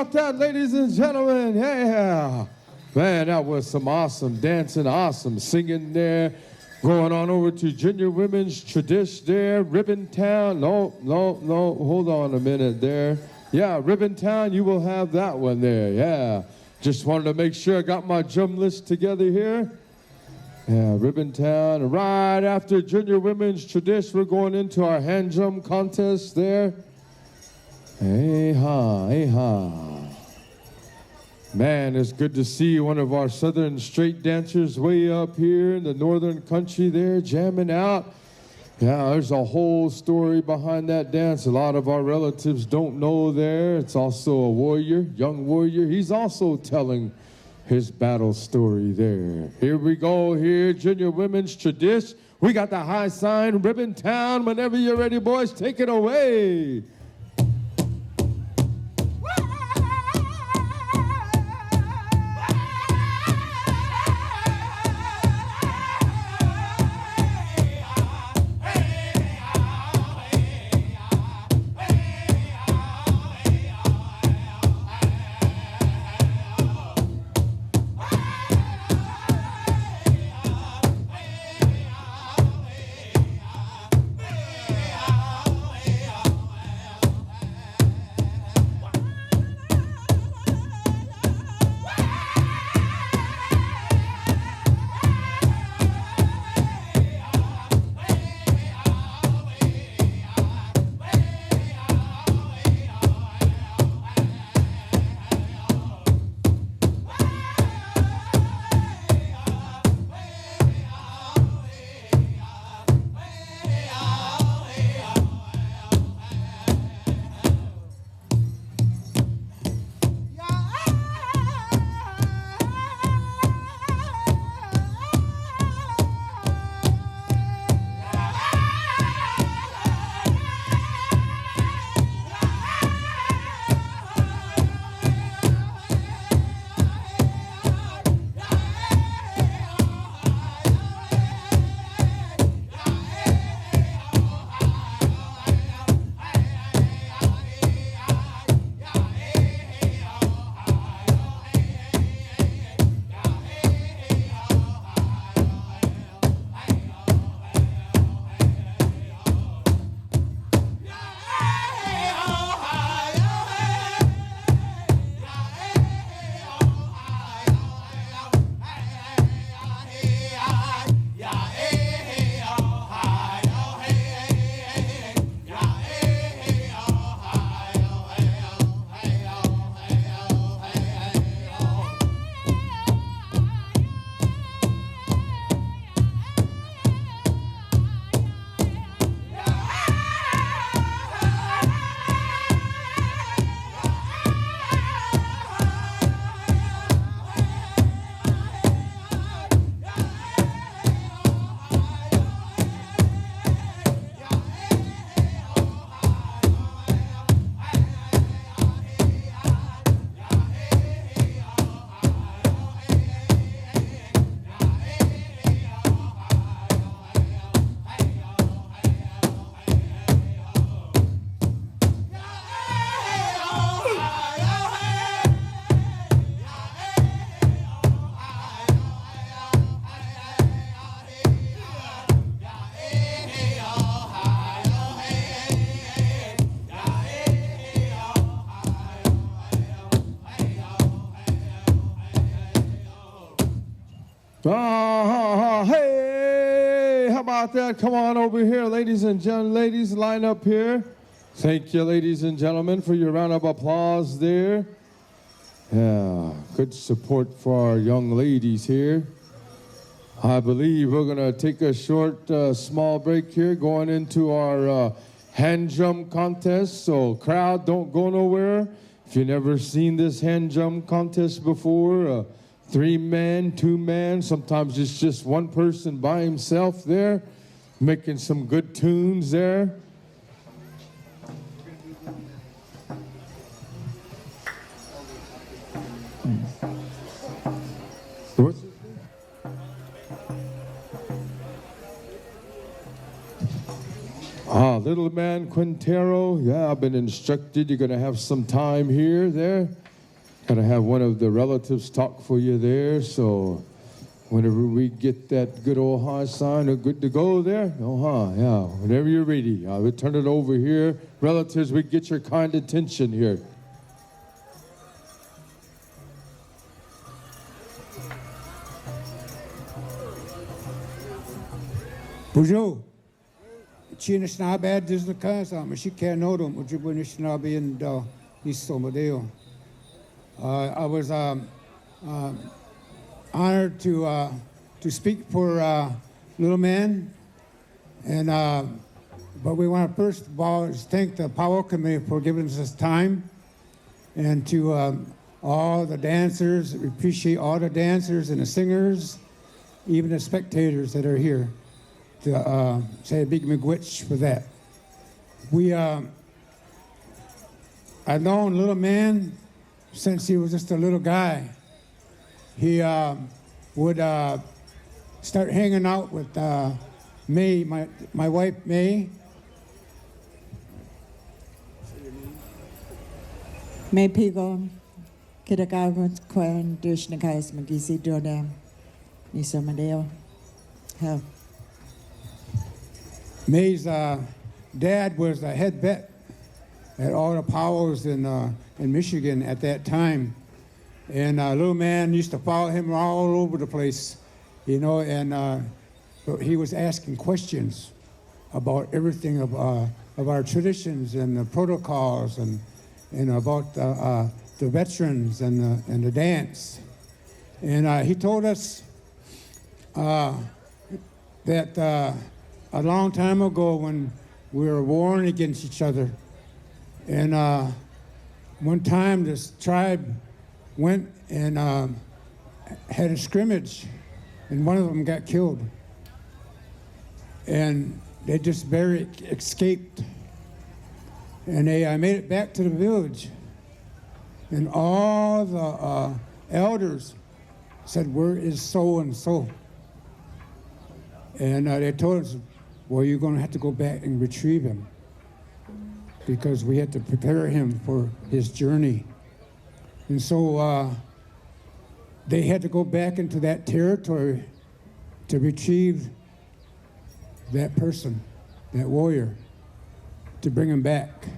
about that, ladies and gentlemen? Yeah. Man, that was some awesome dancing, awesome singing there. Going on over to Junior Women's Tradition there, Ribbon Town. No, hold on a minute there. Yeah, Ribbon Town, you will have that one there, yeah. Just wanted to make sure I got my drum list together here. Yeah, Ribbon Town. Right after Junior Women's Tradition, we're going into our hand drum contest there. Hey-ha, hey-ha. Man, it's good to see one of our Southern straight dancers way up here in the northern country there jamming out. Yeah, there's a whole story behind that dance. A lot of our relatives don't know there. It's also a warrior, young warrior. He's also telling his battle story there. Here we go here, Junior Women's Tradition. We got the high sign, Ribbon Town. Whenever you're ready, boys, take it away. Hey, how about that? Come on over here, ladies and gentlemen. Ladies, line up here. Thank you, ladies and gentlemen, for your round of applause there. Yeah, good support for our young ladies here. I believe we're going to take a short, small break here, going into our hand drum contest. So, crowd, don't go nowhere. If you've never seen this hand drum contest before, 3-man, 2-man, sometimes it's just one person by himself there, making some good tunes there. What's it? Little man Quintero, yeah, I've been instructed you're going to have some time here, there. Kind of have one of the relatives talk for you there. So whenever we get that good old high sign, are good to go there? Yeah, whenever you're ready. I would turn it over here. Relatives, we get your kind attention here. Bonjour. China snabad is the casa, but she can't know them, but you wouldn't snabby and he's somadeo. I was honored to speak for Little Man, and but we want to first of all thank the Powwow Committee for giving us this time, and to all the dancers. We appreciate all the dancers and the singers, even the spectators that are here. To say a big miigwech for that. I've known Little Man since he was just a little guy. He would start hanging out with May, my wife May. May Pigo, Kidakawan Kwan Dushnakas Magisi Dodam, Nisomadeo. How? May's dad was the head vet at all the Powwows in Michigan at that time. And Little Man used to follow him all over the place, you know, and but he was asking questions about everything of our traditions and the protocols and about the veterans and the dance. And he told us that a long time ago when we were warring against each other, and one time this tribe went and had a scrimmage, and one of them got killed. And they just barely escaped. And they made it back to the village. And all the elders said, "Where is so-and-so?" And they told us, "Well, you're going to have to go back and retrieve him because we had to prepare him for his journey." And so they had to go back into that territory to retrieve that person, that warrior, to bring him back,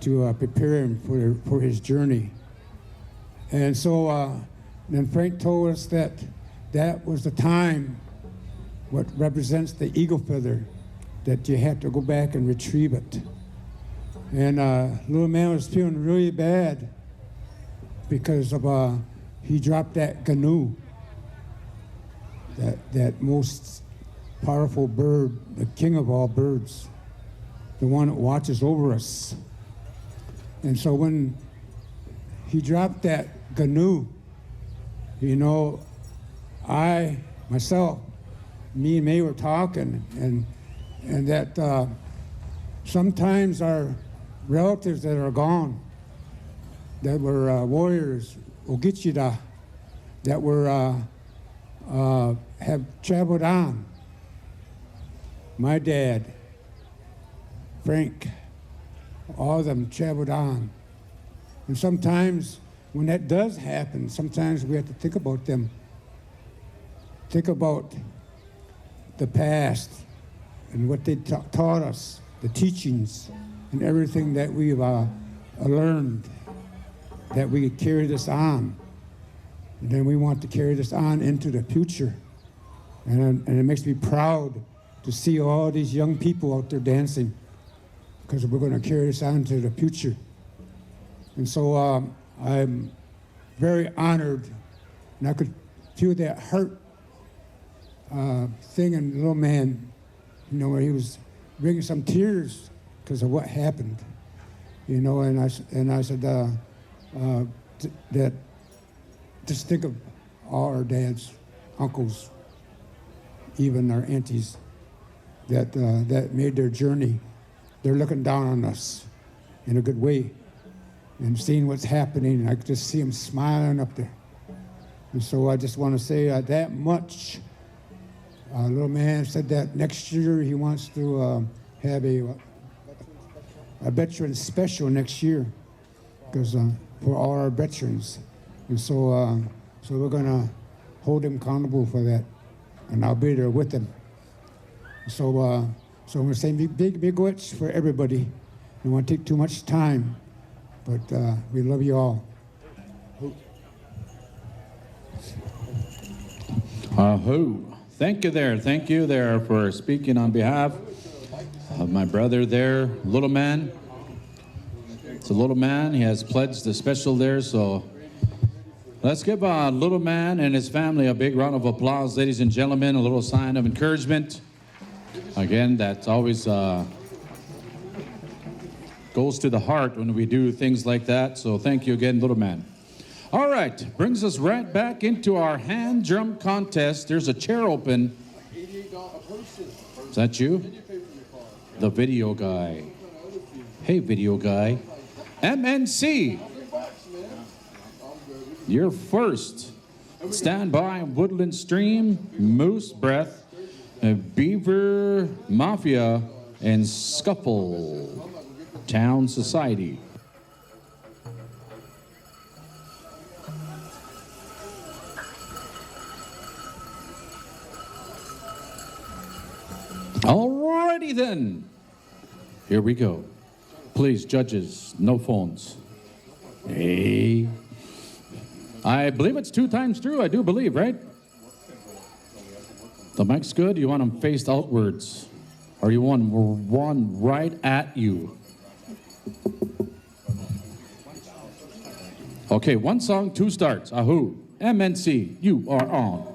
to prepare him for his journey. And so then Frank told us that that was the time, what represents the eagle feather, that you have to go back and retrieve it. And Little Man was feeling really bad because of he dropped that canoe, that most powerful bird, the king of all birds, the one that watches over us. And so when he dropped that canoe, you know, me and May were talking, and that sometimes our relatives that are gone, that were warriors, Ogichida, that were have traveled on. My dad, Frank, all of them traveled on. And sometimes when that does happen, sometimes we have to think about them. Think about the past and what they taught us, the teachings and everything that we've learned, that we could carry this on. And then we want to carry this on into the future. And it makes me proud to see all these young people out there dancing, because we're going to carry this on to the future. And so I'm very honored, and I could feel that heart thing in Little Man, you know, where he was bringing some tears because of what happened, you know. And I said that just think of all our dads, uncles, even our aunties that made their journey. They're looking down on us in a good way and seeing what's happening. I could just see them smiling up there. And so I just want to say that much. Little Man said that next year he wants to have a veteran special next year, because for all our veterans. And so we're going to hold them accountable for that. And I'll be there with them. So I'm going to say big words for everybody. I don't want to take too much time, but we love you all. Thank you there for speaking on behalf of my brother there, Little Man. It's a Little Man. He has pledged the special there, so let's give Little Man and his family a big round of applause, ladies and gentlemen, a little sign of encouragement. Again, that's always goes to the heart when we do things like that, so thank you again, Little Man. All right, brings us right back into our hand drum contest. There's a chair open. Is that you? The video guy. Hey, video guy. MNC. You're first. Stand by Woodland Stream, Moose Breath, Beaver Mafia, and Scuffle Town Society. Alrighty then. Here we go. Please, judges, no phones. Hey. I believe it's 2 times through, I do believe, right? The mic's good? You want them faced outwards? Or you want one right at you? Okay, 1 song, 2 starts. Ahoo. MNC, you are on.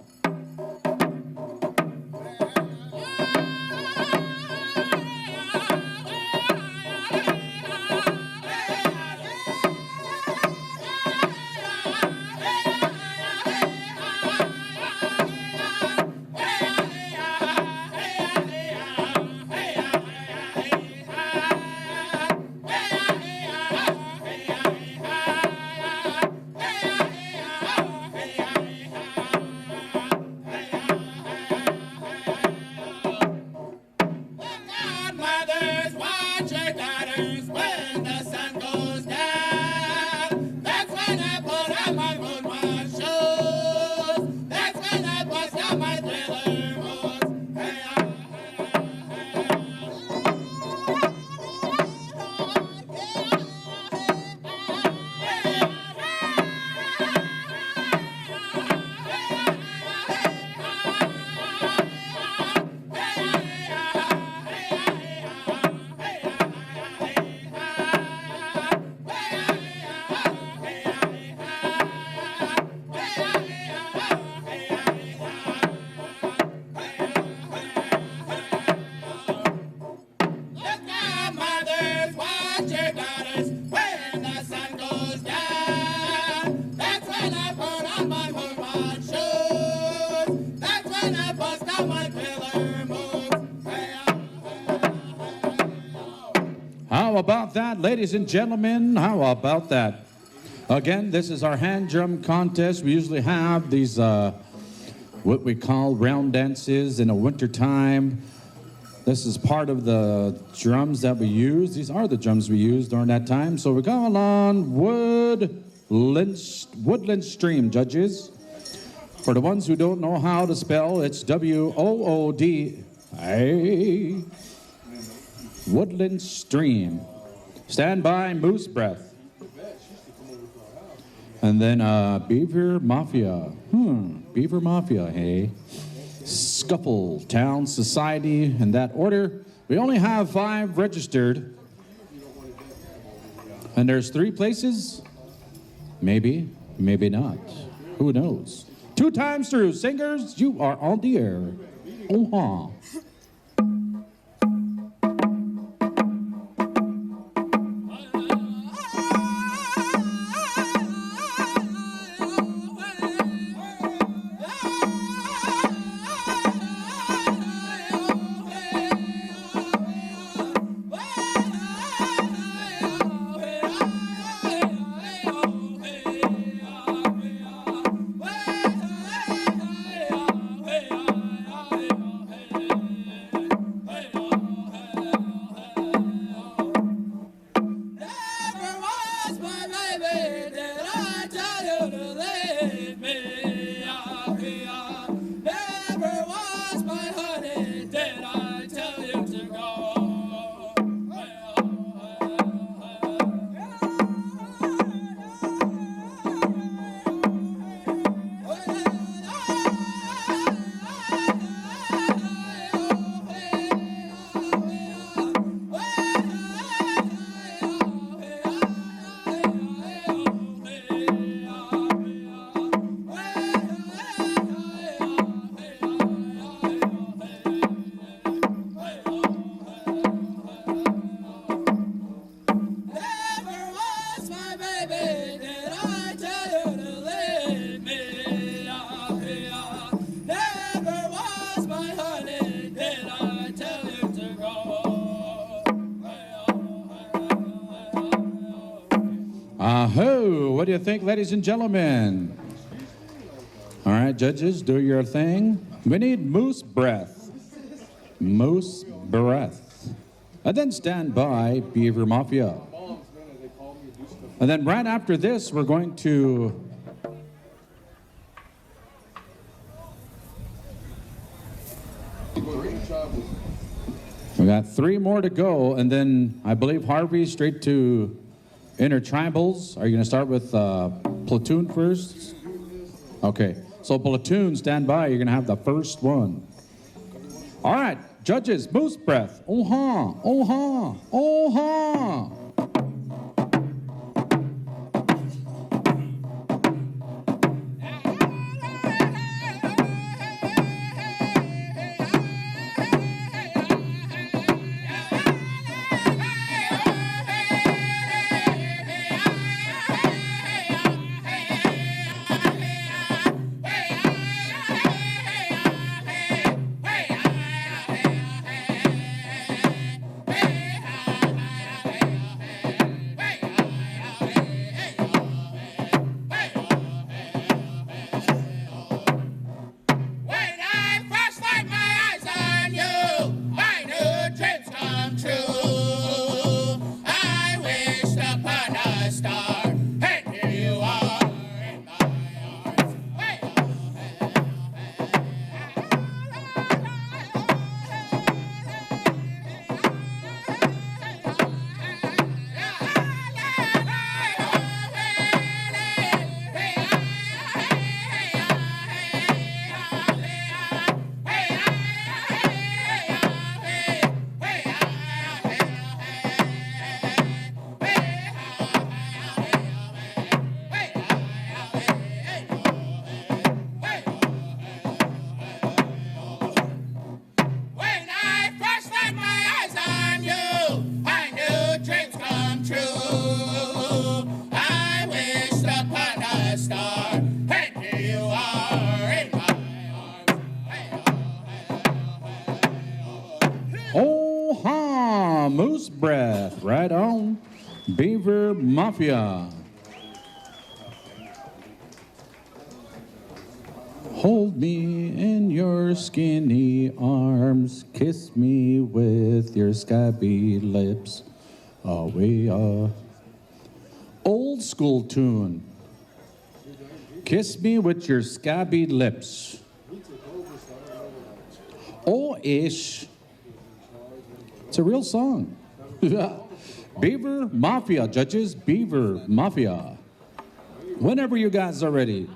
How about that, ladies and gentlemen? How about that? Again, this is our hand drum contest. We usually have these, what we call round dances in the wintertime. This is part of the drums that we use. These are the drums we use during that time. So we're going on Woodland Stream, judges. For the ones who don't know how to spell, it's W-O-O-D. Hey. Woodland Stream. Stand by, Moose Breath. And then Beaver Mafia. Beaver Mafia, hey. Scuffle Town Society, in that order. We only have 5 registered. And there's 3 places. Maybe, maybe not. Who knows? 2 times through. Singers, you are on the air. Oh-ha. tell you to leave me. Never was my honey, did I tell you to go? Ahoo! What do you think, ladies and gentlemen? All right, judges, do your thing. We need moose breath. Moose breath. And then stand by, Beaver Mafia. And then right after this, we're going to... We got 3 more to go, and then I believe Harvey straight to intertribals. Are you going to start with platoon first? Okay, so platoon, stand by. You're going to have the first one. All right, judges, moose breath. Oh-ha, oh-ha, oh-ha. Moose breath, right on. Beaver Mafia. Hold me in your skinny arms, kiss me with your scabby lips. Old school tune. Kiss me with your scabby lips. Oh-ish. It's a real song. Beaver Mafia, judges. Beaver Mafia. Whenever you guys are ready.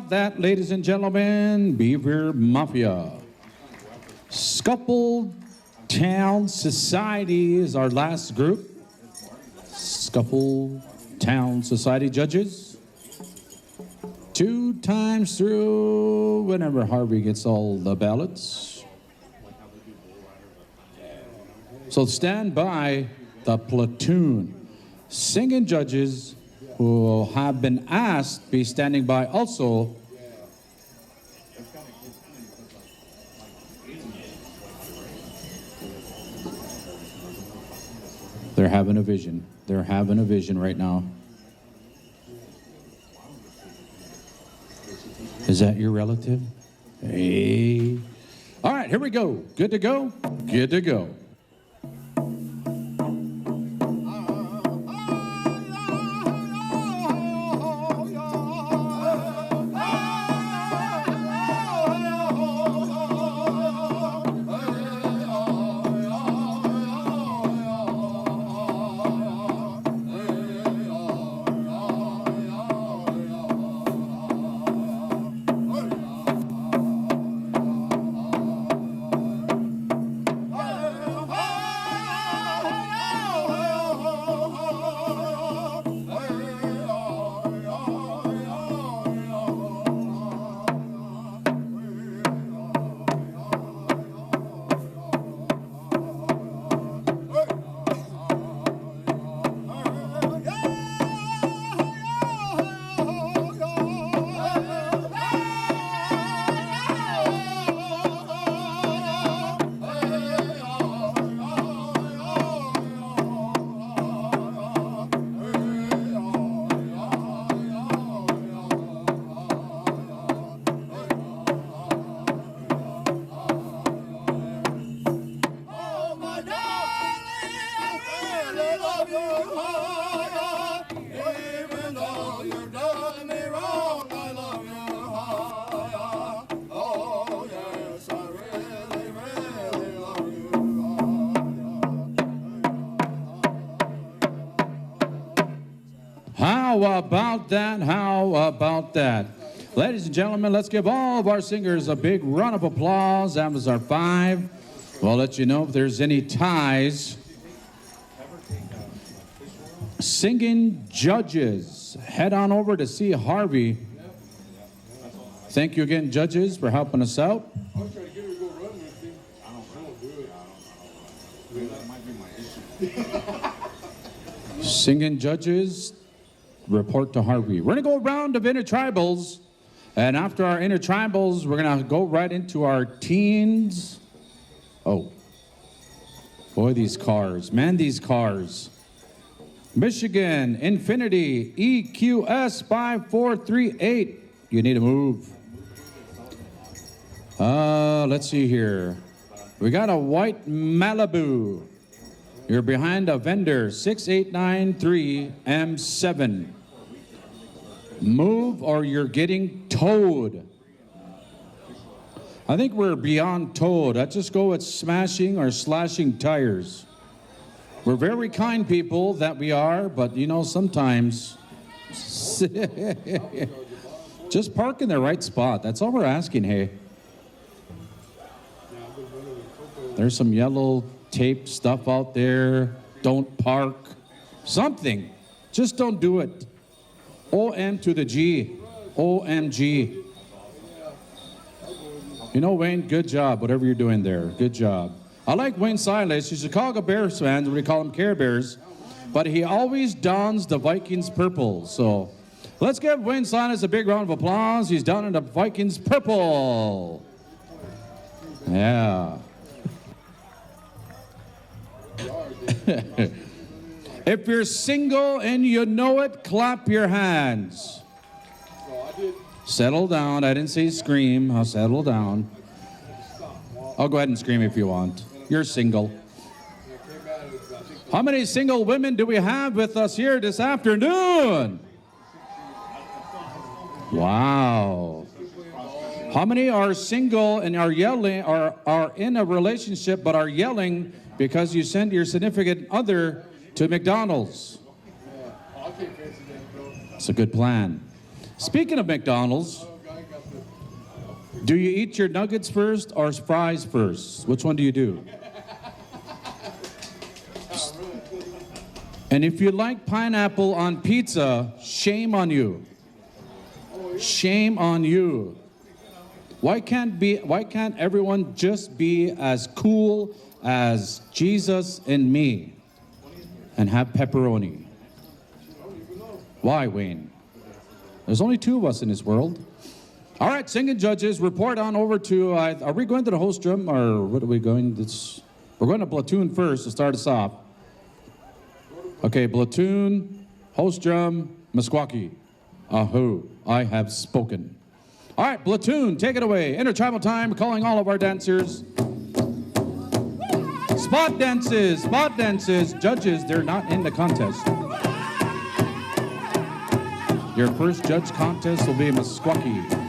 about that, ladies and gentlemen? Beaver Mafia. Scuffle Town Society is our last group. Scuffle Town Society judges. 2 times through whenever Harvey gets all the ballots. So stand by the platoon. Singing judges who have been asked be standing by also. They're having a vision. They're having a vision right now. Is that your relative? Hey. All right, here we go. Good to go? Good to go. How about that? How about that? Ladies and gentlemen, let's give all of our singers a big round of applause. That was our 5. We'll let you know if there's any ties. Singing judges, head on over to see Harvey. Thank you again, judges, for helping us out. Singing judges, report to Harvey. We're going to go around of intertribals, and after our intertribals, we're going to go right into our teens. Oh, boy, these cars. Man, these cars. Michigan, Infinity, EQS 5438. You need to move. Let's see here. We got a white Malibu. You're behind a vendor, 6893M7. Move or you're getting towed. I think we're beyond towed. Let's just go with smashing or slashing tires. We're very kind people that we are, but you know, sometimes just park in the right spot. That's all we're asking, hey. There's some yellow tape stuff out there. Don't park. Something. Just don't do it. OM to the G. OMG. You know, Wayne, good job, whatever you're doing there. Good job. I like Wayne Silas. He's a Chicago Bears fan. We call him Care Bears. But he always dons the Vikings purple. So let's give Wayne Silas a big round of applause. He's donning the Vikings purple. Yeah. If you're single and you know it, clap your hands. Settle down. I didn't say scream. I'll settle down. I'll go ahead and scream if you want. You're single. How many single women do we have with us here this afternoon? Wow. How many are single and are yelling, are in a relationship but are yelling because you sent your significant other to McDonald's? It's a good plan. Speaking of McDonald's, Do you eat your nuggets first or fries first? Which one do you do? And if you like pineapple on pizza, shame on you. Shame on you. Why can't everyone just be as cool as Jesus and me and have pepperoni? Why, Wayne? There's only two of us in this world. All right, singing judges, report on over to, are we going to the host drum or what are we going? We're going to platoon first to start us off. Okay, platoon, host drum, Meskwaki. Aho, I have spoken. All right, platoon, take it away. Intertribal time, calling all of our dancers. Spot dances. Judges, they're not in the contest. Your first judge contest will be Meskwaki.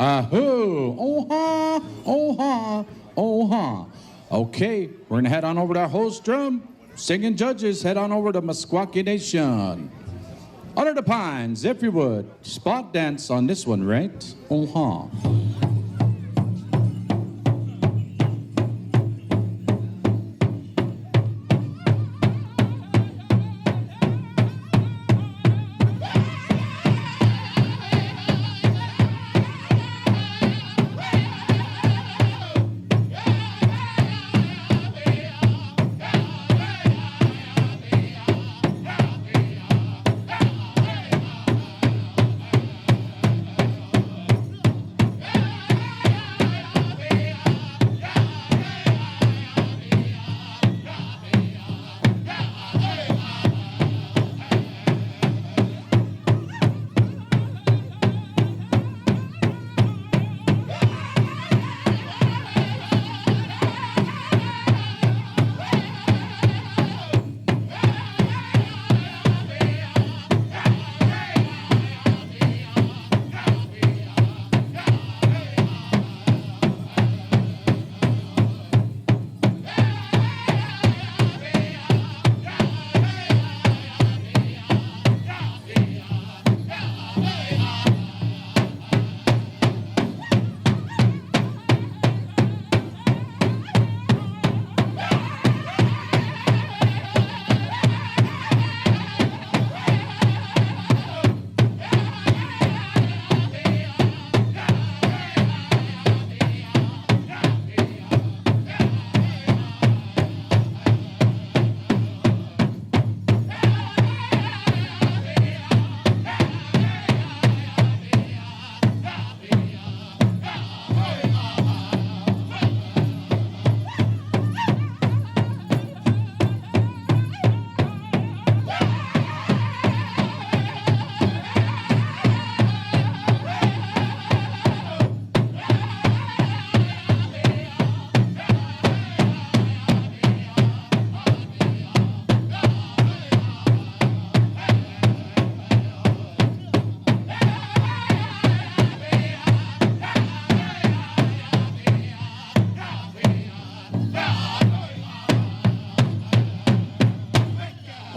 Ahoo! Oh-ha! Oh-ha! Oh-ha! Okay, we're going to head on over to our host drum. Singing judges, head on over to Meskwaki Nation. Under the pines, if you would. Spot dance on this one, right? Oh-ha!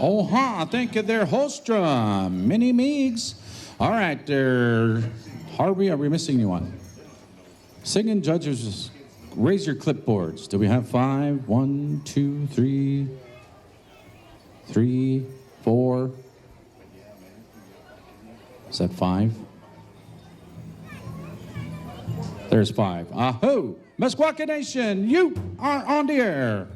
Oh, ha, thank you there, Holstrom. Mini Meegs. All right, there. Harvey, are we missing anyone? Singing judges, raise your clipboards. Do we have 5? 1, 2, 3, 3, 4. Is that 5? There's 5. Ahoo! Meskwaka Nation, you are on the air.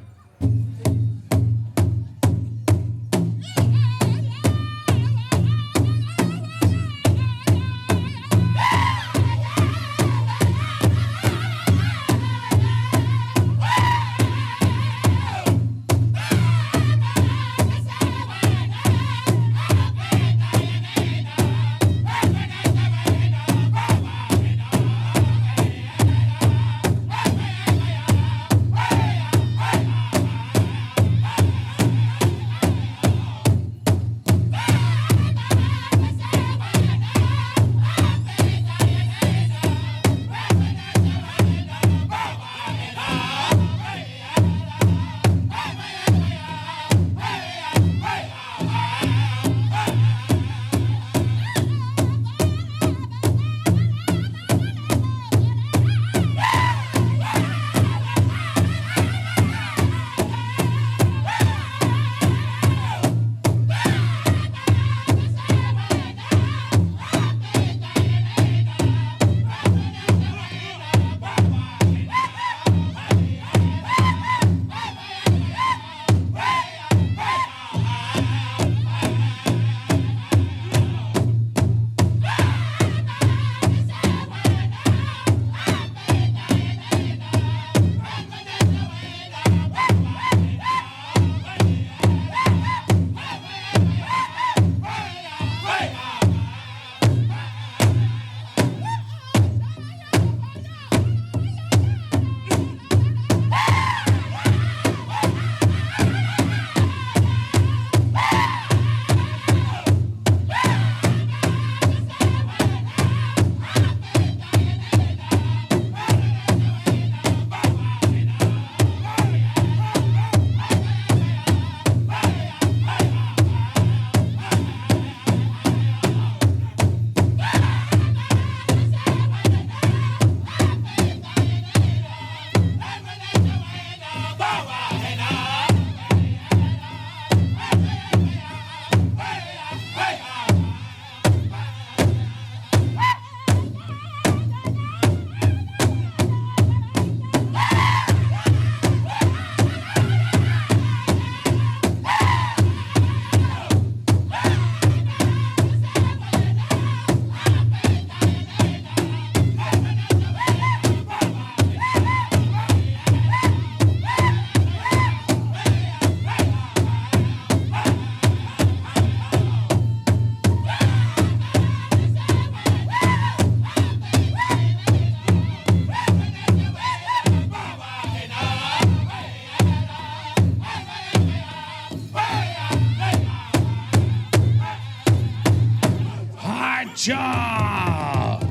Cha!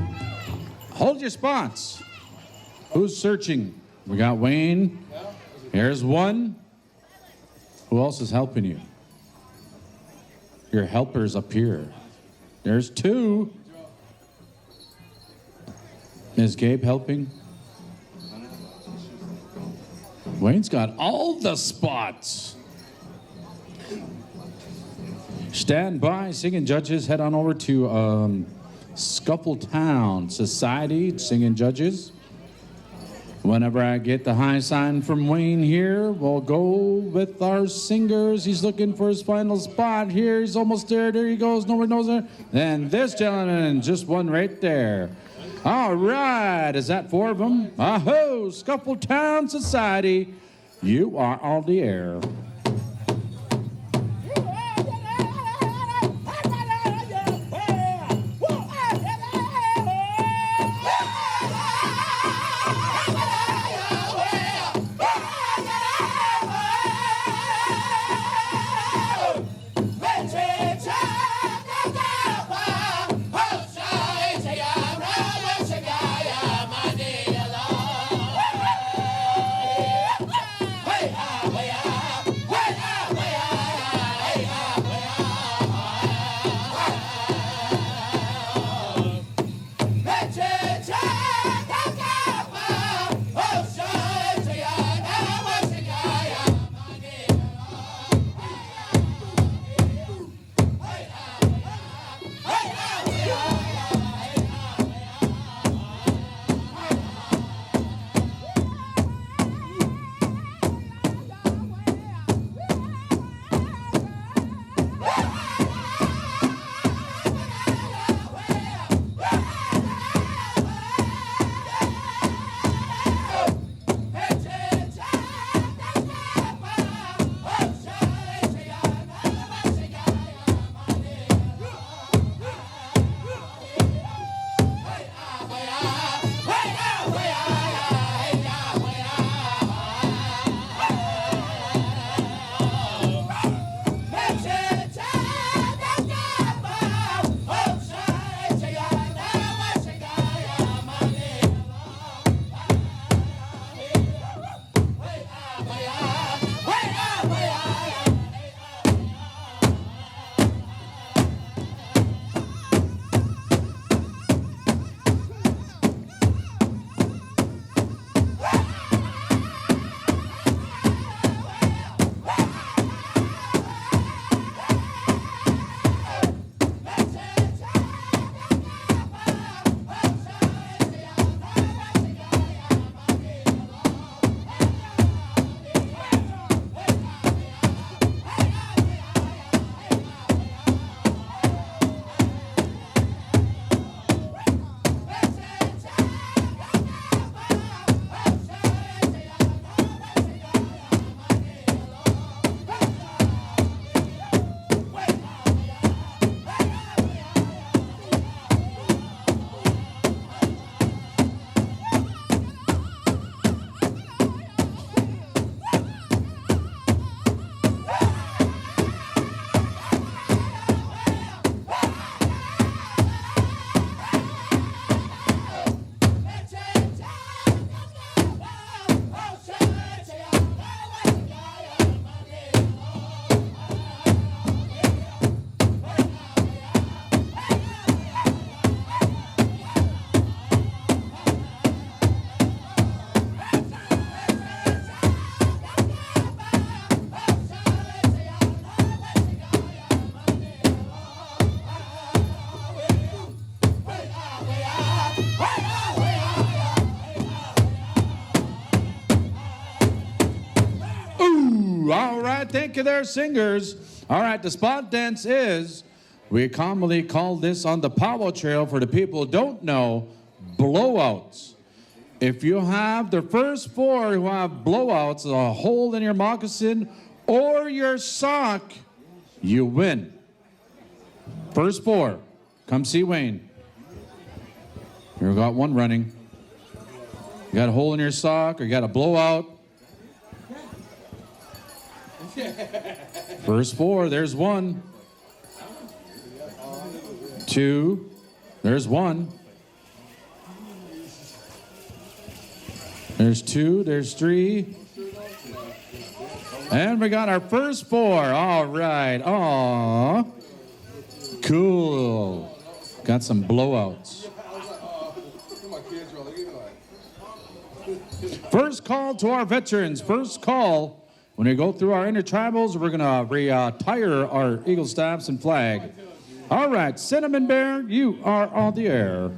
Hold your spots. Who's searching? We got Wayne. Here's one. Who else is helping you? Your helper's up here. There's 2. Is Gabe helping? Wayne's got all the spots. Stand by, singing judges. Head on over to Scuffletown Society, singing judges. Whenever I get the high sign from Wayne here, we'll go with our singers. He's looking for his final spot here. He's almost there. There he goes. Nobody knows it. And this gentleman, just one right there. All right. Is that 4 of them? Aho, Scuffletown Society. You are on the air. Hey, right, thank you there, singers. All right, the spot dance is, we commonly call this on the Powwow Trail, for the people who don't know, blowouts. If you have the first four who have blowouts, a hole in your moccasin or your sock, you win. First four, come see Wayne. Here we got one running. You got a hole in your sock or you got a blowout. First four, there's one. Two, there's one. There's two, there's three. And we got our first four. All right. Aw. Cool. Got some blowouts. First call to our veterans. First call. When we go through our intertribals, we're going to retire our eagle staffs and flag. All right, Cinnamon Bear, you are on the air.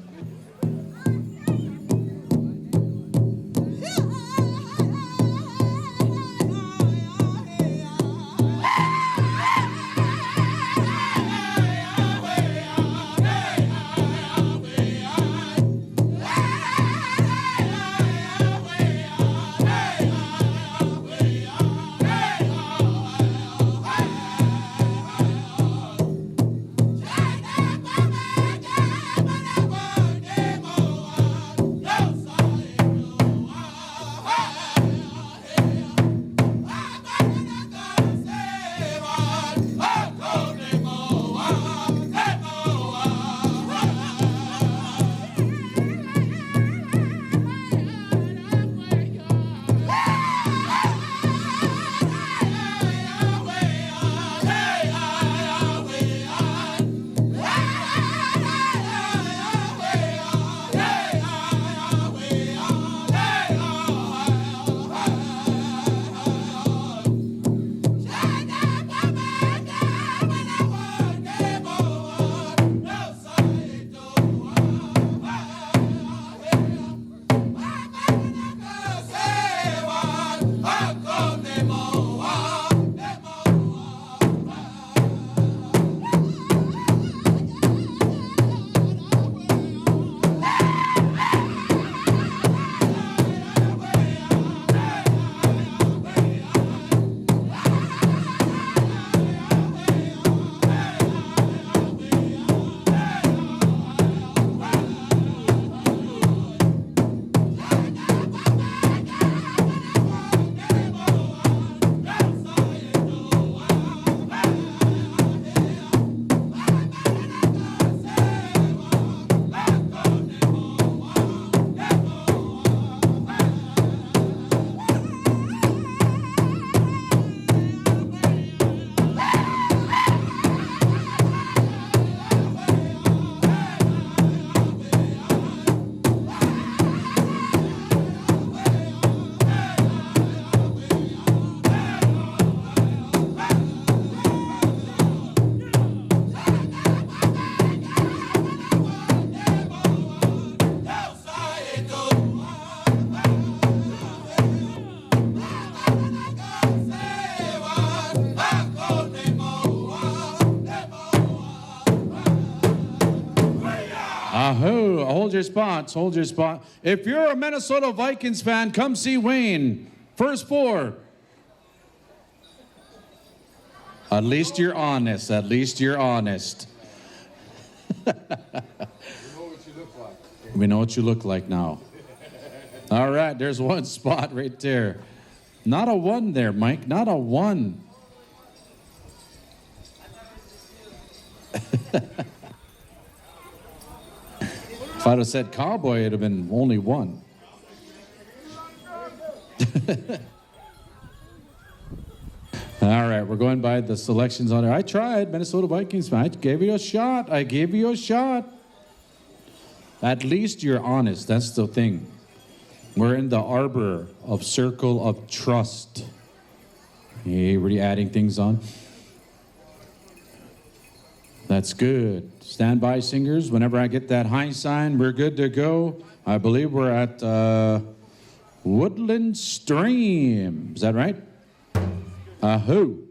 Ahoo, hold your spots, hold your spot. If you're a Minnesota Vikings fan, come see Wayne. First four. At least you're honest, at least you're honest. We know what you look like now. All right, there's one spot right there. Not a one there, Mike, not a one. If I'd have said cowboy, it'd have been only one. All right, we're going by the selections on there. I tried, Minnesota Vikings. I gave you a shot. I gave you a shot. At least you're honest. That's the thing. We're in the arbor of circle of trust. Hey, really adding things on. That's good. Stand by, singers. Whenever I get that high sign, we're good to go. I believe we're at Woodland Stream. Is that right? Ahoo.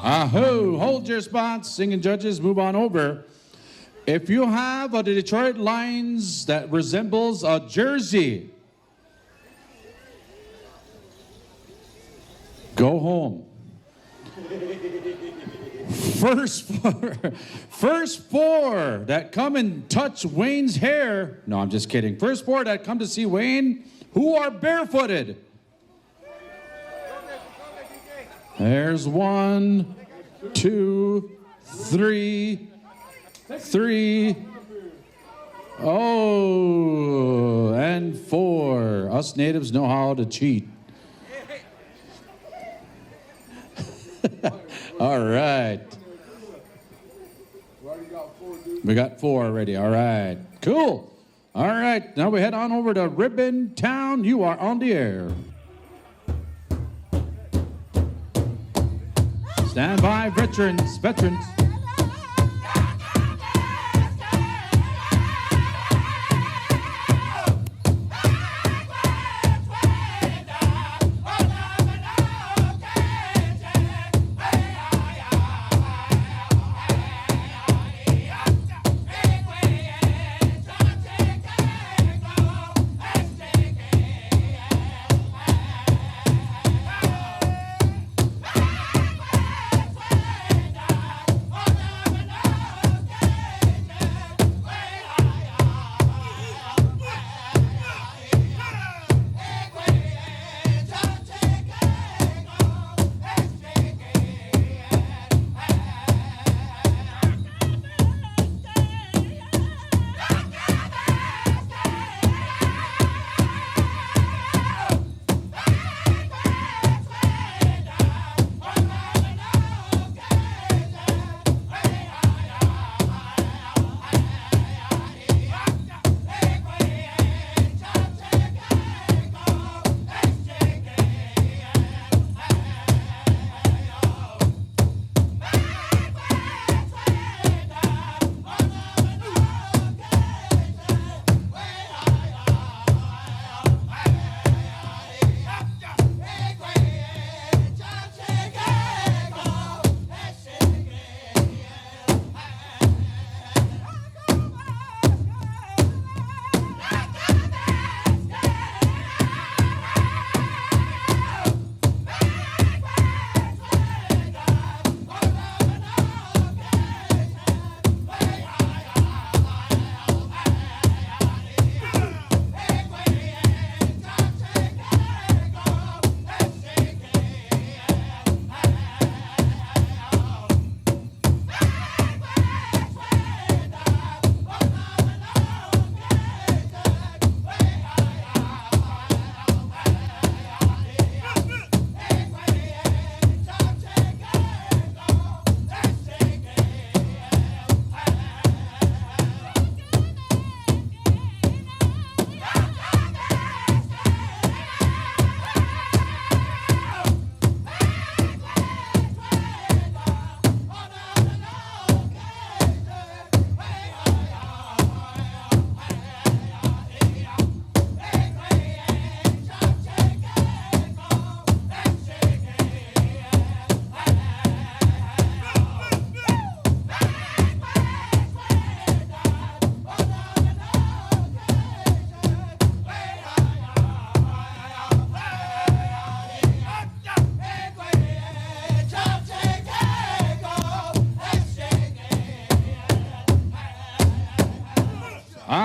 Ahoo, hold your spots, singing judges, move on over. If you have a Detroit Lions that resembles a jersey, go home. First four that come and touch Wayne's hair. No, I'm just kidding. First four that come to see Wayne, who are barefooted. There's 1, 2, 3. Oh, and 4. Us natives know how to cheat. All right. We got 4 already. All right. Cool. All right. Now we head on over to Ribbon Town. You are on the air. Stand by, veterans.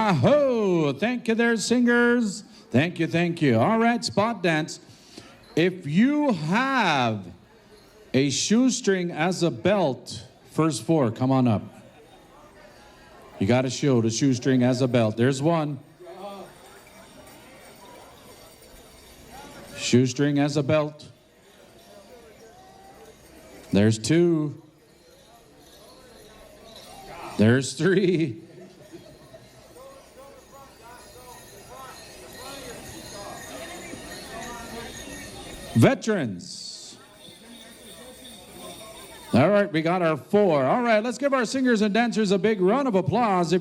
Aho! Thank you there, singers. Thank you, thank you. All right, spot dance. If you have a shoestring as a belt, first four, come on up. You got to show the shoestring as a belt. There's one. Shoestring as a belt. There's two. There's three. Veterans. All right, we got our four. All right, let's give our singers and dancers a big round of applause.